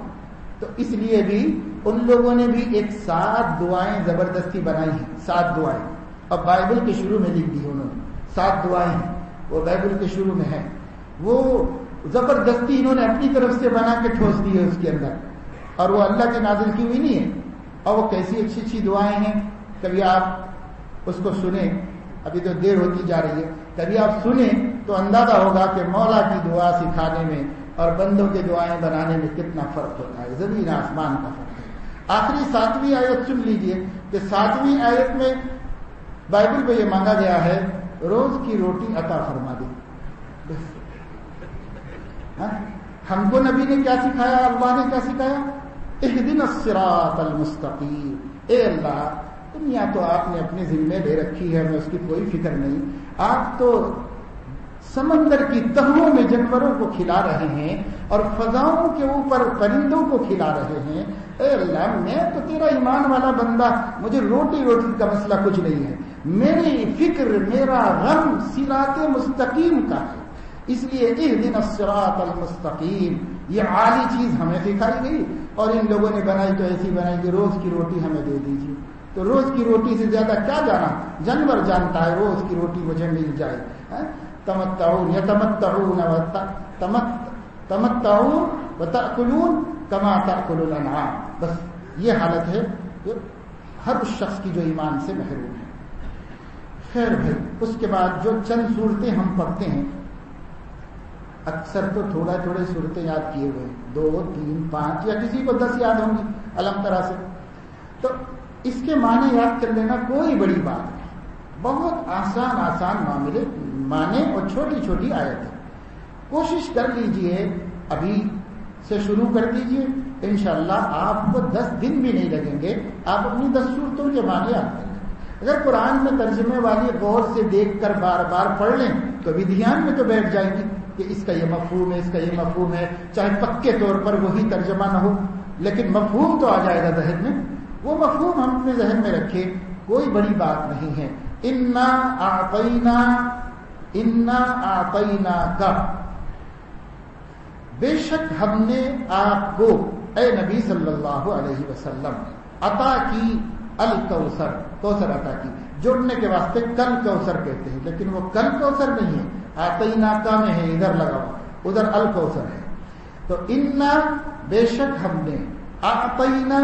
تو اس لیے بھی ان لوگوں نے بھی ایک 7 دعائیں زبردستی بنائی ہیں، 7 دعائیں، اور بائبل کے شروع میں لکھ دی انہوں نے، 7 دعائیں ہیں وہ بائبل کے شروع میں ہیں، وہ زبردستی انہوں نے اپنی طرف سے بنا کے ٹھوس دی ہے اس کے اندر، اور وہ اللہ کی نازل کی ہوئی نہیں ہے۔ اور وہ کیسی اچھی اچھی دعائیں ہیں، کبھی آپ اس کو سنیں، ابھی تو دیر ہوتی جا رہی ہے، کبھی آپ سنیں تو اندازہ ہوگا کہ مولا کی دعا سکھانے میں اور بندوں کے دعائیں بنانے میں کتنا فرق ہوتا ہے، زمین آسمان کا فرق ہے۔ آخری 7ویں آیت سن لیجئے کہ 7ویں آیت میں بائبل میں یہ مانگا گیا ہے روز کی روٹی عطا فرما دے۔ ہم کو نبی نے کیا سکھایا، اللہ نے کیا سکھایا؟ اہدنا الصراط المستقیم، اے اللہ دنیا تو آپ نے اپنے ذمے لے رکھی ہے، ہمیں اس کی کوئی فکر نہیں، آپ تو سمندر کی تہوں میں جانوروں کو کھلا رہے ہیں اور فضاؤں کے اوپر پرندوں کو کھلا رہے ہیں، اے اللہ میں تو تیرا ایمان والا بندہ، مجھے روٹی کا مسئلہ کچھ نہیں ہے، میری فکر میرا غم صراط مستقیم کا ہے، اس لیے اہدنا الصراط المستقیم، یہ عالی چیز ہمیں سکھائی گئی، اور ان لوگوں نے بنائی تو ایسی بنائی کہ روز کی روٹی ہمیں دے دیجیے۔ تو روز کی روٹی سے زیادہ کیا جانا، جانور جانتا ہے روز کی روٹی مجھے مل جائے۔ تمتعون یتمتعون وتأکلون کما تأکل الانعام، بس یہ حالت ہے ہر اس شخص کی جو ایمان سے محروم ہے۔ خیر بھائی، اس کے بعد جو چند صورتیں ہم پڑھتے ہیں، اکثر تو تھوڑے صورتیں یاد کیے ہوئے، 2 3 5 یا کسی کو 10 یاد ہوں گی الحمد للہ سے، تو اس کے معنی یاد کر لینا کوئی بڑی بات نہیں، بہت آسان معنی اور چھوٹی چھوٹی آیتیں، کوشش کر لیجئے ابھی سے شروع کر دیجئے، انشاءاللہ آپ کو 10 دن بھی نہیں لگیں گے، آپ اپنی 10 صورتوں کے معنی یاد کر لیں۔ اگر قرآن میں ترجمے والی غور سے دیکھ کر بار بار پڑھ لیں تو بھی دھیان میں تو بیٹھ جائے گی کہ اس کا یہ مفہوم ہے، اس کا یہ مفہوم ہے، چاہے پکے طور پر وہی ترجمہ نہ ہو، لیکن مفہوم تو آ جائے گا ذہن میں، وہ مفہوم ہم اپنے ذہن میں رکھے، کوئی بڑی بات نہیں ہے۔ انا اعطینا کا، بے شک ہم نے آپ کو اے نبی صلی اللہ علیہ وسلم عطا کی الکوثر، کوثر عطا کی، جوڑنے کے واسطے کل کوثر کہتے ہیں، لیکن وہ کل کوثر نہیں ہے، اعطینا کا میں ہے، ادھر لگا ہوا، ادھر الکوثر ہے۔ تو انا بے شک ہم نے، اعطینا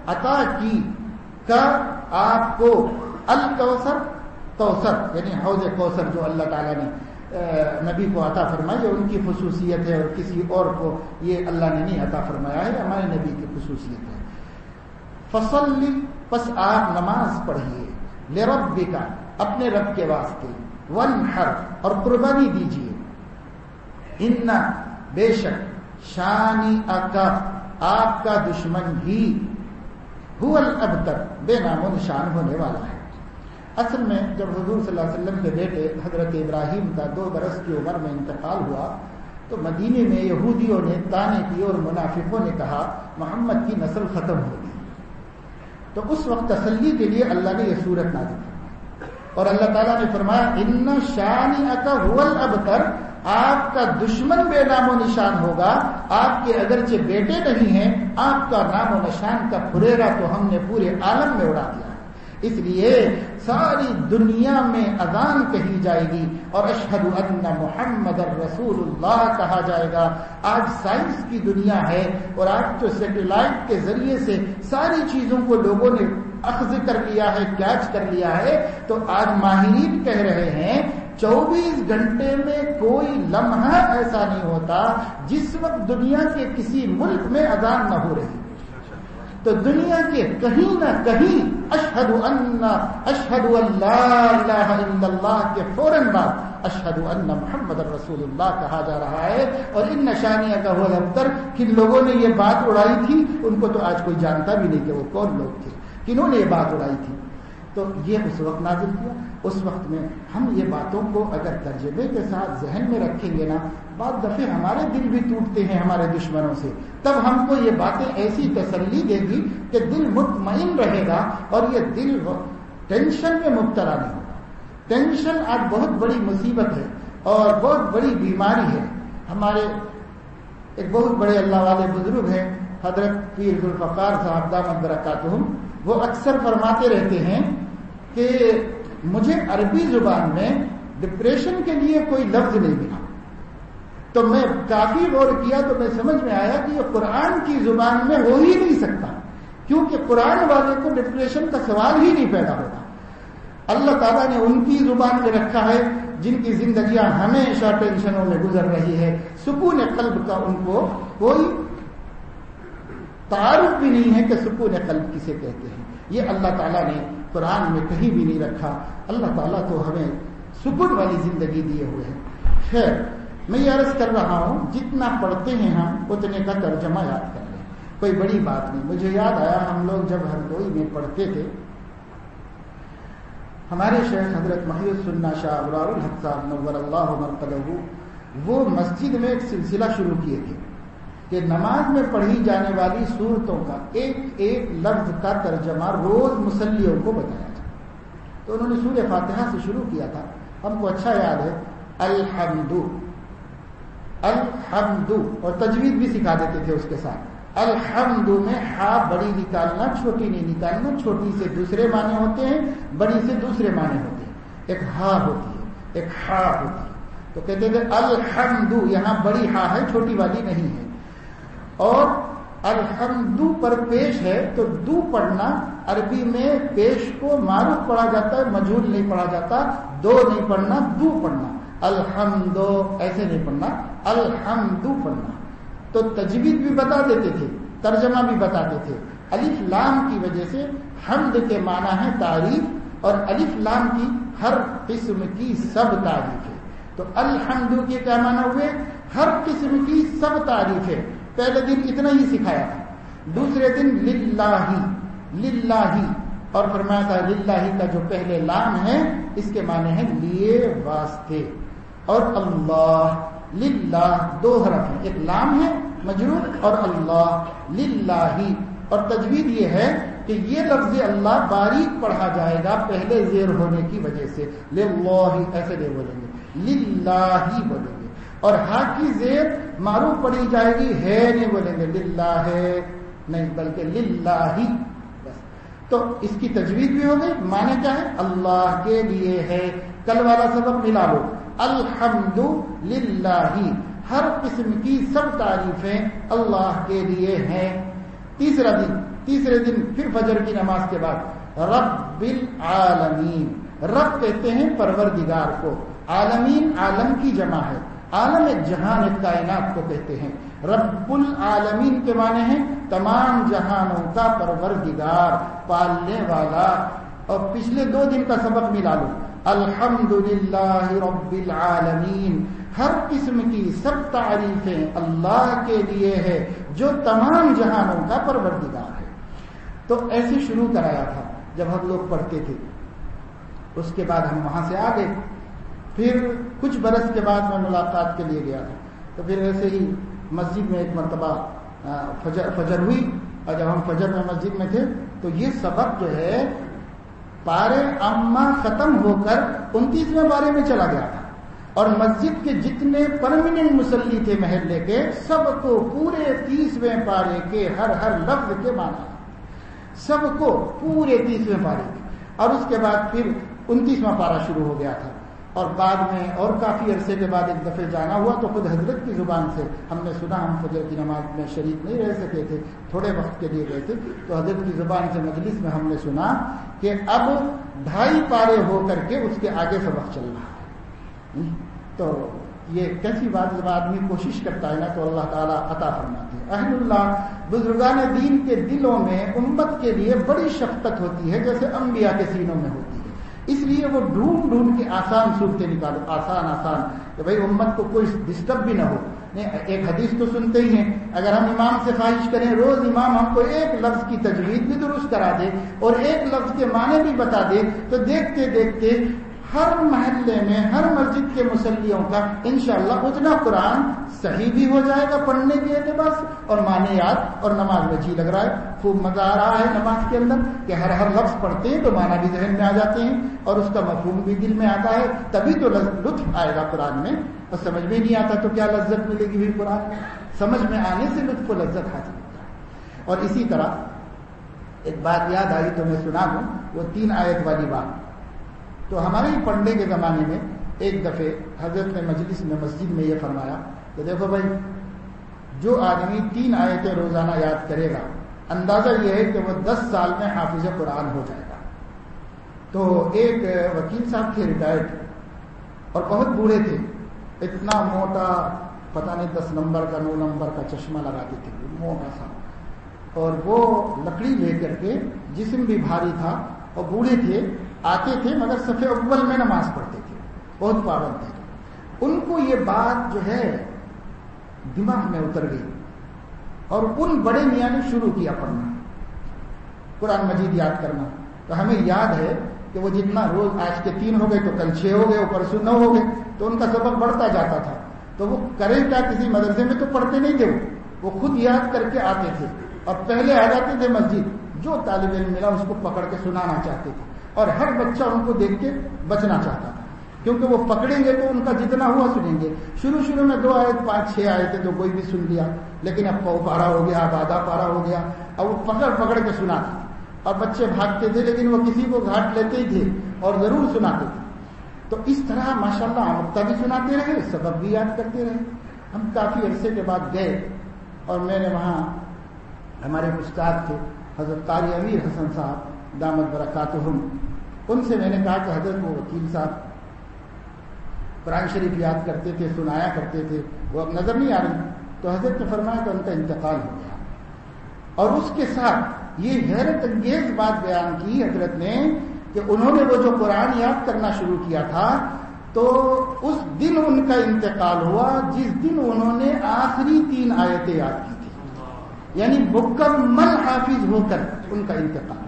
عطا کی، کا آپ کو، الکوثر کوثر یعنی حوض کوثر جو اللہ تعالیٰ نے نبی کو عطا فرمائی، یہ ان کی خصوصیت ہے اور کسی اور کو یہ اللہ نے نہیں عطا فرمایا ہے، ہمارے نبی کی خصوصیت ہے۔ فصلی، پس آپ نماز پڑھیے، لربک، اپنے رب کے واسطے، وانحر، اور قربانی دیجیے، ان، بے شک، شانی اکا، آپ کا دشمن ہی، هو الابتر، بے نام و نشان ہونے والا ہے۔ اصل میں جب حضور صلی اللہ علیہ وسلم کے بیٹے حضرت ابراہیم کا 2 برس کی عمر میں انتقال ہوا تو مدینے میں یہودیوں نے طعنے کی اور منافقوں نے کہا محمد کی نسل ختم ہوگی، تو اس وقت تسلی کے لیے اللہ نے یہ سورت نازل فرمائی، اور اللہ تعالیٰ نے فرمایا ان شانئک هو الابتر، آپ کا دشمن بے نام و نشان ہوگا، آپ کے اگرچہ بیٹے نہیں ہیں، آپ کا نام و نشان کا پھریرا تو ہم نے پورے عالم میں اڑا دیا ہے، اس لیے ساری دنیا میں اذان کہی جائے گی اور اشہد ان محمد رسول اللہ کہا جائے گا۔ آج سائنس کی دنیا ہے اور آج جو سیٹلائٹ کے ذریعے سے ساری چیزوں کو لوگوں نے اخذ کر لیا ہے، کیچ کر لیا ہے، تو آج ماہرین کہہ رہے ہیں 24 گھنٹے میں کوئی لمحہ ایسا نہیں ہوتا جس وقت دنیا کے کسی ملک میں اذان نہ ہو رہی، تو دنیا کے کہیں نہ کہیں اشہد ان لا الہ الا اللہ کے فوراً بعد اشہد ان محمد رسول اللہ کہا جا رہا ہے، اور ان نشانیہ کا هو الابتر، کن لوگوں نے یہ بات اڑائی تھی ان کو تو آج کوئی جانتا بھی نہیں کہ وہ کون لوگ تھے، کنہوں نے یہ بات اڑائی تھی، تو یہ اس وقت نازل کیا۔ اس وقت میں ہم یہ باتوں کو اگر ترجمے کے ساتھ ذہن میں رکھیں گے نا، بعض دفعے ہمارے دل بھی ٹوٹتے ہیں ہمارے دشمنوں سے، تب ہم کو یہ باتیں ایسی تسلی دے گی کہ دل مطمئن رہے گا اور یہ دل ٹینشن میں مبتلا نہیں ہوگا۔ ٹینشن آج بہت بڑی مصیبت ہے اور بہت بڑی بیماری ہے۔ ہمارے ایک بہت بڑے اللہ والے بزرگ ہیں حضرت پیر ذوالفقار صاحب دامت برکاتہم، وہ اکثر فرماتے رہتے ہیں کہ مجھے عربی زبان میں ڈپریشن کے لیے کوئی لفظ نہیں ملا، تو میں کافی غور کیا تو میں سمجھ میں آیا کہ یہ قرآن کی زبان میں ہو ہی نہیں سکتا، کیونکہ قرآن والے کو ڈپریشن کا سوال ہی نہیں پیدا ہوتا۔ اللہ تعالیٰ نے ان کی زبان میں رکھا ہے جن کی زندگیاں ہمیشہ ٹینشنوں میں گزر رہی ہے، سکون قلب کا ان کو کوئی تعارف بھی نہیں ہے کہ سکون قلب کسے کہتے ہیں، یہ اللہ تعالیٰ نے قرآن میں کہیں بھی نہیں رکھا۔ اللہ تعالیٰ تو ہمیں سکون والی زندگی دیے ہوئے ہیں۔ خیر، میں یہ عرض کر رہا ہوں جتنا پڑھتے ہیں ہم اتنے کا ترجمہ یاد کر لیں، کوئی بڑی بات نہیں۔ مجھے یاد آیا ہم لوگ جب ہردوئی میں پڑھتے تھے، ہمارے شیخ حضرت محی السنہ شاہ ابرار الحق صاحب نور اللہ مرقدہ، وہ مسجد میں ایک سلسلہ شروع کیے تھے کہ نماز میں پڑھی جانے والی صورتوں کا ایک ایک لفظ کا ترجمہ روز مصلیوں کو بتایا جائے۔ تو انہوں نے سورہ فاتحہ سے شروع کیا تھا، ہم کو اچھا یاد ہے، الحمد، الحمد، اور تجوید بھی سکھا دیتے تھے اس کے ساتھ۔ الحمد میں ہا بڑی نکالنا، چھوٹی نہیں نکالنا، چھوٹی سے دوسرے معنی ہوتے ہیں، بڑی سے دوسرے معنی ہوتے ہیں، ایک ہا ہوتی ہے، ایک ہا ہوتی ہے، تو کہتے تھے الحمد، یہاں بڑی ہا ہے، چھوٹی والی نہیں ہے۔ اور الحمد پر پیش ہے تو دو پڑھنا عربی میں پیش کو معروف پڑھا جاتا ہے، مجہول نہیں پڑھا جاتا. دو نہیں پڑھنا، دو پڑھنا. الحمد ایسے نہیں پڑھنا، الحمد پڑھنا. تو تجوید بھی بتا دیتے تھے، ترجمہ بھی بتاتے تھے. الف لام کی وجہ سے حمد کے معنی ہے تعریف، اور الف لام کی ہر قسم کی سب تعریف ہے. تو الحمد کے کیا معنی ہوئے؟ ہر قسم کی سب تعریف ہے. پہلے دن اتنا ہی سکھایا تھا. دوسرے دن للہ، للہ، اور فرمایا تھا للہ کا جو پہلے لام ہے اس کے معنی ہے لیے، واسطے. اور اللہ، للہ دو حرف ہیں، ایک لام ہے مجرور اور اللہ، للہ. اور تجوید یہ ہے کہ یہ لفظ اللہ باریک پڑھا جائے گا پہلے زیر ہونے کی وجہ سے. للہ ایسے نہیں بولیں گے، للہ بولیں گے. اور ہا کی زیر معروف پڑھی جائے گی، ہے نہیں بولیں گے، للہ ہے نہیں بلکہ للہ ہی بس. تو اس کی تجوید بھی ہو گئی. معنی کیا ہے؟ اللہ کے لیے ہے. کل والا سبق ملا لو، الحمد للہ، ہر قسم کی سب تعریفیں اللہ کے لیے ہیں. تیسرے دن پھر فجر کی نماز کے بعد رب العالمین. رب کہتے ہیں پروردگار کو، عالمین عالم کی جمع ہے. عالم ایک جہان، ایک کائنات کو کہتے ہیں. رب العالمین کے معنی ہیں تمام جہانوں کا پروردگار، پالنے والا. اور پچھلے 2 دن کا سبق ملا لو، الحمدللہ رب العالمین، ہر قسم کی سب تعریفیں اللہ کے لیے ہے جو تمام جہانوں کا پروردگار ہے. تو ایسے شروع کرایا تھا جب ہم لوگ پڑھتے تھے. اس کے بعد ہم وہاں سے آ گئے. پھر کچھ برس کے بعد میں ملاقات کے لیے گیا تھا. تو پھر ایسے ہی مسجد میں ایک مرتبہ فجر ہوئی، اور جب ہم فجر میں مسجد میں تھے تو یہ سبق جو ہے پارے عامہ ختم ہو کر 29ویں پارے میں چلا گیا تھا. اور مسجد کے جتنے پرماننٹ مصلی تھے محلے کے، سب کو پورے 30ویں پارے کے ہر لفظ کے معنی، سب کو پورے 30ویں پارے کے. اور اس کے بعد پھر 29واں پارہ شروع ہو گیا تھا. اور بعد میں اور کافی عرصے کے بعد ایک دفعہ جانا ہوا تو خود حضرت کی زبان سے ہم نے سنا. ہم فجر کی نماز میں شریک نہیں رہ سکے تھے، تھوڑے وقت کے لیے گئے تھے. تو حضرت کی زبان سے مجلس میں ہم نے سنا کہ اب 2.5 پارے ہو کر کے اس کے آگے سبق چل رہا ہے. تو یہ کیسی بات جب آدمی کوشش کرتا ہے نا تو اللہ تعالیٰ عطا فرماتے ہیں. اہل اللہ بزرگان دین کے دلوں میں امت کے لیے بڑی شفقت ہوتی ہے جیسے انبیاء کے سینوں میں ہوتی ہے. اس لیے وہ ڈھونڈ کے آسان صورتیں نکالو، آسان کہ بھائی امت کو کوئی ڈسٹرب بھی نہ ہو. ایک حدیث تو سنتے ہی ہیں، اگر ہم امام سے خواہش کریں روز امام ہم کو ایک لفظ کی تجوید بھی درست کرا دے اور ایک لفظ کے معنی بھی بتا دے تو دیکھتے دیکھتے ہر محلے میں ہر مسجد کے مصلیوں کا انشاءاللہ اتنا قرآن صحیح بھی ہو جائے گا پڑھنے کے اعتبار سے، اور معنی یاد، اور نماز میں جی لگ رہا ہے. خوب مزہ آ رہا ہے نماز کے اندر کہ ہر لفظ پڑھتے ہیں تو معنی بھی ذہن میں آ جاتے ہیں اور اس کا مفہوم بھی دل میں آتا ہے. تبھی تو لطف آئے گا قرآن میں. اور سمجھ میں نہیں آتا تو کیا لذت ملے گی بھی قرآن میں؟ سمجھ میں آنے سے لطف و لذت حاصل ہوتا ہے. اور اسی طرح ایک بات یاد آئی تو میں سنا دوں، وہ 3 آیت والی بات. تو ہمارے ہی پڑھنے کے زمانے میں ایک دفعہ حضرت نے مجلس میں مسجد میں یہ فرمایا کہ دیکھو بھائی، جو آدمی 3 آیتیں روزانہ یاد کرے گا اندازہ یہ ہے کہ وہ 10 سال میں حافظ قرآن ہو جائے گا. تو ایک وکیل صاحب تھے ریٹائرڈ اور بہت بوڑھے تھے، اتنا موٹا، پتہ نہیں 10 نمبر کا 9 نمبر کا چشمہ لگاتے تھے، موٹا سا. اور وہ لکڑی لے کر کے، جسم بھی بھاری تھا اور بوڑھے تھے، آتے تھے مگر صف اول میں نماز پڑھتے تھے، بہت پابند تھے. ان کو یہ بات جو ہے دماغ میں اتر گئی اور ان بڑے میاں نے شروع کیا پڑھنا، قرآن مجید یاد کرنا. تو ہمیں یاد ہے کہ وہ جتنا روز آج کے 3 ہو گئے تو کل 6 ہو گئے، اوپر سے 9 ہو گئے، تو ان کا سبق بڑھتا جاتا تھا. تو وہ کریں کیا، کسی مدرسے میں تو پڑھتے نہیں تھے، وہ خود یاد کر کے آتے تھے اور پہلے آ جاتے تھے مسجد. جو طالب علم ملا اس کو پکڑ کے سنانا چاہتے تھے اور ہر بچہ ان کو دیکھ کے بچنا چاہتا تھا کیونکہ وہ پکڑیں گے تو ان کا جتنا ہوا سنیں گے. شروع میں 2 آیت 5-6 آیتیں تو کوئی بھی سن لیا، لیکن اب پارا ہو گیا، اب آدھا پارا ہو گیا، اب وہ پکڑ کے سناتے اور بچے بھاگتے تھے لیکن وہ کسی کو گھاٹ لیتے ہی تھے اور ضرور سناتے تھے. تو اس طرح ماشاءاللہ آموختہ بھی سناتے رہے، سبق بھی یاد کرتے رہے. ہم کافی عرصے کے بعد گئے اور میں نے وہاں ہمارے استاد تھے حضرت قاری امیر حسن صاحب دامت برکاتہم، ان سے میں نے کہا کہ حضرت وہ وکیل صاحب قرآن شریف یاد کرتے تھے، سنایا کرتے تھے، وہ اب نظر نہیں آ رہی، تو حضرت نے فرمایا کہ ان کا انتقال ہو گیا. اور اس کے ساتھ یہ حیرت انگیز بات بیان کی حضرت نے کہ انہوں نے وہ جو قرآن یاد کرنا شروع کیا تھا تو اس دن ان کا انتقال ہوا جس دن انہوں نے آخری 3 آیتیں یاد کی تھی، یعنی مکمل حافظ ہو کر ان کا انتقال.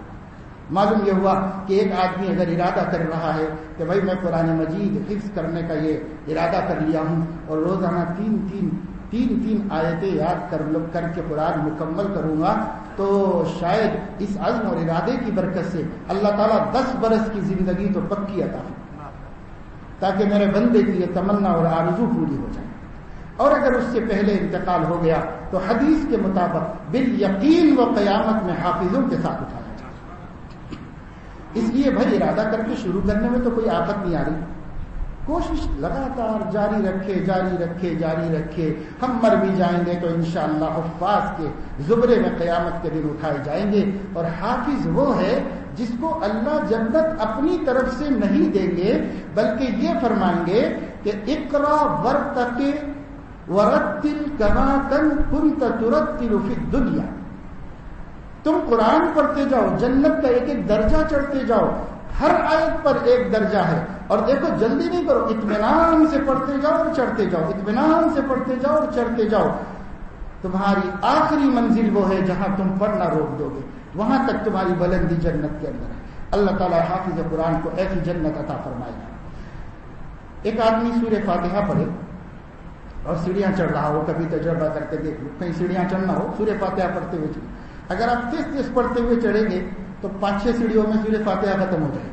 معلوم یہ ہوا کہ ایک آدمی اگر ارادہ کر رہا ہے کہ بھائی میں قرآن مجید حفظ کرنے کا یہ ارادہ کر لیا ہوں اور روزانہ 3 آیتیں یاد کر کے قرآن مکمل کروں گا، تو شاید اس عزم اور ارادے کی برکت سے اللہ تعالیٰ 10 برس کی زندگی تو پکی عطا فرمائے تاکہ میرے بندے کی یہ تمنا اور آرزو پوری ہو جائے. اور اگر اس سے پہلے انتقال ہو گیا تو حدیث کے مطابق بالیقین وہ قیامت میں حافظوں کے ساتھ اٹھایا جائے. اس لیے بھائی ارادہ کر کے شروع کرنے میں تو کوئی آفت نہیں آ رہی، کوشش لگاتار جاری رکھے. ہم مر بھی جائیں گے تو انشاءاللہ حفاظ کے زمرے میں قیامت کے دن اٹھائے جائیں گے. اور حافظ وہ ہے جس کو اللہ جنت اپنی طرف سے نہیں دیں گے بلکہ یہ فرمائیں گے کہ اقرا ورتقی ورتل کما کنت ترتل فی الدنیا. تم قرآن پڑھتے جاؤ، جنت کا ایک ایک درجہ چڑھتے جاؤ، ہر آیت پر ایک درجہ ہے. اور دیکھو جلدی نہیں کرو، اطمینان سے پڑھتے جاؤ اور چڑھتے جاؤ، اطمینان سے پڑھتے جاؤ اور چڑھتے جاؤ. تمہاری آخری منزل وہ ہے جہاں تم پڑھنا روک دو گے، وہاں تک تمہاری بلندی جنت کے اندر ہے. اللہ تعالیٰ حافظ قرآن کو ایسی جنت عطا فرمائے گا. ایک آدمی سورہ فاتحہ پڑھے اور سیڑھیاں چڑھ رہا ہو، کبھی تجربہ کر کے دیکھ لو، کہیں سیڑھیاں چڑھنا ہو سورہ فاتحہ پڑھتے ہوئے چڑھے. اگر آپ تیز پڑھتے ہوئے چڑھیں گے تو 5-6 سیڑھیوں میں سورہ فاتحہ ختم ہو جائے گی.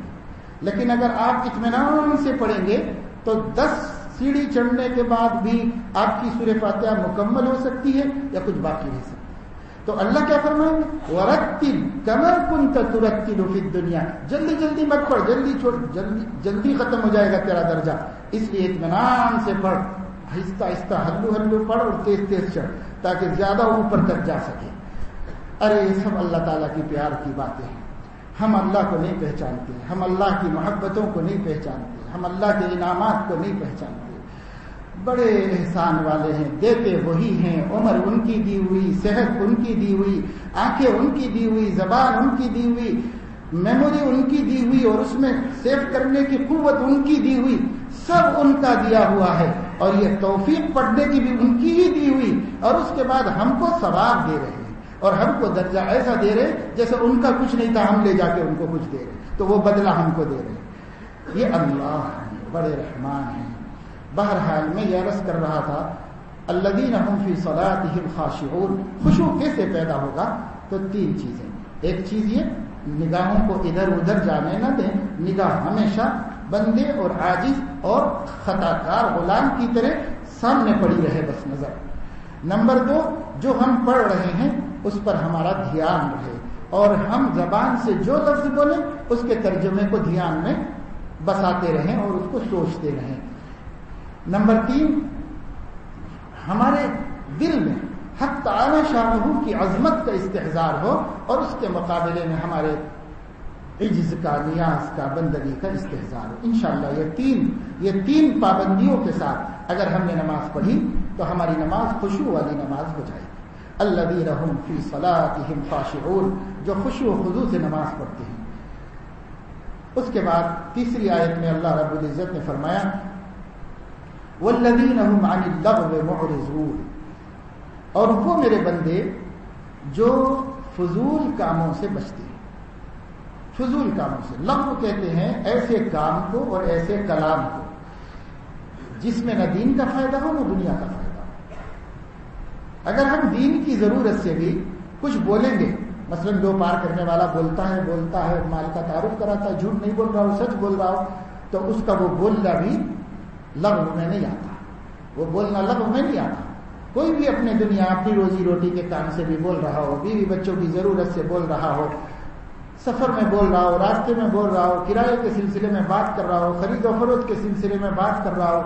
لیکن اگر آپ اطمینان سے پڑھیں گے تو 10 سیڑھی چڑھنے کے بعد بھی آپ کی سورہ فاتحہ مکمل ہو سکتی ہے یا کچھ باقی رہ سکتی ہے. تو اللہ کیا فرمائیں گے؟ وَرَتِّلْ كَمَا كُنْتَ تُرَتِّلُ فِي الدُّنْيَا. جلدی مت پڑھ، جلدی ختم ہو جائے گا تیرا درجہ. اس لیے اطمینان سے پڑھ، آہستہ ہلو پڑھ اور تیز چڑھ تاکہ زیادہ اوپر تک جا سکے. ارے یہ سب اللہ تعالیٰ کی پیار کی باتیں ہیں. ہم اللہ کو نہیں پہچانتے، ہم اللہ کی محبتوں کو نہیں پہچانتے، ہم اللہ کے انعامات کو نہیں پہچانتے. بڑے احسان والے ہیں، دیتے وہی ہیں. عمر ان کی دی ہوئی، صحت ان کی دی ہوئی، آنکھیں ان کی دی ہوئی، زبان ان کی دی ہوئی، میموری ان کی دی ہوئی اور اس میں سیو کرنے کی قوت ان کی دی ہوئی، سب ان کا دیا ہوا ہے. اور یہ توفیق پڑھنے کی بھی ان کی ہی دی ہوئی، اور اس کے بعد ہم کو ثواب دے رہے ہیں اور ہم کو درجہ ایسا دے رہے جیسے ان کا کچھ نہیں تھا، ہم لے جا کے ان کو کچھ دے رہے، تو وہ بدلہ ہم کو دے رہے. یہ اللہ ہیں، بڑے رحمان ہیں. بہرحال میں یہ عرض کر رہا تھا الذین هم فی صلاتهم خاشعون. خشوع کیسے پیدا ہوگا؟ تو 3 چیزیں. ایک چیز یہ نگاہوں کو ادھر ادھر جانے نہ دیں، نگاہ ہمیشہ بندے اور عاجز اور خطا کار غلام کی طرح سامنے پڑی رہے بس نظر. نمبر 2، جو ہم پڑھ رہے ہیں اس پر ہمارا دھیان رہے اور ہم زبان سے جو لفظ بولیں اس کے ترجمے کو دھیان میں بساتے رہیں اور اس کو سوچتے رہیں. نمبر 3، ہمارے دل میں حق تعالی شانہ کی عظمت کا استحضار ہو اور اس کے مقابلے میں ہمارے عجز کا، نیاز کا، بندگی کا استحضار ہو. انشاءاللہ یہ تین پابندیوں کے ساتھ اگر ہم نے نماز پڑھی تو ہماری نماز خشوع والی نماز ہو جائے گی. الذین هم فی صلاتهم خاشعون، جو خشوع و خضوع سے نماز پڑھتے ہیں. اس کے بعد تیسری آیت میں اللہ رب العزت نے فرمایا والذین هم عن اللغو معرضون. اور وہ میرے بندے جو فضول کاموں سے بچتے ہیں. فضول کاموں سے، لغو کہتے ہیں ایسے کام کو اور ایسے کلام کو جس میں نہ دین کا فائدہ ہو نہ دنیا کا فائدہ ہو. اگر ہم دین کی ضرورت سے بھی کچھ بولیں گے، مثلا دو پار کرنے والا بولتا ہے مال کا تعارف کراتا ہے، جھوٹ نہیں بول رہا ہو، سچ بول رہا ہو، تو اس کا وہ بولنا بھی لغو میں نہیں آتا. وہ بولنا لغو میں نہیں آتا. کوئی بھی اپنے دنیا اپنی روزی روٹی کے کام سے بھی بول رہا ہو، بیوی بچوں کی ضرورت سے بول رہا ہو، سفر میں بول رہا ہو، راستے میں بول رہا ہو، کرائے کے سلسلے میں بات کر رہا ہو، خرید و فروخت کے سلسلے میں بات کر رہا ہو،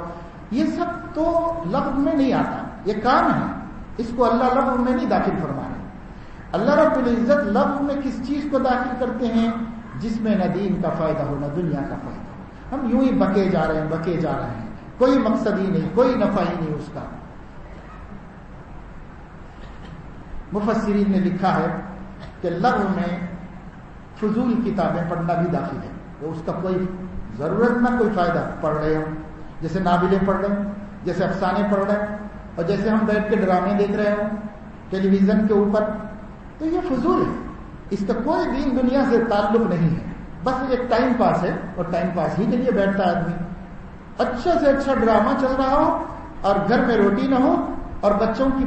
یہ سب تو لغو میں نہیں آتا. یہ کام ہے، اس کو اللہ لغو میں نہیں داخل فرما رہے. اللہ رب العزت لفظ میں کس چیز کو داخل کرتے ہیں؟ جس میں نہ دین کا فائدہ ہو نہ دنیا کا فائدہ ہو. ہم یوں ہی بکے جا رہے ہیں، کوئی مقصد ہی نہیں، کوئی نفع ہی نہیں اس کا. مفسرین نے لکھا ہے کہ لغو میں فضول کتابیں پڑھنا بھی داخل ہے. تو اس کا کوئی ضرورت نہ کوئی فائدہ. پڑھ رہے ہوں جیسے ناولیں پڑھ رہے ہیں، جیسے افسانے پڑھ رہے ہیں، اور جیسے ہم بیٹھ کے ڈرامے دیکھ رہے ہوں ٹیلی ویژن کے اوپر، تو یہ فضول ہے. اس کا کوئی دین دنیا سے تعلق نہیں ہے، بس ایک ٹائم پاس ہے، اور ٹائم پاس ہی کے لیے بیٹھتا ہے آدمی. اچھا سے اچھا ڈرامہ چل رہا ہو اور گھر میں روٹی نہ ہو اور بچوں کی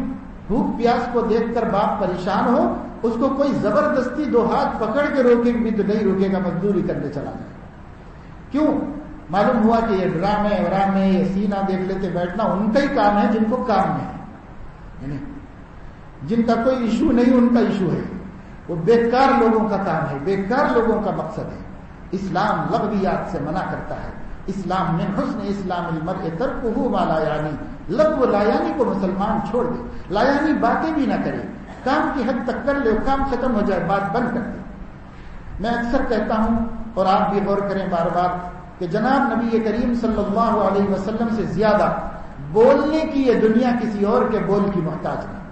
بھوک پیاس کو دیکھ کر باپ پریشان ہو، اس کو کوئی زبردستی دو ہاتھ پکڑ کے روکے بھی تو نہیں روکے گا، مزدوری کرنے چلا جائے. کیوں؟ معلوم ہوا کہ یہ ڈرامے یہ سینہ دیکھ لیتے بیٹھنا ان کا ہی کام ہے جن کو کام میں ہے، یعنی جن کا کوئی ایشو نہیں ان کا ایشو ہے. وہ بیکار لوگوں کا کام ہے، بیکار لوگوں کا مقصد ہے. اسلام لغویات سے منع کرتا ہے. اسلام میں حسن اسلام المرء ترکہ ما لا یعنی، لغو لا یعنی کو مسلمان چھوڑ دے، لا یعنی باتیں بھی نہ کرے، کام کی حد تک کر لے، کام ختم ہو جائے بات بند کر دے. میں اکثر کہتا ہوں اور آپ بھی غور کریں بار بار کہ جناب نبی کریم صلی اللہ علیہ وسلم سے زیادہ بولنے کی یہ دنیا کسی اور کے بول کی محتاج نہیں.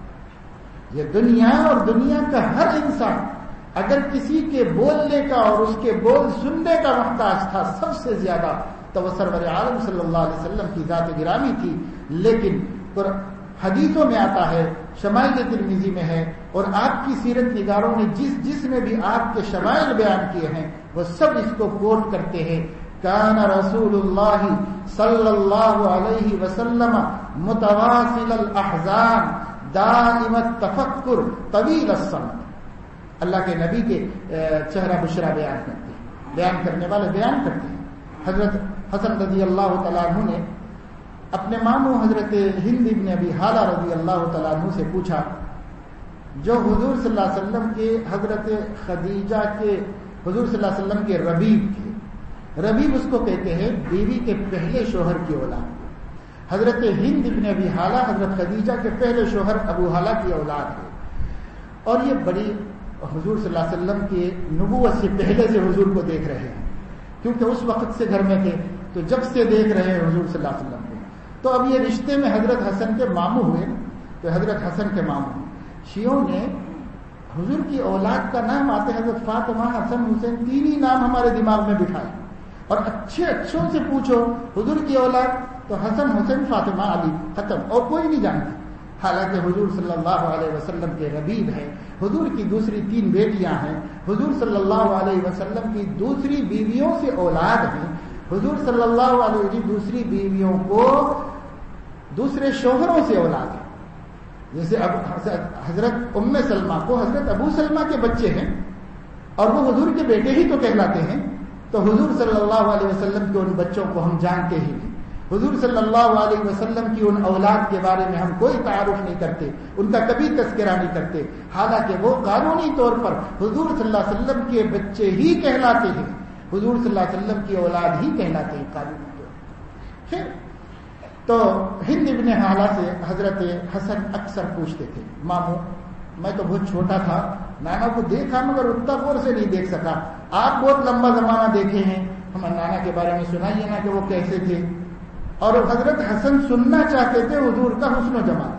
یہ دنیا اور دنیا کا ہر انسان اگر کسی کے بولنے کا اور اس کے بول سننے کا محتاج تھا، سب سے زیادہ تو وہ سرور عالم صلی اللہ علیہ وسلم کی ذات گرامی تھی. لیکن حدیثوں میں آتا ہے، شمائل ترمذی میں ہے، اور آپ کی سیرت نگاروں نے جس نے بھی آپ کے شمائل بیان کیے ہیں وہ سب اس کو کوٹ کرتے ہیں. کان رسول اللہ صلی اللہ علیہ وسلم متواصل الاحزان دائم التفکر طویل الصمت. اللہ کے نبی کے چہرہ بشرا بیان کرتے ہیں، بیان کرنے والے بیان کرتے ہیں. حضرت حسن رضی اللہ تعالیٰ عنہ نے اپنے ماموں حضرت ہند ابن ابی حالہ رضی اللہ تعالیٰ عنہ سے پوچھا، جو حضور صلی اللہ علیہ وسلم کے حضرت خدیجہ کے حضور صلی اللہ علیہ وسلم کے ربیب تھے. ربیب اس کو کہتے ہیں بیوی کے پہلے شوہر کی اولاد. حضرت ہند ابن ابی حالہ حضرت خدیجہ کے پہلے شوہر ابو حالہ کی اولاد ہے، اور یہ بڑی حضور صلی اللہ علیہ وسلم کے نبوت سے پہلے سے حضور کو دیکھ رہے ہیں، کیونکہ اس وقت سے گھر میں تھے تو جب سے دیکھ رہے ہیں حضور صلی اللہ علیہ وسلم کو. تو اب یہ رشتے میں حضرت حسن کے ماموں ہوئے، تو حضرت حسن کے ماموں شیعوں نے حضور کی اولاد کا نام آتے حضرت فاطمہ حسن حسین تین ہی نام ہمارے دماغ میں بٹھائے، اور اچھوں سے پوچھو حضور کی اولاد تو حسن حسین فاطمہ علی ختم، اور کوئی نہیں جانتا. حالانکہ حضور صلی اللہ علیہ وسلم کے ربیب ہیں، حضور کی دوسری 3 بیٹیاں ہیں، حضور صلی اللہ علیہ وسلم کی دوسری بیویوں سے اولاد ہیں، حضور صلی اللہ علیہ وسلم دوسری بیویوں کو دوسرے شوہروں سے اولاد ہے. جیسے اب حضرت ام سلمہ کو حضرت ابو سلمہ کے بچے ہیں اور وہ حضور کے بیٹے ہی تو کہلاتے ہیں، تو حضور صلی اللہ علیہ وسلم کے ان بچوں کو ہم جانتے ہی نہیں. حضور صلی اللہ علیہ وسلم کی ان اولاد کے بارے میں ہم کوئی تعارف نہیں کرتے، ان کا کبھی تذکرہ نہیں کرتے، حالانکہ وہ قانونی طور پر حضور صلی اللہ علیہ وسلم کے بچے ہی کہلاتے ہیں، حضور صلی اللہ علیہ وسلم کی اولاد ہی کہلاتے ہیں قانونی طور پر. پھر تو ہند ابن حالہ سے حضرت حسن اکثر پوچھتے تھے، ماموں میں تو بہت چھوٹا تھا، نانا کو دیکھا مگر اتنا غور سے نہیں دیکھ سکا، آپ بہت لمبا زمانہ دیکھے ہیں، ہم نانا کے بارے میں سنائیے نا کہ وہ کیسے تھے. اور حضرت حسن سننا چاہتے تھے حضور کا حسن و جمال،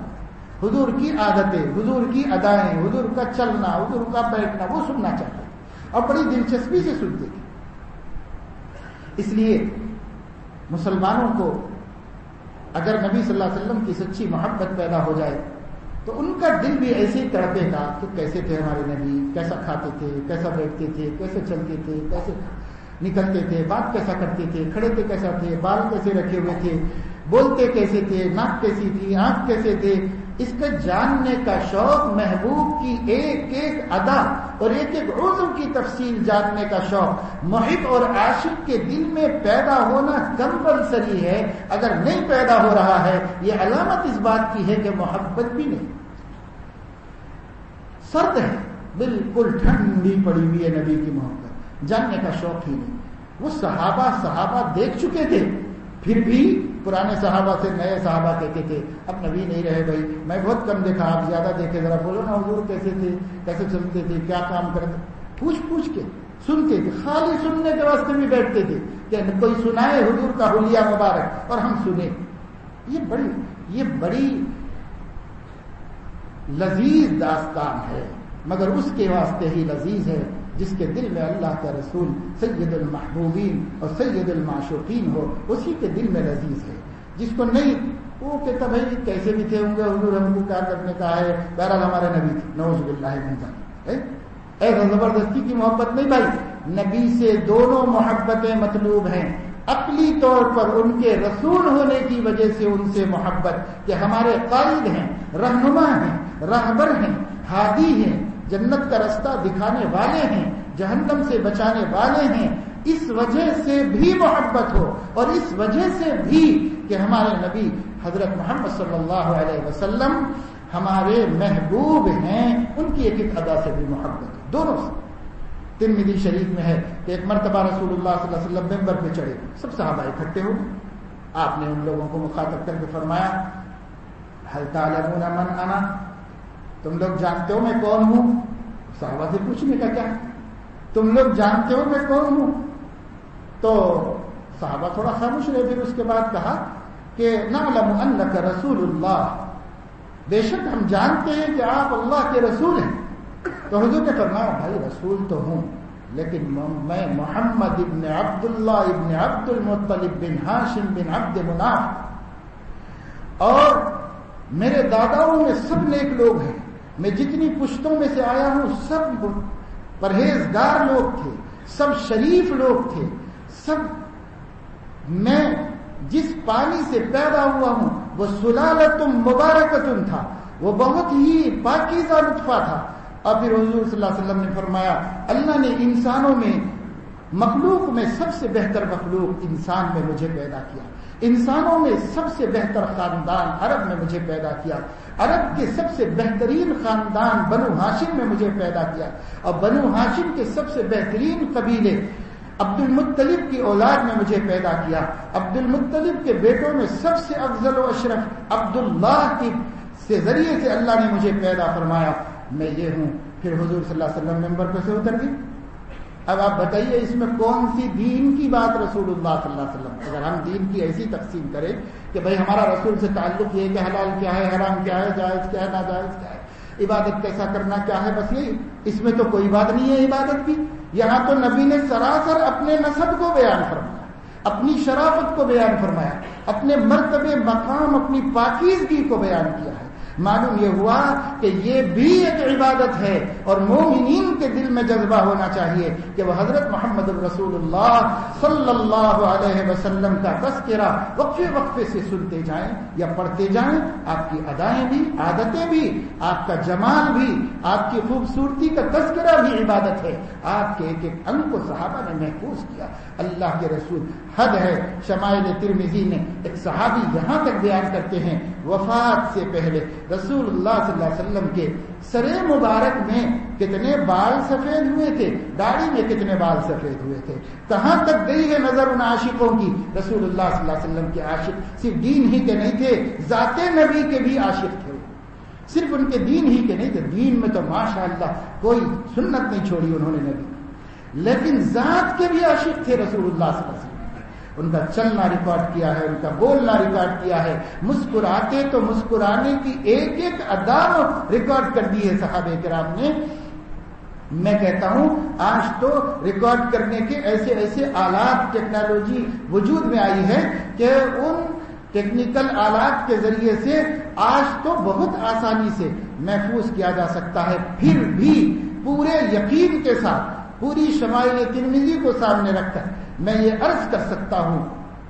حضور کی عادتیں، حضور کی ادائیں، حضور کا چلنا، حضور کا بیٹھنا، وہ سننا چاہتے تھے اور بڑی دلچسپی سے سنتے تھے. اس لیے مسلمانوں کو اگر نبی صلی اللہ علیہ وسلم کی سچی محبت پیدا ہو جائے تو ان کا دل بھی ایسے ہی تڑپے گا کہ کیسے تھے ہمارے نبی، کیسا کھاتے تھے، کیسا بیٹھتے تھے، کیسے چلتے تھے، کیسے نکلتے تھے، بات کیسا کرتے تھے، کھڑے تھے کیسا تھے، بال کیسے رکھے ہوئے تھے، بولتے کیسے تھے، ناک کیسی تھی، آنکھ کیسے تھے. اس کا جاننے کا شوق، محبوب کی ایک ایک ادا اور ایک ایک عضو کی تفصیل جاننے کا شوق محب اور عاشق کے دل میں پیدا ہونا کمپلسری ہے. اگر نہیں پیدا ہو رہا ہے یہ علامت اس بات کی ہے کہ محبت بھی نہیں، سرد ہے، بالکل ٹھنڈی پڑی ہوئی ہے نبی کی محبت، جاننے کا شوق ہی نہیں. وہ صحابہ دیکھ چکے تھے، پھر بھی پرانے صحابہ سے نئے صحابہ کہتے تھے اب نبی نہیں رہے بھائی، میں بہت کم دیکھا، آپ زیادہ دیکھے، ذرا بولو نا حضور کیسے تھے، کیسے چلتے تھے، کیا کام کرتے، پوچھ کے سنتے تھے، خالی سننے کے واسطے بھی بیٹھتے تھے کہ کوئی سنائے حضور کا حلیہ مبارک اور ہم سنیں۔ یہ بڑی لذیذ داستان ہے، مگر اس کے واسطے ہی لذیذ ہے جس کے دل میں اللہ کا رسول سید المحبوبین اور سید المعشوقین ہو، اسی کے دل میں لذیذ ہے۔ جس کو نہیں، وہ کہتا بھائی کیسے بھی تھے ہوں گے، حضور ہم کو کیا کرنے کا ہے، بہرحال ہمارے نبی تھے، نعوذ باللہ من ذالک۔ ایسا زبردستی کی محبت نہیں بھائی، نبی سے دونوں محبتیں مطلوب ہیں۔ عقلی طور پر ان کے رسول ہونے کی وجہ سے ان سے محبت، کہ ہمارے قائد ہیں، رہنما ہیں، راہبر ہیں، ہادی ہیں، جنت کا رستہ دکھانے والے ہیں، جہنم سے بچانے والے ہیں، اس وجہ سے بھی محبت ہو، اور اس وجہ سے بھی کہ ہمارے نبی حضرت محمد صلی اللہ علیہ وسلم ہمارے محبوب ہیں، ان کی ایک ایک ادا سے بھی محبت ہے، دونوں سے۔ ترمذی شریف میں ہے کہ ایک مرتبہ رسول اللہ صلی اللہ علیہ وسلم ممبر پہ چڑھے، سب صحابہ اکٹھے ہو، آپ نے ان لوگوں کو مخاطب کر کے فرمایا هل تعلمون من انا، تم لوگ جانتے ہو میں کون ہوں؟ صحابہ سے پوچھنے کا کیا، تم لوگ جانتے ہو میں کون ہوں؟ تو صحابہ تھوڑا خاموش رہے، پھر اس کے بعد کہا کہ نعلم انک رسول اللہ، بے شک ہم جانتے ہیں کہ آپ اللہ کے رسول ہیں۔ تو حضور نے فرمایا بھائی رسول تو ہوں، لیکن میں محمد ابن عبداللہ ابن عبد المطلب بن ہاشم بن عبد مناف، اور میرے داداؤں میں سب نیک لوگ ہیں، میں جتنی پشتوں میں سے آیا ہوں سب پرہیزگار لوگ تھے، سب شریف لوگ تھے، سب میں جس پانی سے پیدا ہوا ہوں وہ سلالۃ مبارکۃ تھا، وہ بہت ہی پاکیزہ نطفہ تھا۔ اور پھر حضور صلی اللہ علیہ وسلم نے فرمایا اللہ نے انسانوں میں، مخلوق میں سب سے بہتر مخلوق انسان میں مجھے پیدا کیا، انسانوں میں سب سے بہتر خاندان عرب میں مجھے پیدا کیا، عرب کے سب سے بہترین خاندان بنو ہاشم میں مجھے پیدا کیا، اور بنو ہاشم کے سب سے بہترین قبیلے عبد المطلب کی اولاد میں مجھے پیدا کیا، عبد المطلب کے بیٹوں میں سب سے افضل و اشرف عبداللہ کے ذریعے سے اللہ نے مجھے پیدا فرمایا، میں یہ ہوں۔ پھر حضور صلی اللہ علیہ وسلم ممبر پہ سے اتر گئی۔ اب آپ بتائیے اس میں کون سی دین کی بات رسول اللہ صلی اللہ علیہ وسلم، اگر ہم دین کی ایسی تقسیم کریں کہ بھائی ہمارا رسول سے تعلق یہ کہ حلال کیا ہے، حرام کیا ہے، جائز کیا ہے، ناجائز کیا ہے، عبادت کیسا کرنا کیا ہے، بس یہی، اس میں تو کوئی بات نہیں ہے عبادت کی۔ یہاں تو نبی نے سراسر اپنے نسب کو بیان فرمایا، اپنی شرافت کو بیان فرمایا، اپنے مرتبے مقام، اپنی پاکیزگی کو بیان کیا ہے۔ معلوم یہ ہوا کہ یہ بھی ایک عبادت ہے، اور مومنین کے دل میں جذبہ ہونا چاہیے کہ وہ حضرت محمد الرسول اللہ صلی اللہ علیہ وسلم کا تذکرہ وقفے وقفے سے سنتے جائیں یا پڑھتے جائیں۔ آپ کی ادائیں بھی، عادتیں بھی، آپ کا جمال بھی، آپ کی خوبصورتی کا تذکرہ بھی عبادت ہے۔ آپ کے ایک ایک انگ کو صحابہ نے محفوظ کیا۔ اللہ کے رسول حد ہے۔ شمائل ترمذی نے ایک صحابی یہاں تک بیان کرتے ہیں وفات سے پہلے رسول اللہ صلی اللہ علیہ وسلم کے سر مبارک میں کتنے بال سفید ہوئے تھے، داڑھی میں کتنے بال سفید ہوئے تھے، کہاں تک گئی ہے نظر ان عاشقوں کی۔ رسول اللہ صلی اللہ علیہ وسلم کے عاشق صرف دین ہی کے نہیں تھے، ذات نبی کے بھی عاشق تھے، صرف ان کے دین ہی کے نہیں تھے، دین میں تو ماشاءاللہ کوئی سنت نہیں چھوڑی انہوں نے نبی، لیکن ذات کے بھی عاشق تھے رسول اللہ صلی اللہ علیہ وسلم۔ ان کا چلنا ریکارڈ کیا ہے، ان کا بولنا ریکارڈ کیا ہے، مسکراتے تو مسکرانے کی ایک ایک ادا ریکارڈ کر دی ہے صحابہ کرام نے۔ میں کہتا ہوں آج تو ریکارڈ کرنے کے ایسے ایسے آلات، ٹیکنالوجی وجود میں آئی ہے کہ ان ٹیکنیکل آلات کے ذریعے سے آج تو بہت آسانی سے محفوظ کیا جا سکتا ہے۔ پھر بھی پورے یقین کے ساتھ پوری شمائل ترمذی کو سامنے رکھ کر میں یہ عرض کر سکتا ہوں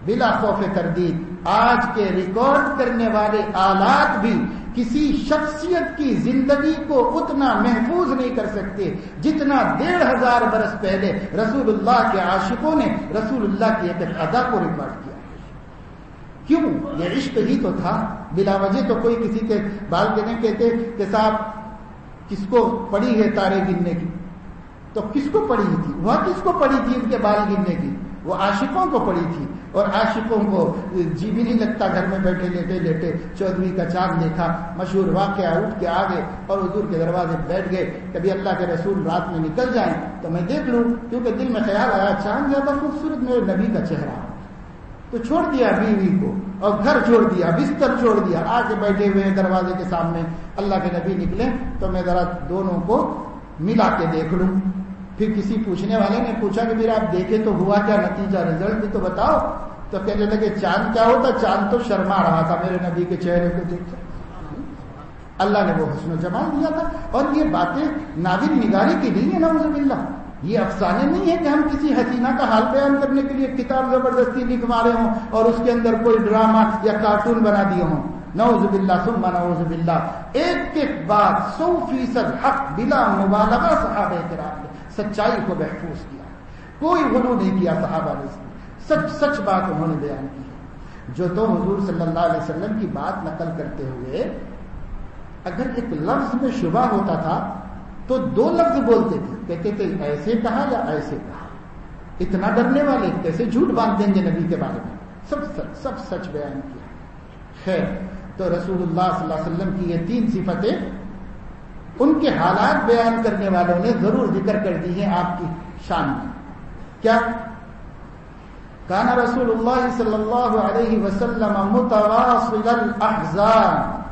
بلا خوف تردید، آج کے ریکارڈ کرنے والے آلات بھی کسی شخصیت کی زندگی کو اتنا محفوظ نہیں کر سکتے جتنا 1500 برس پہلے رسول اللہ کے عاشقوں نے رسول اللہ کی ایک ادا کو ریکارڈ کیا۔ کیوں؟ یہ عشق ہی تو تھا، بلا وجہ تو کوئی کسی کے بال کے نہیں کہتے کہ صاحب کس کو پڑی ہے تارے گننے کی، تو کس کو پڑی تھی؟ وہ کس کو پڑی تھی ان کے بال گننے کی؟ وہ عاشقوں کو پڑی تھی، اور عاشقوں کو جی بھی نہیں لگتا گھر میں بیٹھے لیٹے لیٹے 14ویں کا چاند دیکھا، مشہور واقعہ، اٹھ کے آ گئے اور حضور کے دروازے بیٹھ گئے، کبھی اللہ کے رسول رات میں نکل جائیں تو میں دیکھ لوں، کیونکہ دل میں خیال آیا چاند زیادہ خوبصورت میرے نبی کا چہرہ، تو چھوڑ دیا بیوی کو اور گھر چھوڑ دیا، بستر چھوڑ دیا، آ کے بیٹھے ہوئے دروازے کے سامنے، اللہ کے نبی نکلے تو میں ذرا دونوں کو ملا کے دیکھ لوں۔ پھر کسی پوچھنے والے نے پوچھا کہ پھر آپ دیکھے تو ہوا کیا نتیجہ، رزلٹ بھی تو بتاؤ، تو کہنے لگے چاند کیا ہوتا، چاند تو شرما رہا تھا میرے نبی کے چہرے کو دیکھ کر، اللہ نے وہ حسن و جمال دیا تھا۔ اور یہ باتیں ناول نگاری کی نہیں ہے، نعوذ باللہ، یہ افسانے نہیں ہے کہ ہم کسی حسینہ کا حال بیان کرنے کے لیے کتاب زبردستی لکھوا رہے ہوں اور اس کے اندر کوئی ڈرامہ یا کارٹون بنا دیے ہوں، نعوذ باللہ ثم نعوذ باللہ۔ ایک ایک بات 100% حق بلا مبالغہ صحابہ کرام نے سچائی کو محفوظ کیا، کوئی غلو نہیں کیا صحابہ نے، سچ سچ بات انہوں نے بیان کی ہے۔ جو تو حضور صلی اللہ علیہ وسلم کی بات نقل کرتے ہوئے اگر ایک لفظ میں شبہ ہوتا تھا تو 2 لفظ بولتے تھے، کہتے تھے ایسے کہا یا ایسے کہا، اتنا ڈرنے والے کیسے جھوٹ باندھ دیں گے نبی کے بارے میں، سب سچ بیان کیا۔ خیر، تو رسول اللہ صلی اللہ علیہ وسلم کی یہ 3 صفتیں ان کے حالات بیان کرنے والوں نے ضرور ذکر کر دی ہیں آپ کی شان میں۔ کیا؟ کان رسول اللہ صلی اللہ علیہ وسلم متواصل الاحزان،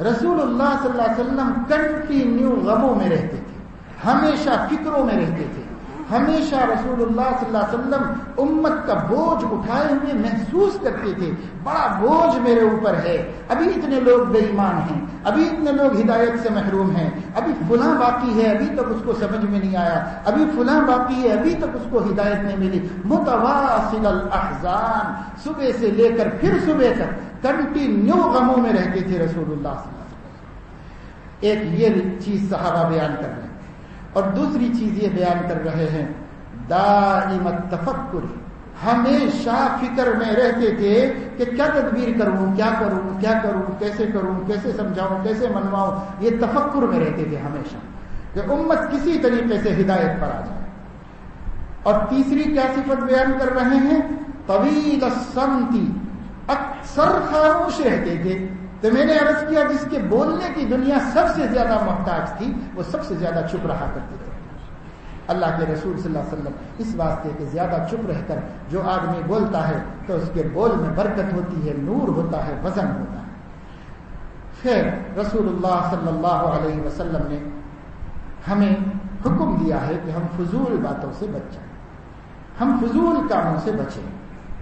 رسول اللہ صلی اللہ علیہ وسلم کنٹینیو غموں میں رہتے تھے، ہمیشہ فکروں میں رہتے تھے، ہمیشہ رسول اللہ صلی اللہ علیہ وسلم امت کا بوجھ اٹھائے ہوئے محسوس کرتے تھے، بڑا بوجھ میرے اوپر ہے، ابھی اتنے لوگ بے ایمان ہیں، ابھی اتنے لوگ ہدایت سے محروم ہیں، ابھی فلاں باقی ہے ابھی تک اس کو سمجھ میں نہیں آیا، ابھی فلاں باقی ہے ابھی تک اس کو ہدایت نہیں ملی۔ متواصل الاحزان، صبح سے لے کر پھر صبح تک کنٹینیو غموں میں رہتے تھے رسول اللہ صلی اللہ علیہ وسلم۔ ایک یہ چیز صحابہ بیان کر رہے ہیں، اور دوسری چیز یہ بیان کر رہے ہیں دائم التفکر، ہمیشہ فکر میں رہتے تھے کہ کیا تدبیر کروں، کیا کروں، کیا کروں، کیسے کروں، کیسے سمجھاؤں، کیسے منواؤں، یہ تفکر میں رہتے تھے ہمیشہ کہ امت کسی طریقے سے ہدایت پر آ جائے۔ اور تیسری کیا صفت بیان کر رہے ہیں؟ طویل الصمت، اکثر خاموش رہتے تھے۔ تو میں نے عرض کیا جس کے بولنے کی دنیا سب سے زیادہ محتاج تھی وہ سب سے زیادہ چپ رہا کرتے تھے۔ اللہ کے رسول صلی اللہ علیہ وسلم اس واسطے کہ زیادہ چپ رہ کر جو آدمی بولتا ہے تو اس کے بول میں برکت ہوتی ہے، نور ہوتا ہے، وزن ہوتا ہے۔ پھر رسول اللہ صلی اللہ علیہ وسلم نے ہمیں حکم دیا ہے کہ ہم فضول باتوں سے بچ جائیں، ہم فضول کاموں سے بچیں۔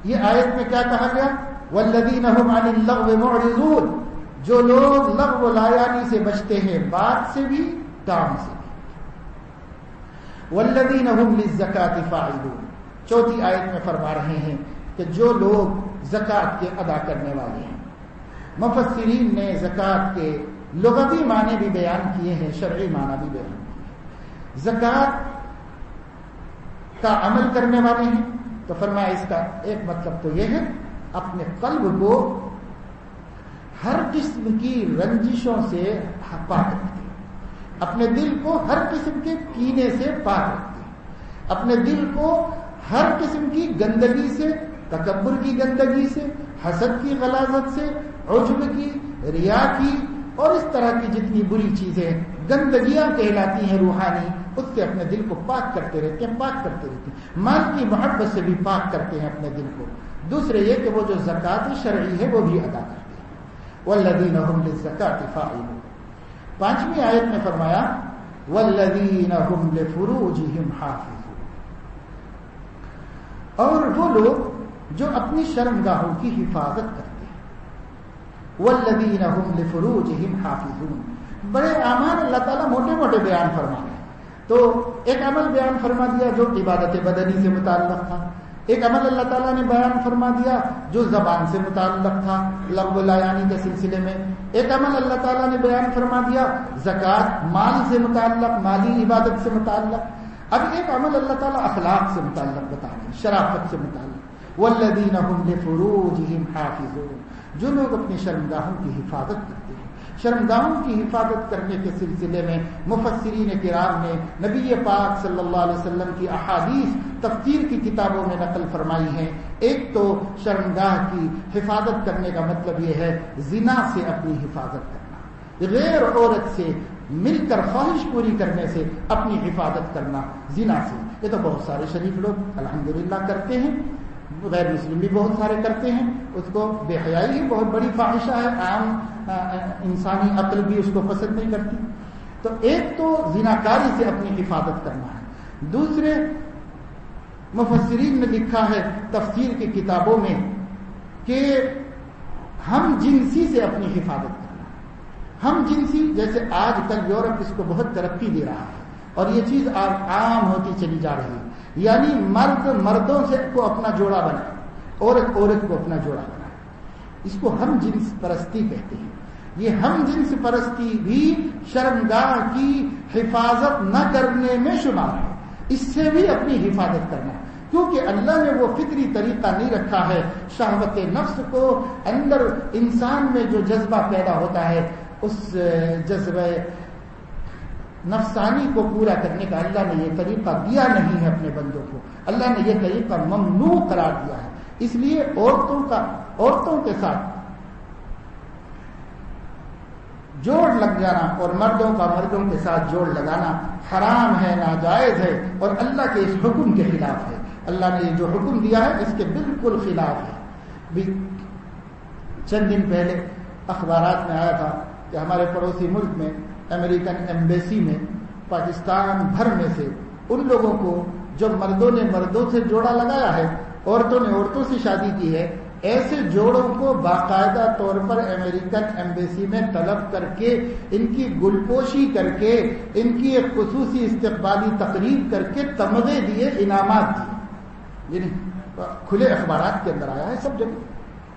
یہ آیت میں کیا کہا گیا؟ والذین هم عن اللغو معرضون، جو لوگ لغو و لایانی سے بچتے ہیں، بات سے بھی کام سے بھی۔ والذین هم للزکاة فاعلون، چوتھی آیت میں فرما رہے ہیں کہ جو لوگ زکوٰۃ کے ادا کرنے والے ہیں۔ مفسرین نے زکوٰۃ کے لغوی معنی بھی بیان کیے ہیں، شرعی معنی بھی بیان کیے ہیں۔ زکوٰۃ کا عمل کرنے والے ہیں تو فرمایا اس کا ایک مطلب تو یہ ہے اپنے قلب کو ہر قسم کی رنجشوں سے پاک رکھتے، اپنے دل کو ہر قسم کے کینے سے پاک رکھتے، اپنے دل کو ہر قسم کی گندگی سے، تکبر کی گندگی سے، حسد کی غلاظت سے، عجب کی، ریا کی اور اس طرح کی جتنی بری چیزیں گندگیاں کہلاتی ہیں روحانی، اس سے اپنے دل کو پاک کرتے رہتے ہیں، پاک کرتے رہتے ہیں۔ مال کی محبت سے بھی پاک کرتے ہیں اپنے دل کو۔ دوسرے یہ کہ وہ جو زکوٰۃ شرعی ہے وہ بھی ادا کرتے ہیں۔ والذین هم للزکاة فاعلون۔ پانچویں آیت میں فرمایا والذین هم لفروجهم حافظون، اور وہ لوگ جو اپنی شرمگاہوں کی حفاظت کرتے ہیں۔ والذین هم لفروجهم حافظون، بڑے اعمال اللہ تعالیٰ موٹے موٹے بیان فرما رہے ہیں۔ تو ایک عمل بیان فرما دیا جو عبادت بدنی سے متعلق تھا، ایک عمل اللہ تعالیٰ نے بیان فرما دیا جو زبان سے متعلق تھا لغو لایانی کے سلسلے میں، ایک عمل اللہ تعالیٰ نے بیان فرما دیا زکوٰۃ مال سے متعلق، مالی عبادت سے متعلق۔ اب ایک عمل اللہ تعالیٰ اخلاق سے متعلق بتا رہے ہیں، شرافت سے متعلق۔ والذین هم لفروجهم حافظون، جو لوگ اپنی شرمگاہوں کی حفاظت کرتے ہیں۔ شرمگاہوں کی حفاظت کرنے کے سلسلے میں مفسرین کرام نے نبی پاک صلی اللہ علیہ وسلم کی احادیث تفسیر کی کتابوں میں نقل فرمائی ہیں. ایک تو شرمگاہ کی حفاظت کرنے کا مطلب یہ ہے زنا سے اپنی حفاظت کرنا, غیر عورت سے مل کر خواہش پوری کرنے سے اپنی حفاظت کرنا, زنا سے. یہ تو بہت سارے شریف لوگ الحمدللہ کرتے ہیں, غیر مسلم بھی بہت سارے کرتے ہیں. اس کو بے حیائی ہی بہت بڑی فاحشہ ہے, عام انسانی عقل بھی اس کو پسند نہیں کرتی. تو ایک تو زناکاری سے اپنی حفاظت کرنا ہے. دوسرے مفسرین نے لکھا ہے تفسیر کی کتابوں میں کہ ہم جنسی سے اپنی حفاظت کرنا. ہم جنسی جیسے آج کل یورپ اس کو بہت ترقی دے رہا ہے اور یہ چیز عام ہوتی چلی جا رہی ہے, یعنی مرد مردوں سے کو اپنا جوڑا بنائے, عورت عورت کو اپنا جوڑا بنائے. اس کو ہم جنس پرستی کہتے ہیں. یہ ہم جنس پرستی بھی شرمگاہ کی حفاظت نہ کرنے میں شمار ہے. اس سے بھی اپنی حفاظت کرنا, کیونکہ اللہ نے وہ فطری طریقہ نہیں رکھا ہے. شہوت نفس کو اندر انسان میں جو جذبہ پیدا ہوتا ہے اس جذبہ نفسانی کو پورا کرنے کا اللہ نے یہ طریقہ دیا نہیں ہے اپنے بندوں کو. اللہ نے یہ طریقہ ممنوع قرار دیا ہے. اس لیے عورتوں کے ساتھ جوڑ لگ جانا اور مردوں کا مردوں کے ساتھ جوڑ لگانا حرام ہے, ناجائز ہے اور اللہ کے اس حکم کے خلاف ہے. اللہ نے یہ جو حکم دیا ہے اس کے بالکل خلاف ہے. بھی چند دن پہلے اخبارات میں آیا تھا کہ ہمارے پڑوسی ملک میں امریکن ایمبیسی میں پاکستان بھر میں سے ان لوگوں کو جو مردوں نے مردوں سے جوڑا لگایا ہے, عورتوں نے عورتوں سے شادی کی ہے, ایسے جوڑوں کو باقاعدہ طور پر امریکن ایمبیسی میں طلب کر کے ان کی گلپوشی کر کے ان کی ایک خصوصی استقبالی تقریب کر کے تمغے دیے, انعامات دیے. یعنی کھلے اخبارات کے اندر آیا ہے سب جگہ,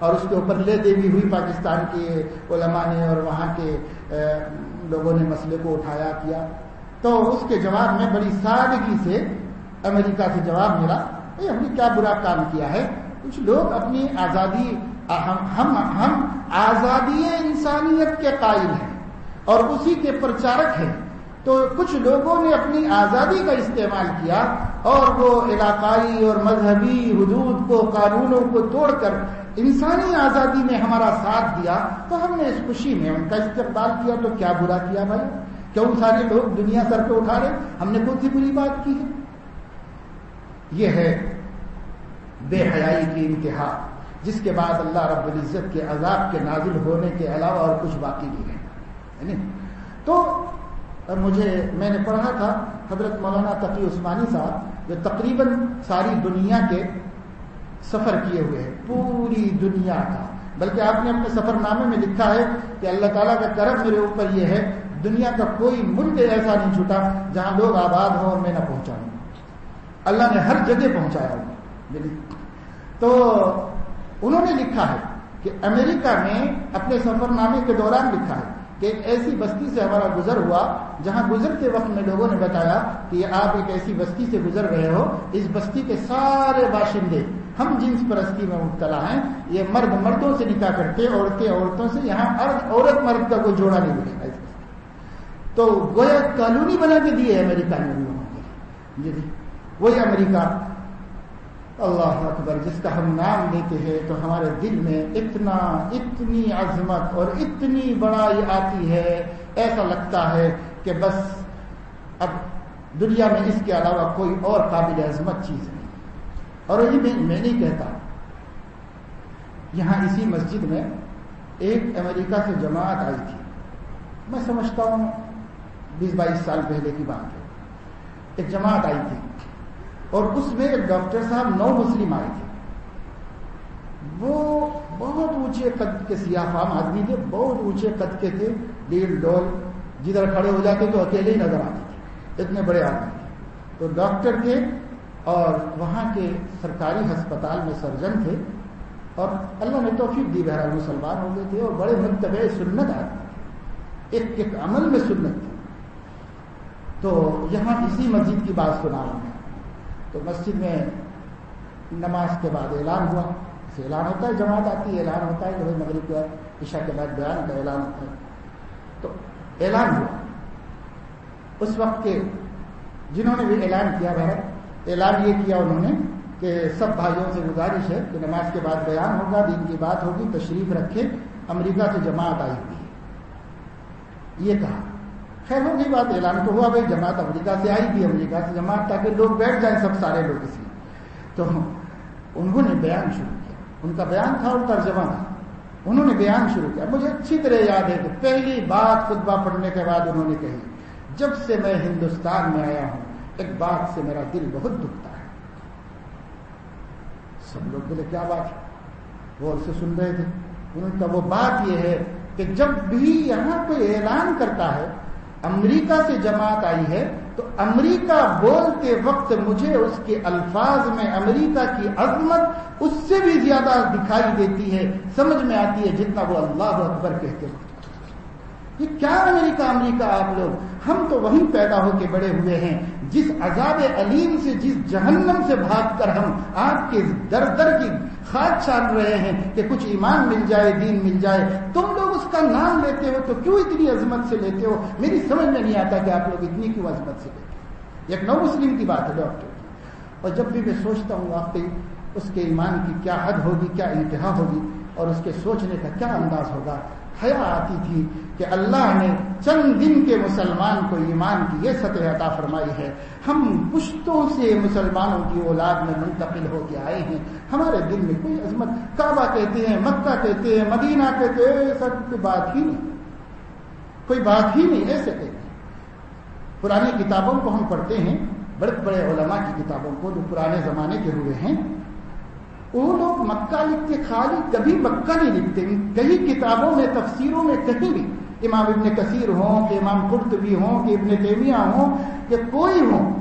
اور اس کے اوپر لے دے بھی ہوئی. پاکستان کے علماء نے اور وہاں کے لوگوں نے مسئلے کو اٹھایا کیا. تو اس کے جواب میں بڑی سادگی سے امریکہ سے جواب ملا, ہم نے کیا برا کام کیا ہے. کچھ لوگ اپنی آزادی, ہم آزادی انسانیت کے قائل ہیں اور اسی کے پرچارک ہیں. تو کچھ لوگوں نے اپنی آزادی کا استعمال کیا اور وہ علاقائی اور مذہبی حدود کو, قانونوں کو توڑ کر انسانی آزادی میں ہمارا ساتھ دیا. تو ہم نے اس خوشی میں ان کا استقبال کیا. تو کیا برا کیا بھائی؟ کیوں سارے لوگ دنیا سر پہ اٹھا رہے؟ ہم نے کون سی بری بات کی ہے؟ یہ ہے بے حیائی کی انتہا, جس کے بعد اللہ رب العزت کے عذاب کے نازل ہونے کے علاوہ اور کچھ باقی نہیں ہے. تو میں نے پڑھا تھا حضرت مولانا تقی عثمانی صاحب جو تقریباً ساری دنیا کے سفر کیے ہوئے ہیں, پوری دنیا کا, بلکہ آپ نے اپنے سفر نامے میں لکھا ہے کہ اللہ تعالیٰ کا کرم میرے اوپر یہ ہے دنیا کا کوئی ملک ایسا نہیں چھوٹا جہاں لوگ آباد ہوں اور میں نہ پہنچاؤں. اللہ نے ہر جگہ پہنچایا ہوں. تو انہوں نے لکھا ہے کہ امریکہ میں اپنے سفر نامے کے دوران لکھا ہے کہ ایک ایسی بستی سے ہمارا گزر ہوا جہاں گزرتے وقت میں لوگوں نے بتایا کہ یہ آپ ایک ایسی بستی سے گزر رہے ہو, اس بستی کے سارے باشندے ہم جنس پرستی میں مبتلا ہیں. یہ مرد مردوں سے نکاح کرتے, عورتیں عورتوں سے, یہاں عورت مرد کا کوئی جوڑا نہیں ملے گا. تو گویا کالونی بنا کے دیے امریکہ نے لوگوں کو. جی وہی امریکہ, اللہ اکبر, جس کا ہم نام لیتے ہیں تو ہمارے دل میں اتنی عظمت اور اتنی بڑائی آتی ہے, ایسا لگتا ہے کہ بس اب دنیا میں اس کے علاوہ کوئی اور قابل عظمت چیز نہیں. اور یہ میں نہیں کہتا, یہاں اسی مسجد میں ایک امریکہ سے جماعت آئی تھی, میں سمجھتا ہوں 20-22 سال پہلے کی بات ہے. ایک جماعت آئی تھی اور اس میں ایک ڈاکٹر صاحب 9 مسلم آئے تھے. وہ بہت اونچے قد کے سیاہ فام آدمی تھے, بہت اونچے قد کے تھے, ڈیل ڈول, جدھر کھڑے ہو جاتے تو اکیلے ہی نظر آتے تھے, اتنے بڑے آدمی تھے. تو ڈاکٹر تھے اور وہاں کے سرکاری ہسپتال میں سرجن تھے, اور اللہ نے توفیق دی, بہرحال مسلمان ہو گئے تھے اور بڑے متبع سنت آدمی تھے, ایک عمل میں سنت تھی. تو یہاں اسی مسجد کی بات سنا رہا ہوں. تو مسجد میں نماز کے بعد اعلان ہوا, اعلان ہوتا ہے, جماعت آتی ہے, اعلان ہوتا ہے کہ بھائی مغرب کے بعد عشاء کے بعد بیان کا اعلان ہوتا ہے. تو اعلان ہوا اس وقت کے جنہوں نے بھی اعلان کیا, اعلان یہ کیا انہوں نے کہ سب بھائیوں سے گزارش ہے کہ نماز کے بعد بیان ہوگا، دین کی بات ہوگی، تشریف رکھیں، امریکہ سے جماعت آئی ہوئی ہے، یہ کہا۔ خیر ہو گئی بات، اعلان تو ہوا بھائی جماعت امریکہ سے آئی تھی، امریکہ سے جماعت، تاکہ لوگ بیٹھ جائیں سب سارے لوگ اس میں۔ تو انہوں نے بیان شروع کیا، ان کا بیان تھا اور ترجمہ تھا، انہوں نے بیان شروع کیا۔ مجھے اچھی طرح یاد ہے کہ پہلی بات خطبہ پڑھنے کے بعد انہوں نے کہی، جب سے میں ہندوستان میں آیا ہوں ایک بات سے میرا دل بہت دکھتا ہے۔ سب لوگ بولے کیا بات ہے؟ غور سے سن رہے تھے۔ انہوں نے کہا وہ بات یہ ہے کہ جب بھی یہاں کوئی اعلان کرتا ہے امریکہ سے جماعت آئی ہے تو امریکہ بولتے وقت مجھے اس کے الفاظ میں امریکہ کی عظمت اس سے بھی زیادہ دکھائی دیتی ہے، سمجھ میں آتی ہے جتنا وہ اللہ اکبر کہتے ہیں۔ یہ کیا امریکہ امریکہ آپ لوگ، ہم تو وہیں پیدا ہو کے بڑے ہوئے ہیں، جس عذاب علیم سے، جس جہنم سے بھاگ کر ہم آپ کے در در کی خاک چھان رہے ہیں کہ کچھ ایمان مل جائے، دین مل جائے، تم لوگ اس کا نام لیتے ہو تو کیوں اتنی عظمت سے لیتے ہو؟ میری سمجھ میں نہیں آتا کہ آپ لوگ اتنی کیوں عظمت سے لیتے ہو۔ ایک نو مسلم کی بات ہے ڈاکٹر کی، اور جب بھی میں سوچتا ہوں واقعی اس کے ایمان کی کیا حد ہوگی، کیا انتہا ہوگی، اور اس کے سوچنے کا کیا انداز ہوگا، حیا آتی تھی کہ اللہ نے چند دن کے مسلمان کو ایمان کی یہ سطح عطا فرمائی ہے، ہم پشتوں سے مسلمانوں کی اولاد میں منتقل ہو کے آئے ہیں، ہمارے دل میں کوئی عظمت، کعبہ کہتے ہیں، مکہ کہتے ہیں، مدینہ کہتے ہیں، ایسا کوئی بات ہی نہیں، کوئی بات ہی نہیں، ایسے کہتے ہیں۔ پرانی کتابوں کو ہم پڑھتے ہیں، بڑے بڑے علماء کی کتابوں کو جو پرانے زمانے کے ہوئے ہیں، وہ لوگ مکہ لکھتے، خالی کبھی مکہ نہیں لکھتے، کئی کتابوں میں، تفسیروں میں کہیں بھی، امام ابن کثیر ہوں کہ امام قرطبی ہوں کہ ابن تیمیہ ہوں کہ کوئی ہوں،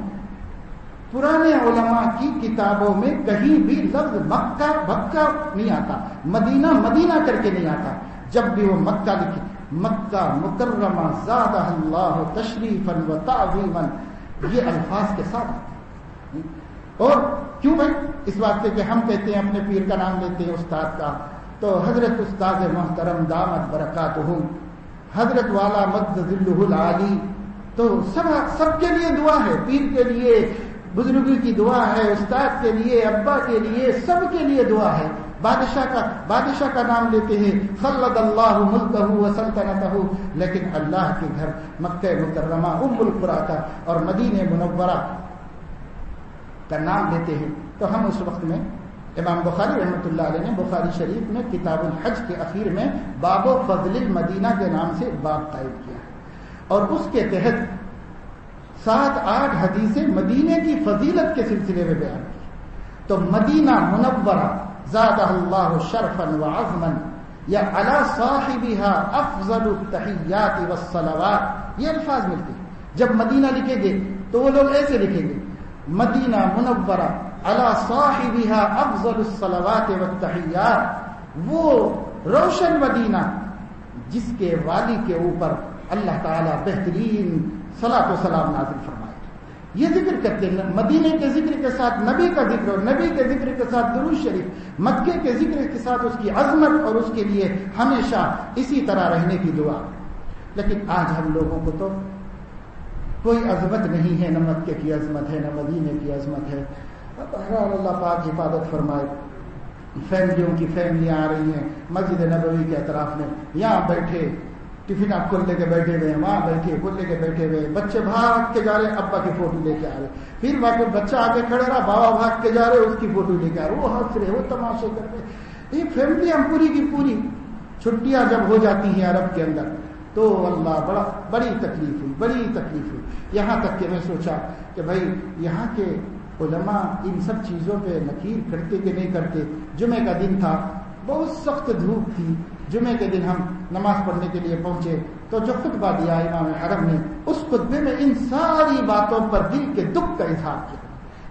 پرانے علماء کی کتابوں میں کہیں بھی لفظ مکہ مکہ نہیں آتا، مدینہ مدینہ کر کے نہیں آتا۔ جب بھی وہ مکہ لکھے، مکہ مکرمہ زادہ اللہ تشریفا و تعظیما، یہ الفاظ کے ساتھ آتے ہیں۔ اور کیوں بھائی؟ اس بات سے کہ ہم کہتے ہیں اپنے پیر کا نام لیتے ہیں، استاد کا، تو حضرت استاد محترم دامت برکاتہ، حضرت والا مد ذلہ العالی، تو سب کے لیے دعا ہے، پیر کے لیے بزرگی کی دعا ہے، استاد کے لیے، ابا کے لیے، سب کے لیے دعا ہے۔ بادشاہ کا نام لیتے ہیں، خلد اللہ ملکہ و سلطنتہ، لیکن اللہ کے گھر مکہ مکرمہ ام القری کا اور مدینہ منورہ کا نام لیتے ہیں۔ تو ہم اس وقت میں امام بخاری رحمۃ اللہ علیہ نے بخاری شریف میں کتاب الحج کے اخیر میں باب فضل المدینہ کے نام سے باب قائم کیا ہے، اور اس کے تحت 7-8 حدیثیں مدینے کی فضیلت کے سلسلے میں بیان کی۔ تو مدینہ منورہ زادہ اللہ شرفا وعظما یا علی صاحبها افضل التحیات والصلوات، یہ الفاظ ملتے ہیں۔ جب مدینہ لکھیں گے تو وہ لوگ ایسے لکھیں گے، مدینہ منورہ علی صاحبها افضل الصلوات والتحیات، وہ روشن مدینہ جس کے والی کے اوپر اللہ تعالیٰ بہترین صلاۃ و سلام نازل فرمائے۔ یہ ذکر کرتے ہیں، مدینے کے ذکر کے ساتھ نبی کا ذکر، اور نبی کے ذکر کے ساتھ درود شریف، مکے کے ذکر کے ساتھ اس کی عظمت اور اس کے لیے ہمیشہ اسی طرح رہنے کی دعا۔ لیکن آج ہم لوگوں کو تو کوئی عظمت نہیں ہے، نہ مکے کی عظمت ہے، نہ مدینے کی عظمت ہے۔ بہرحال اللہ پاک حفاظت فرمائے۔ فیملیوں کی فیملیاں آ رہی ہیں مسجد نبوی کے اطراف میں، یہاں بیٹھے ٹفن آپ کھول لے کے بیٹھے ہوئے ہیں، وہاں بیٹھے کھول لے کے بیٹھے ہوئے، بچے بھاگ کے جا رہے ہیں، ابا کی فوٹو لے کے آ رہے، پھر واقعی بچہ آگے کھڑے رہا، بابا بھاگ کے جا رہے، اس کی فوٹو لے کے آ رہے، وہ ہنس رہے، وہ تماشے کر رہے۔ یہ فیملیاں پوری کی پوری، چھٹیاں جب ہو جاتی ہیں عرب کے اندر تو اللہ بڑی تکلیف ہوئی، یہاں تک کہ میں سوچا کہ بھائی یہاں کے علماء ان سب چیزوں پہ نکیر کرتے کہ نہیں کرتے۔ جمعے کا دن تھا، بہت سخت دھوپ تھی، جمعے کے دن ہم نماز پڑھنے کے لیے پہنچے تو جو خطبہ دیا امام حرم نے، اس خطبے میں ان ساری باتوں پر دل کے دکھ کا اظہار کیا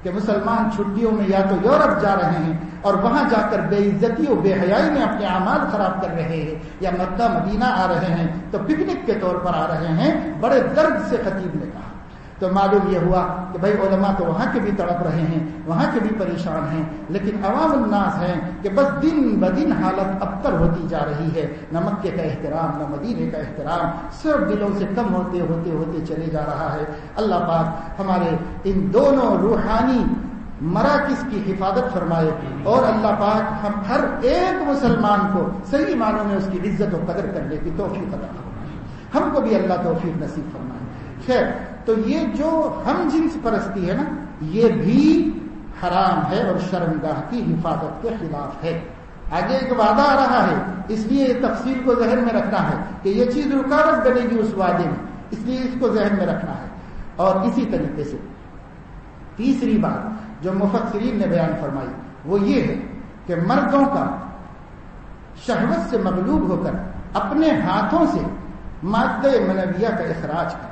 کہ مسلمان چھٹیوں میں یا تو یورپ جا رہے ہیں اور وہاں جا کر بے عزتی و بے حیائی میں اپنے اعمال خراب کر رہے ہیں، یا مکہ مدینہ آ رہے ہیں تو پکنک کے طور پر آ رہے ہیں۔ بڑے درد سے خطیب نے کہا۔ تو معلوم یہ ہوا کہ بھائی علماء تو وہاں کے بھی تڑپ رہے ہیں، وہاں کے بھی پریشان ہیں، لیکن عوام الناس ہیں کہ بس دن بدن حالت ابتر ہوتی جا رہی ہے، نہ مکے کا احترام نہ مدینے کا احترام، سب دلوں سے کم ہوتے ہوتے ہوتے چلے جا رہا ہے۔ اللہ پاک ہمارے ان دونوں روحانی مراکز کی حفاظت فرمائے، اور اللہ پاک ہم ہر ایک مسلمان کو صحیح معنوں میں اس کی عزت و قدر کرنے کی توفیق عطا فرمائے، ہم کو بھی اللہ توفیق نصیب فرمائے۔ خیر، تو یہ جو ہم جنس پرستی ہے نا، یہ بھی حرام ہے اور شرمگاہ کی حفاظت کے خلاف ہے۔ آگے ایک وعدہ آ رہا ہے، اس لیے یہ تفصیل کو ذہن میں رکھنا ہے کہ یہ چیز رکاوٹ بنے گی اس وعدے میں، اس لیے اس کو ذہن میں رکھنا ہے۔ اور اسی طریقے سے تیسری بات جو مفسرین نے بیان فرمائی وہ یہ ہے کہ مردوں کا شہوت سے مغلوب ہو کر اپنے ہاتھوں سے مادہ منویہ کا اخراج کرنا،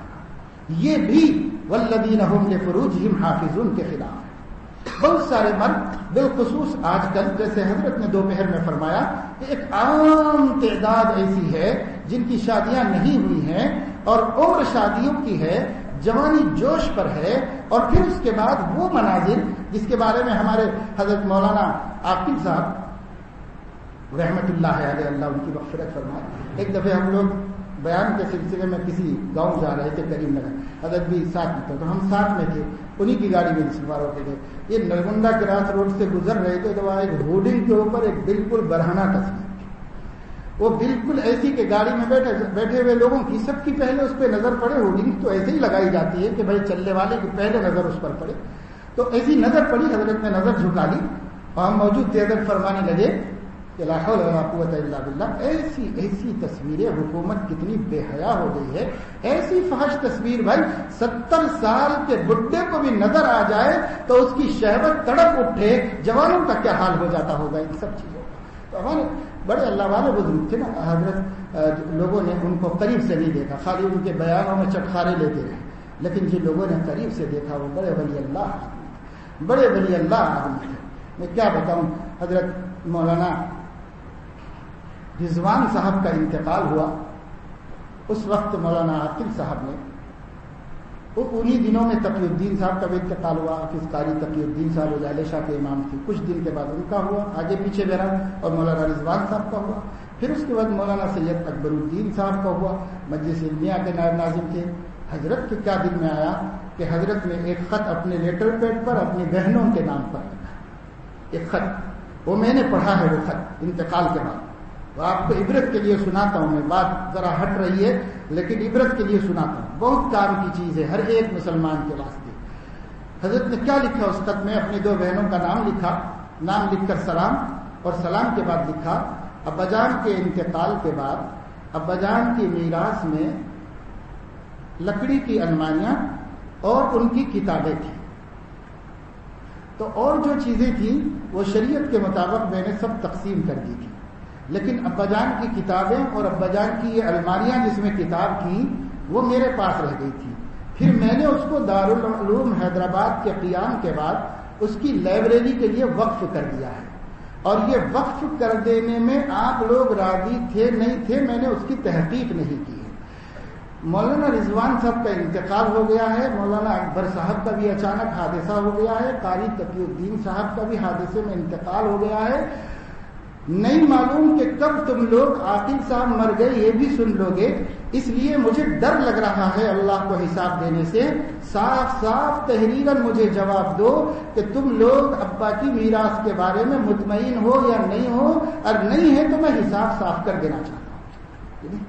یہ بھی والذین هم لفروجہم حافظون کے خلاف ہے۔ بہت سارے مرد بالخصوص آج کل، جیسے حضرت نے دوپہر میں فرمایا کہ ایک عام تعداد ایسی ہے جن کی شادیاں نہیں ہوئی ہیں اور عمر شادیوں کی ہے، جوانی جوش پر ہے، اور پھر اس کے بعد وہ مناظر جس کے بارے میں ہمارے حضرت مولانا عاقل صاحب رحمت اللہ علیہ، اللہ ان کی مغفرت فرمائے، ایک دفعہ ہم لوگ بیان کے سلسلے میں کسی گاؤں جا رہے تھے کریم نگر، حضرت بھی ساتھ میں تھے، تو ہم ساتھ میں تھے، انہی کی گاڑی میں سوار ہوتے تھے۔ یہ نلگنڈا کراس روڈ سے گزر رہے تھے تو وہاں ایک ہورڈنگ کے اوپر ایک بالکل برہنہ تصویر، وہ بالکل ایسی کہ گاڑی میں بیٹھے ہوئے لوگوں کی سب کی پہلے اس پہ نظر پڑے۔ ہورڈنگ تو ایسے ہی لگائی جاتی ہے کہ بھائی چلنے والے کی پہلے نظر اس پر پڑے، تو ایسی نظر پڑی، حضرت نے نظر جھکا لی، وہاں موجود تھے، حضرت فرمانے لگے کہ لا حول ولا قوت الا باللہ، ایسی تصویریں، حکومت کتنی بے حیا ہو گئی ہے، ایسی فحش تصویر، بھائی 70 سال کے بڈھے کو بھی نظر آ جائے تو اس کی شہوت تڑپ اٹھے، جوانوں کا کیا حال ہو جاتا ہوگا ان سب چیزوں کا۔ تو ہمارے بڑے اللہ والے بزرگ تھے نا حضرت، لوگوں نے ان کو قریب سے نہیں دیکھا، خالی ان کے بیانوں میں چٹخارے لیتے رہے، لیکن جن لوگوں نے قریب سے دیکھا وہ بڑے ولی اللہ، بڑے ولی اللہ آدمی تھے۔ میں کیا بتاؤں، حضرت مولانا رضوان صاحب کا انتقال ہوا، اس وقت مولانا عاقل صاحب نے، انہی دنوں میں تقی الدین صاحب کا بھی انتقال ہوا، حافظ قاری تقی الدین صاحب اجالے شاہ کے امام تھے، کچھ دن کے بعد ان کا ہوا، آگے پیچھے بہرحال، اور مولانا رضوان صاحب کا ہوا، پھر اس کے بعد مولانا سید اکبر الدین صاحب کا ہوا، مجلس علمیہ کے نائب ناظم تھے۔ حضرت کے کیا دل میں آیا کہ حضرت نے ایک خط اپنے لیٹر پیڈ پر اپنی بہنوں کے نام پر لکھا، ایک خط، وہ میں نے پڑھا ہے، وہ خط انتقال کے بعد، تو آپ کو عبرت کے لیے سناتا ہوں، میں بات ذرا ہٹ رہی ہے لیکن عبرت کے لیے سناتا ہوں، بہت کام کی چیز ہے ہر ایک مسلمان کے واسطے۔ حضرت نے کیا لکھا اس خط میں، اپنی 2 بہنوں کا نام لکھا، نام لکھ کر سلام، اور سلام کے بعد لکھا ابا جان کے انتقال کے بعد ابا جان کی میراث میں لکڑی کی الماریاں اور ان کی کتابیں تھیں، تو اور جو چیزیں تھیں وہ شریعت کے مطابق میں نے سب تقسیم کر دی تھی، لیکن ابا جان کی کتابیں اور ابا جان کی یہ الماریاں جس میں کتاب تھیں وہ میرے پاس رہ گئی تھی، پھر میں نے اس کو دارالعلوم حیدرآباد کے قیام کے بعد اس کی لائبریری کے لیے وقف کر دیا ہے، اور یہ وقف کر دینے میں آپ لوگ راضی تھے نہیں تھے، میں نے اس کی تحقیق نہیں کی ہے۔ مولانا رضوان صاحب کا انتقال ہو گیا ہے، مولانا اکبر صاحب کا بھی اچانک حادثہ ہو گیا ہے، قاری تقی الدین صاحب کا بھی حادثے میں انتقال ہو گیا ہے، نہیں معلوم کہ کب تم لوگ عاقل صاحب مر گئے یہ بھی سن لو گے، اس لیے مجھے ڈر لگ رہا ہے اللہ کو حساب دینے سے، صاف صاف تحریراً مجھے جواب دو کہ تم لوگ ابا کی میراث کے بارے میں مطمئن ہو یا نہیں ہو، اور نہیں ہے تو میں حساب صاف کر دینا چاہتا ہوں۔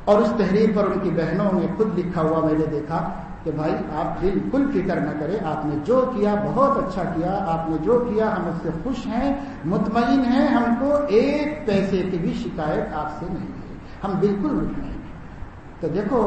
اور اس تحریر پر ان کی بہنوں نے خود لکھا ہوا میں نے دیکھا کہ بھائی آپ بالکل فکر نہ کریں، آپ نے جو کیا بہت اچھا کیا، آپ نے جو کیا ہم اس سے خوش ہیں، مطمئن ہیں، ہم کو 1 پیسے کی بھی شکایت آپ سے نہیں ہے، ہم بالکل مطمئن ہیں۔ تو دیکھو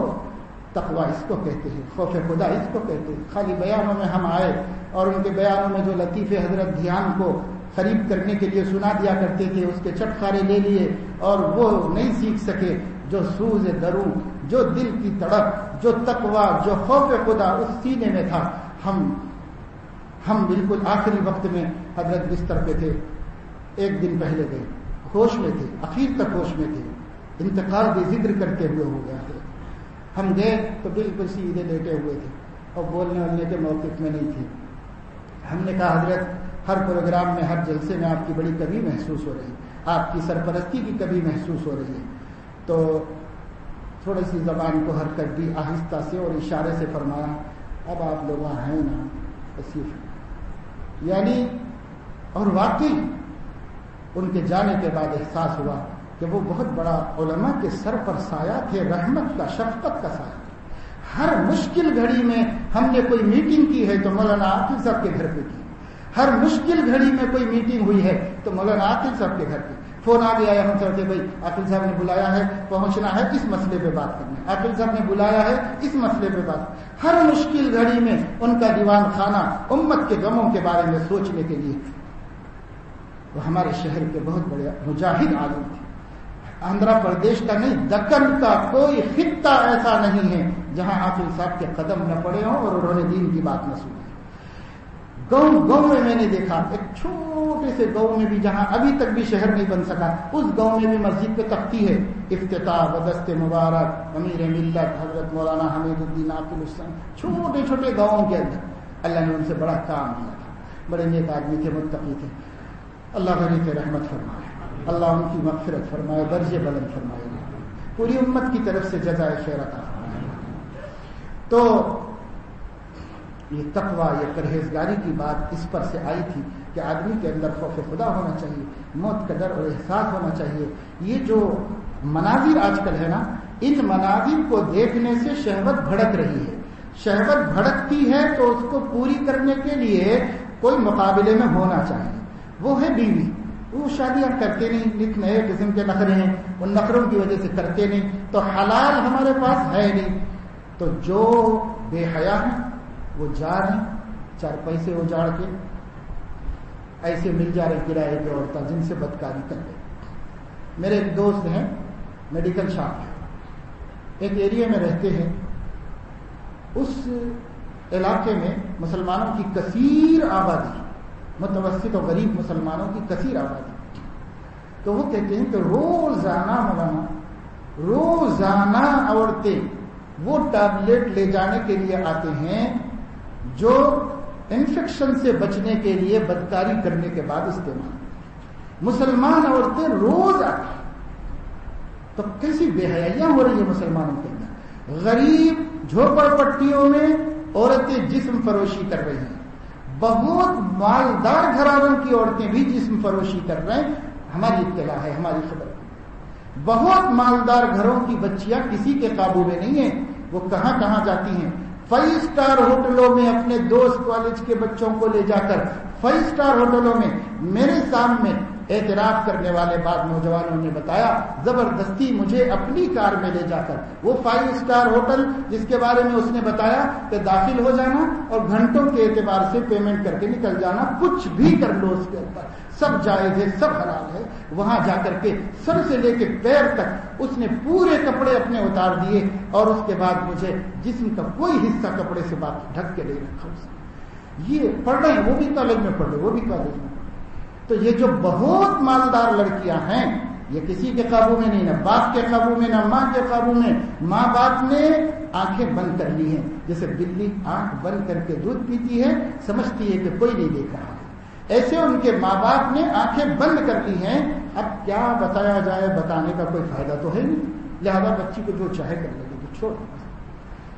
تقویٰ اس کو کہتے ہیں، خوف خدا اس کو کہتے ہیں۔ خالی بیانوں میں ہم آئے اور ان کے بیانوں میں جو لطیفے حضرت دھیان کو قریب کرنے کے لیے سنا دیا کرتے تھے اس کے چٹخارے لے لیے اور وہ نہیں سیکھ سکے جو سوز دروں، جو دل کی تڑپ، جو تقویٰ، جو خوف خدا اس سینے میں تھا۔ ہم بالکل آخری وقت میں حضرت بستر پہ تھے، 1 دن پہلے گئے، ہوش میں تھے، اخیر تک ہوش میں تھے، انتقال بھی ذکر کرتے ہوئے ہو گیا تھے، ہم گئے تو بالکل سیدھے لیٹے ہوئے تھے، اور بولنے والنے کے موقف میں نہیں تھی. ہم نے کہا حضرت ہر پروگرام میں ہر جلسے میں آپ کی بڑی کمی محسوس ہو رہی ہے, آپ کی سرپرستی کی کمی محسوس ہو رہی ہے. تو تھوڑی سی زبان کو حرکت دی آہستہ سے اور اشارے سے فرمایا اب آپ لوگ ہیں نا تشریف. یعنی اور واقعی ان کے جانے کے بعد احساس ہوا کہ وہ بہت بڑا علماء کے سر پر سایہ تھے, رحمت کا, شفقت کا سایہ. ہر مشکل گھڑی میں ہم نے کوئی میٹنگ کی ہے تو مولانا عاقل صاحب کے گھر پہ کی. ہر مشکل گھڑی میں کوئی میٹنگ ہوئی ہے تو مولانا عاقل صاحب کے گھر پہ فون آ گیا ہے ہم سب سے, بھائی عاقل صاحب نے بلایا ہے, پہنچنا ہے, اس مسئلے پہ بات کرنا ہے, عاقل صاحب نے بلایا ہے اس مسئلے پہ بات. ہر مشکل گھڑی میں ان کا دیوان خانہ امت کے غموں کے بارے میں سوچنے کے لیے. وہ ہمارے شہر کے بہت بڑے مجاہد عالم تھے. آندھرا پردیش کا نہیں, دکن کا کوئی خطہ ایسا نہیں ہے جہاں عاقل صاحب کے قدم نہ پڑے ہوں اور انہوں نے دین کی بات نہ سنی. گاؤں میں نے دیکھا, ایک چھوٹے سے گاؤں میں بھی جہاں ابھی تک بھی شہر نہیں بن سکا, اس گاؤں میں بھی مسجد پہ تختی ہے افتتاح بدست مبارک امیر ملت حضرت مولانا حمید الدین عاقل السلام. چھوٹے چھوٹے گاؤں کے اندر اللہ نے ان سے بڑا کام کیا تھا. بڑے نیک آدمی تھے, متقی تھے. اللہ غریب رحمت فرمائے, اللہ ان کی مغفرت فرمائے, درجے بلند فرمائے, پوری امت کی طرف سے جزائے خیر عطا فرمائے. تو یہ تقویٰ, یہ پرہیزگاری کی بات اس پر سے آئی تھی کہ آدمی کے اندر خوف خدا ہونا چاہیے, موت کا ڈر اور احساس ہونا چاہیے. یہ جو مناظر آج کل ہے نا, ان مناظر کو دیکھنے سے شہوت بھڑک رہی ہے. شہوت بھڑکتی ہے تو اس کو پوری کرنے کے لیے کوئی مقابلے میں ہونا چاہیے. وہ ہے بیوی, وہ شادیاں کرتے نہیں, نت نئے قسم کے نخرے ہیں, ان نخروں کی وجہ سے کرتے نہیں, تو حلال ہمارے پاس ہے نہیں. تو جو بے حیا ہیں وہ جا رہے ہیں 4 پیسے اجاڑ کے, ایسے مل جا رہے کرائے کی عورتیں جن سے بدکاری کر رہے. میرے ایک دوست ہیں, میڈیکل شاپ ہے, ایک ایریا میں رہتے ہیں, اس علاقے میں مسلمانوں کی کثیر آبادی, متوسط اور غریب مسلمانوں کی کثیر آبادی. تو وہ کہتے ہیں کہ روزانہ عورتیں وہ ٹیبلٹ لے جانے کے لیے آتے ہیں جو انفیکشن سے بچنے کے لیے بدکاری کرنے کے بعد استعمال. مسلمان عورتیں روز آتی ہیں. تو کیسی بے حیاں ہو رہی ہے مسلمانوں کے اندر. غریب جھوپڑ پٹیوں میں عورتیں جسم فروشی کر رہی ہیں, بہت مالدار گھرانوں کی عورتیں بھی جسم فروشی کر رہے ہیں. ہماری اطلاع ہے, ہماری خبر ہے. بہت مالدار گھروں کی بچیاں کسی کے قابو میں نہیں ہیں. وہ کہاں کہاں جاتی ہیں, 5 اسٹار ہوٹلوں میں اپنے دوست کالج کے بچوں کو لے جا کر 5 اسٹار ہوٹلوں میں میرے سامنے اعتراف کرنے والے بعض نوجوانوں نے بتایا زبردستی مجھے اپنی کار میں لے جا کر وہ 5 اسٹار ہوٹل جس کے بارے میں اس نے بتایا کہ داخل ہو جانا اور گھنٹوں کے اعتبار سے پیمنٹ کر کے نکل جانا, کچھ بھی کر لو اس کے اوپر, سب جائز ہے, سب حلال ہے. وہاں جا کر کے سر سے لے کے پیر تک اس نے پورے کپڑے اپنے اتار دیے اور اس کے بعد مجھے جسم کا کوئی حصہ کپڑے سے بات ڈھک کے لے رکھا. یہ پڑھ رہے ہیں, وہ بھی کالج میں پڑھ رہے, وہ بھی کالج میں. تو یہ جو بہت مالدار لڑکیاں ہیں یہ کسی کے قابو میں نہیں, نہ باپ کے قابو میں, نہ ماں کے قابو میں. ماں باپ نے آنکھیں بند کر لی ہیں, جیسے بلی آنکھ بند کر کے دودھ پیتی ہے, سمجھتی ہے کہ کوئی نہیں دیکھ رہا ہے. ایسے ان کے ماں باپ نے آنکھیں بند کر لی ہیں. اب کیا بتایا جائے, بتانے کا کوئی فائدہ تو ہے نہیں, لہذا بچی کو جو چاہے کر لے تو چھوڑ.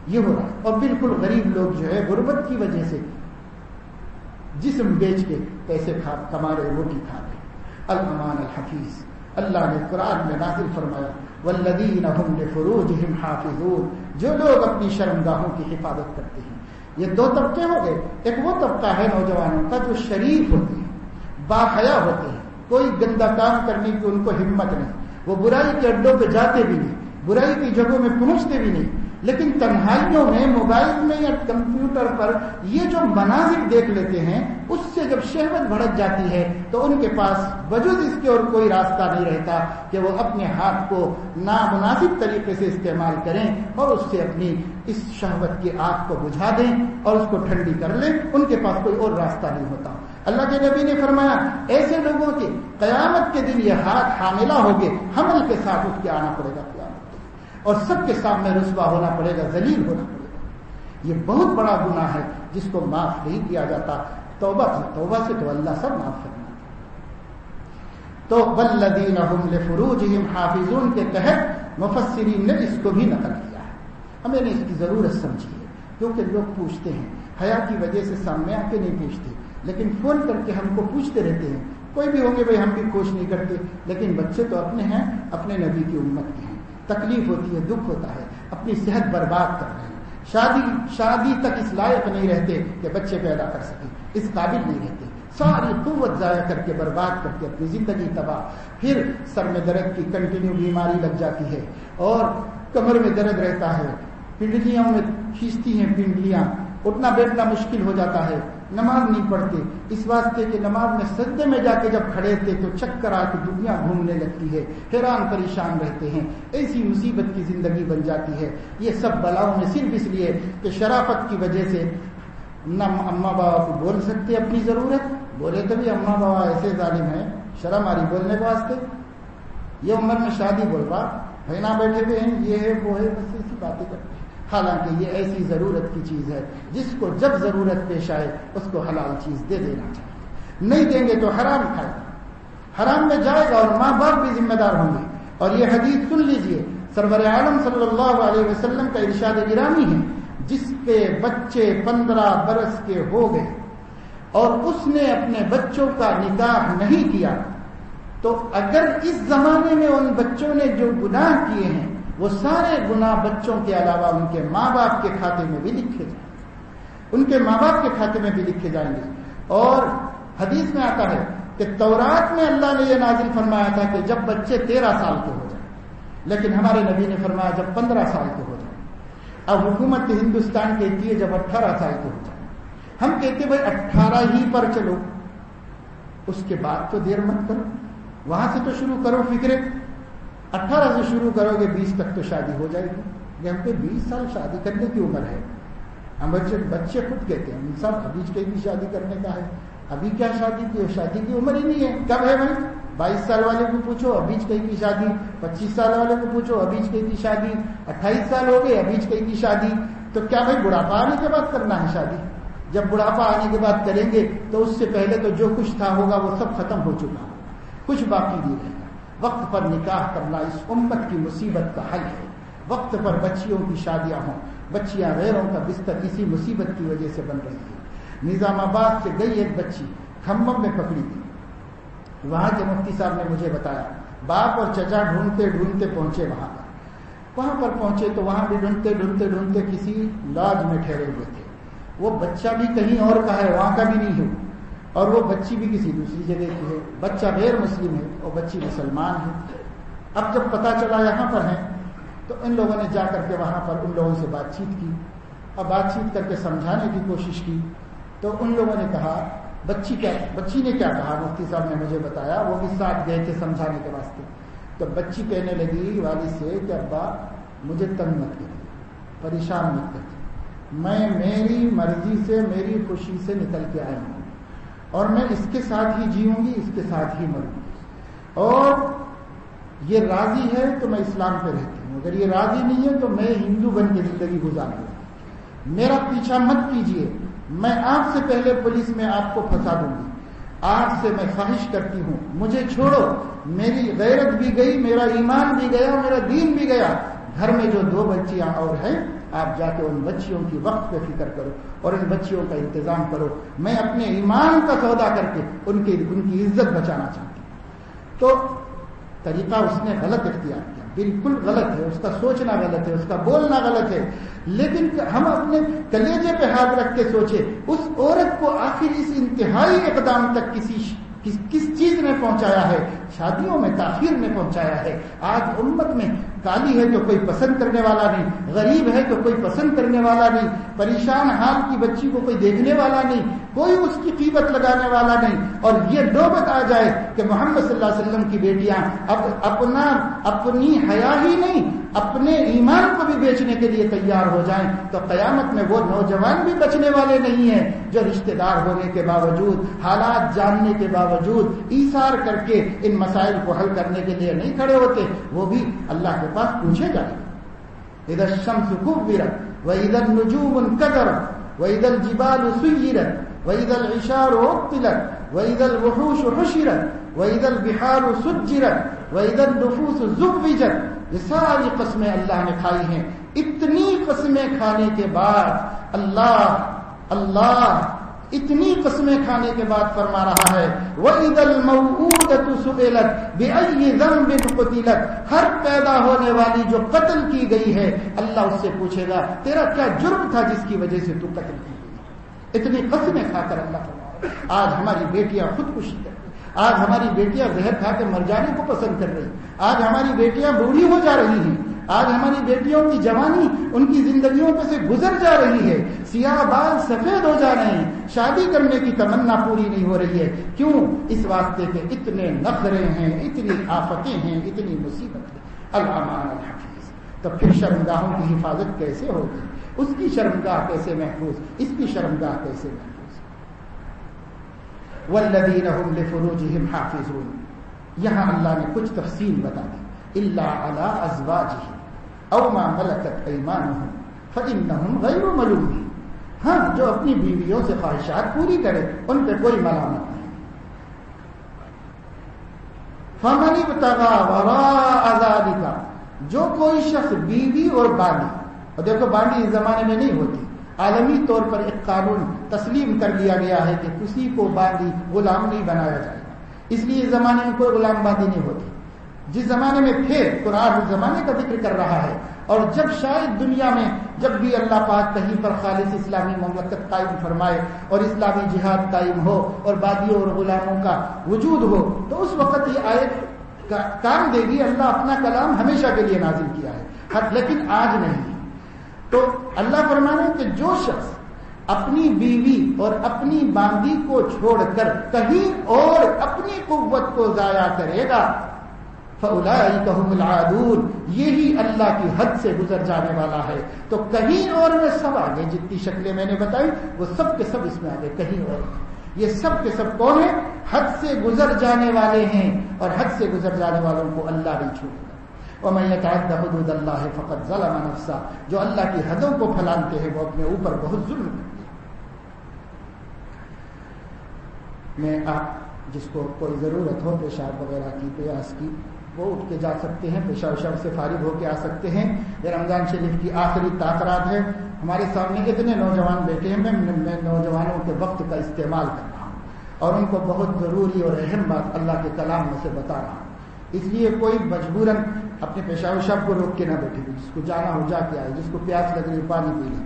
یہ ہو رہا ہے. اور بالکل غریب لوگ جو ہے غربت کی وجہ سے جسم بیچ کے پیسے کما رہے, روٹی کھا رہے. الامان الحفیظ, اللہ نے قرآن میں نازل فرمایا والذین هم لفروجهم حافظون, جو لوگ اپنی شرمگاہوں کی حفاظت کرتے ہیں. یہ 2 طبقے ہو گئے. ایک وہ طبقہ ہے نوجوانوں کا جو شریف ہوتے ہیں, باحیا ہوتے ہیں, کوئی گندا کام کرنے کی ان کو ہمت نہیں, وہ برائی کے اڈوں پہ جاتے بھی نہیں, برائی کی جگہوں میں پہنچتے بھی نہیں, لیکن تنہائیوں میں موبائل میں یا کمپیوٹر پر یہ جو مناظر دیکھ لیتے ہیں اس سے جب شہوت بھڑک جاتی ہے تو ان کے پاس بجز اس کے اور کوئی راستہ نہیں رہتا کہ وہ اپنے ہاتھ کو نامناسب طریقے سے استعمال کریں اور اس سے اپنی اس شہوت کی آگ کو بجھا دیں اور اس کو ٹھنڈی کر لیں. ان کے پاس کوئی اور راستہ نہیں ہوتا. اللہ کے نبی نے فرمایا ایسے لوگوں کے قیامت کے دن یہ ہاتھ حاملہ ہوگے, حمل کے ساتھ اٹھ کے آنا پڑے گا قیامت اور سب کے سامنے رسوا ہونا پڑے گا, ذلیل ہونا پڑے گا. یہ بہت بڑا گناہ ہے جس کو معاف نہیں کیا جاتا. توبہ سے تو اللہ سب معاف کرنا. تو والذین هم لفروجهم حافظون کے تحت مفسرین نے اس کو بھی نقل کیا ہے. ہمیں نے اس کی ضرورت سمجھی ہے کیونکہ لوگ پوچھتے ہیں, حیا کی وجہ سے سامنے آ کے نہیں پوچھتے, لیکن فون کر کے ہم کو پوچھتے رہتے ہیں. کوئی بھی ہوں گے بھائی, ہم بھی کوشش نہیں کرتے, لیکن بچے تو اپنے ہیں, اپنے نبی کی امت کے ہیں. تکلیف ہوتی ہے, دکھ ہوتا ہے, اپنی صحت برباد کر رہے ہیں. شادی تک اس لائق نہیں رہتے کہ بچے پیدا کر سکیں, اس قابل نہیں رہتے. ساری قوت ضائع کر کے, برباد کر کے اپنی زندگی تباہ. پھر سر میں درد کی کنٹینیو بیماری لگ جاتی ہے, اور کمر میں درد رہتا ہے, پنڈلیوں میں کھینچتی ہیں پنڈلیاں, اٹھنا بیٹھنا مشکل ہو جاتا ہے. نماز نہیں پڑھتے اس واسطے کہ نماز میں سجدے میں جا کے جب کھڑے تھے تو چکر آ کے دنیا گھومنے لگتی ہے, حیران پریشان رہتے ہیں. ایسی مصیبت کی زندگی بن جاتی ہے. یہ سب بلاؤں میں صرف اس لیے کہ شرافت کی وجہ سے نہ اماں بابا کو بول سکتے اپنی ضرورت, بولے تو بھی اماں بابا ایسے ظالم ہیں, شرم آ رہی بولنے کے واسطے. یہ عمر میں شادی بول رہا, بہنا بیٹھے ہوئے ہیں, یہ ہے وہ ہے, بس ایسی باتیں کرتے ہیں. حالانکہ یہ ایسی ضرورت کی چیز ہے جس کو جب ضرورت پیش آئے اس کو حلال چیز دے دینا چاہیے. نہیں دیں گے تو حرام کھائے گا, حرام میں جائے گا, اور ماں باپ بھی ذمہ دار ہوں گے. اور یہ حدیث سن لیجئے, سرور عالم صلی اللہ علیہ وسلم کا ارشاد گرامی ہے, جس کے بچے 15 برس کے ہو گئے اور اس نے اپنے بچوں کا نکاح نہیں کیا, تو اگر اس زمانے میں ان بچوں نے جو گناہ کیے ہیں وہ سارے گناہ بچوں کے علاوہ ان کے ماں باپ کے کھاتے میں بھی لکھے جائیں, ان کے ماں باپ کے کھاتے میں بھی لکھے جائیں گے. اور حدیث میں آتا ہے کہ تورات میں اللہ نے یہ نازل فرمایا تھا کہ جب بچے 13 سال کے ہو جائیں, لیکن ہمارے نبی نے فرمایا جب 15 سال کے ہو جائیں. اب حکومت ہندوستان کہتی ہے جب 18 سال کے ہو جائیں. ہم کہتے بھائی 18 ہی پر چلو, اس کے بعد تو دیر مت کرو, وہاں سے تو شروع کرو فکرے. 18 سے شروع کرو گے 20 تک تو شادی ہو جائے گی. یہ ہم کو 20 سال شادی کرنے کی عمر ہے. ہم بچے خود کہتے ہیں صاحب ابھی کہیں بھی شادی کرنے کا ہے, ابھی کیا شادی کی, شادی کی عمر ہی نہیں ہے. کب ہے بھائی, 22 سال والے کو پوچھو ابھی کہیں کی شادی, 25 سال والے کو پوچھو ابھی کہیں کی شادی, 28 سال ہو گئے ابھی کہیں کی شادی. تو کیا بھائی بڑھاپا آنے کے بعد کرنا ہے شادی؟ جب بڑھاپا آنے کے بعد کریں گے تو اس سے پہلے تو جو کچھ تھا ہوگا وہ سب ختم ہو چکا ہوگا, کچھ باقی نہیں رہے گا. وقت پر نکاح کرنا اس امت کی مصیبت کا حل ہے. وقت پر بچیوں کی شادیاں ہوں, بچیاں غیروں کا بستر اسی مصیبت کی وجہ سے بن رہی ہے. نظام آباد سے گئی ایک بچی, کھمم میں پکڑی گئی. وہاں کے مفتی صاحب نے مجھے بتایا, باپ اور چچا ڈھونڈتے ڈھونڈتے پہنچے وہاں پر پہنچے تو وہاں بھی ڈھونڈتے کسی لاج میں ٹھہرے ہوئے تھے. وہ بچہ بھی کہیں اور کا ہے, وہاں کا بھی نہیں ہے, اور وہ بچی بھی کسی دوسری جگہ کی ہے. بچہ غیر مسلم ہے اور بچی مسلمان ہے. اب جب پتا چلا یہاں پر ہیں تو ان لوگوں نے جا کر کے وہاں پر ان لوگوں سے بات چیت کی, اور بات چیت کر کے سمجھانے کی کوشش کی. تو ان لوگوں نے کہا بچی نے کیا کہا, مفتی صاحب نے مجھے بتایا, وہ بھی ساتھ گئے تھے سمجھانے کے واسطے. تو بچی کہنے لگی والد سے کہ ابا مجھے تنگ مت کریے, پریشان مت کریے, میں میری مرضی سے میری خوشی سے نکل کے آئی ہوں, اور میں اس کے ساتھ ہی جیوں گی, اس کے ساتھ ہی مروں گی. اور یہ راضی ہے تو میں اسلام پہ رہتی ہوں, اگر یہ راضی نہیں ہے تو میں ہندو بن کے زندگی گزاروں گی. میرا پیچھا مت کیجیے, میں آپ سے پہلے پولیس میں آپ کو پھنسا دوں گی. آپ سے میں خواہش کرتی ہوں مجھے چھوڑو, میری غیرت بھی گئی, میرا ایمان بھی گیا, میرا دین بھی گیا. گھر میں جو 2 بچیاں اور ہیں, آپ جا کے ان بچیوں کی وقت پہ فکر کرو اور ان بچیوں کا انتظام کرو. میں اپنے ایمان کا سودا کر کے ان کی عزت بچانا چاہتی ہوں. تو طریقہ اس نے غلط اختیار کیا, بالکل غلط ہے, اس کا سوچنا غلط ہے, اس کا بولنا غلط ہے. لیکن ہم اپنے کلیجے پہ ہاتھ رکھ کے سوچے اس عورت کو آخر اس انتہائی اقدام تک کس چیز نے پہنچایا ہے, شادیوں میں تاخیر نے پہنچایا ہے. آج امت میں کالی ہے تو کوئی پسند کرنے والا نہیں, غریب ہے تو کوئی پسند کرنے والا نہیں, پریشان حال کی بچی کو کوئی دیکھنے والا نہیں, کوئی اس کی قیمت لگانے والا نہیں. اور یہ نوبت آ جائے کہ محمد صلی اللہ علیہ وسلم کی بیٹیاں اب اپنی حیا ہی نہیں اپنے ایمان کو بھی بیچنے کے لیے تیار ہو جائیں, تو قیامت میں وہ نوجوان بھی بچنے والے نہیں ہیں جو رشتہ دار ہونے کے باوجود, حالات جاننے کے باوجود ایثار کر کے ان مسائل کو حل کرنے کے لیے نہیں کھڑے ہوتے. وہ بھی اللہ کے پاس پوچھے جائیں گے. اذا الشمس كورت, وَإِذَا النُّجُومُ انكَدَرَتْ وَإِذَا الْجِبَالُ سُيِّرَتْ وَإِذَا الْعِشَارُ عُطِّلَتْ وَإِذَا الْوُحُوشُ حُشِرَتْ وَإِذَا الْبِحَارُ سُجِّرَتْ وَإِذَا النُّفُوسُ زُوِّجَتْ. یہ ساری قسمیں اللہ نے کھائی ہیں. اتنی قسمیں کھانے کے بعد اللہ اتنی قسمیں کھانے کے بعد فرما رہا ہے وَإِذَا الْمَوْءُودَةُ سُئِلَتْ بِأَيِّ ذَنبٍ قُتِلَتْ. ہر پیدا ہونے والی جو قتل کی گئی ہے اللہ اس سے پوچھے گا تیرا کیا جرم تھا جس کی وجہ سے تو قتل کی گئی. اتنی قسمیں کھا کر اللہ فرما رہا ہے. آج ہماری بیٹیاں خودکشی کر رہی, آج ہماری بیٹیاں زہر کھا کے مر جانے کو پسند کر رہی, آج ہماری بیٹیاں بوڑھی ہو جا رہی ہیں, آج ہماری بیٹیوں کی جوانی ان کی زندگیوں پہ سے گزر جا رہی ہے, سیاہ بال سفید ہو جا رہے ہیں, شادی کرنے کی تمنا پوری نہیں ہو رہی ہے. کیوں؟ اس واسطے کے اتنے نخرے ہیں, اتنی آفتیں ہیں, اتنی مصیبتیں. الامان الحفیظ. تو پھر شرمگاہوں کی حفاظت کیسے ہوگی؟ اس کی شرمگاہ کیسے محفوظ, اس کی شرمگاہ کیسے محفوظ؟ والذین هم لفروجهم حافظون. یہاں اللہ نے کچھ تفصیل بتا دی. الا علی ازواجہم او ما ملکت ایمانہم فانہم غیر ملومین. ہاں, جو اپنی بیویوں سے خواہشات پوری کرے ان پہ کوئی ملامت نہیں. فمن ابتغى وراء ذلك. جو کوئی شخص بیوی اور باندی, اور دیکھو باندی اس زمانے میں نہیں ہوتی, عالمی طور پر ایک قانون تسلیم کر لیا گیا ہے کہ کسی کو باندی غلام نہیں بنایا جائے گا. اس لیے اس زمانے میں کوئی غلام باندی نہیں ہوتی. جس زمانے میں پھر قرآن اس زمانے کا ذکر کر رہا ہے, اور جب شاید دنیا میں جب بھی اللہ پاک کہیں پر خالص اسلامی مملکت قائم فرمائے اور اسلامی جہاد قائم ہو اور بادیوں اور غلاموں کا وجود ہو, تو اس وقت یہ آیت کام دے گی. اللہ اپنا کلام ہمیشہ کے لیے نازل کیا ہے, لیکن آج نہیں. تو اللہ فرمانے کہ جو شخص اپنی بیوی اور اپنی باندی کو چھوڑ کر کہیں اور اپنی قوت کو ضائع کرے گا فَأُولَٰئِكَ هُمُ الْعَادُونَ. یہی اللہ کی حد سے گزر جانے والا ہے. تو کہیں اور میں سب آگے جتنی شکلیں میں نے بتائی وہ سب کے سب اس میں آگے کہیں اور. یہ سب کے سب کون ہیں؟ حد سے گزر جانے والے ہیں, اور حد سے گزر جانے والوں کو اللہ نہیں چھوڑے گا. وَمَن يَتَعَدَّ حُدُودَ اللَّهِ فَقَدْ ظَلَمَ نَفْسَهُ. جو اللہ کی حدوں کو پھلانتے ہیں وہ اپنے اوپر بہت ظلم کرتے ہیں. میں آپ جس کو کوئی ضرورت ہو پیشاب وغیرہ کی, پیاس کی, وہ اٹھ کے جا سکتے ہیں, پیشاب سے فارغ ہو کے آ سکتے ہیں. یہ رمضان شریف کی آخری تاخرات ہے. ہمارے سامنے اتنے نوجوان بیٹھے ہیں. میں نوجوانوں کے وقت کا استعمال کر رہا ہوں اور ان کو بہت ضروری اور اہم بات اللہ کے کلام میں سے بتا رہا ہوں. اس لیے کوئی مجبوراً اپنے پیشاب کو روک کے نہ بیٹھے, جس کو جانا ہو جا کے آئے, جس کو پیاس لگ رہی پانی پی لے.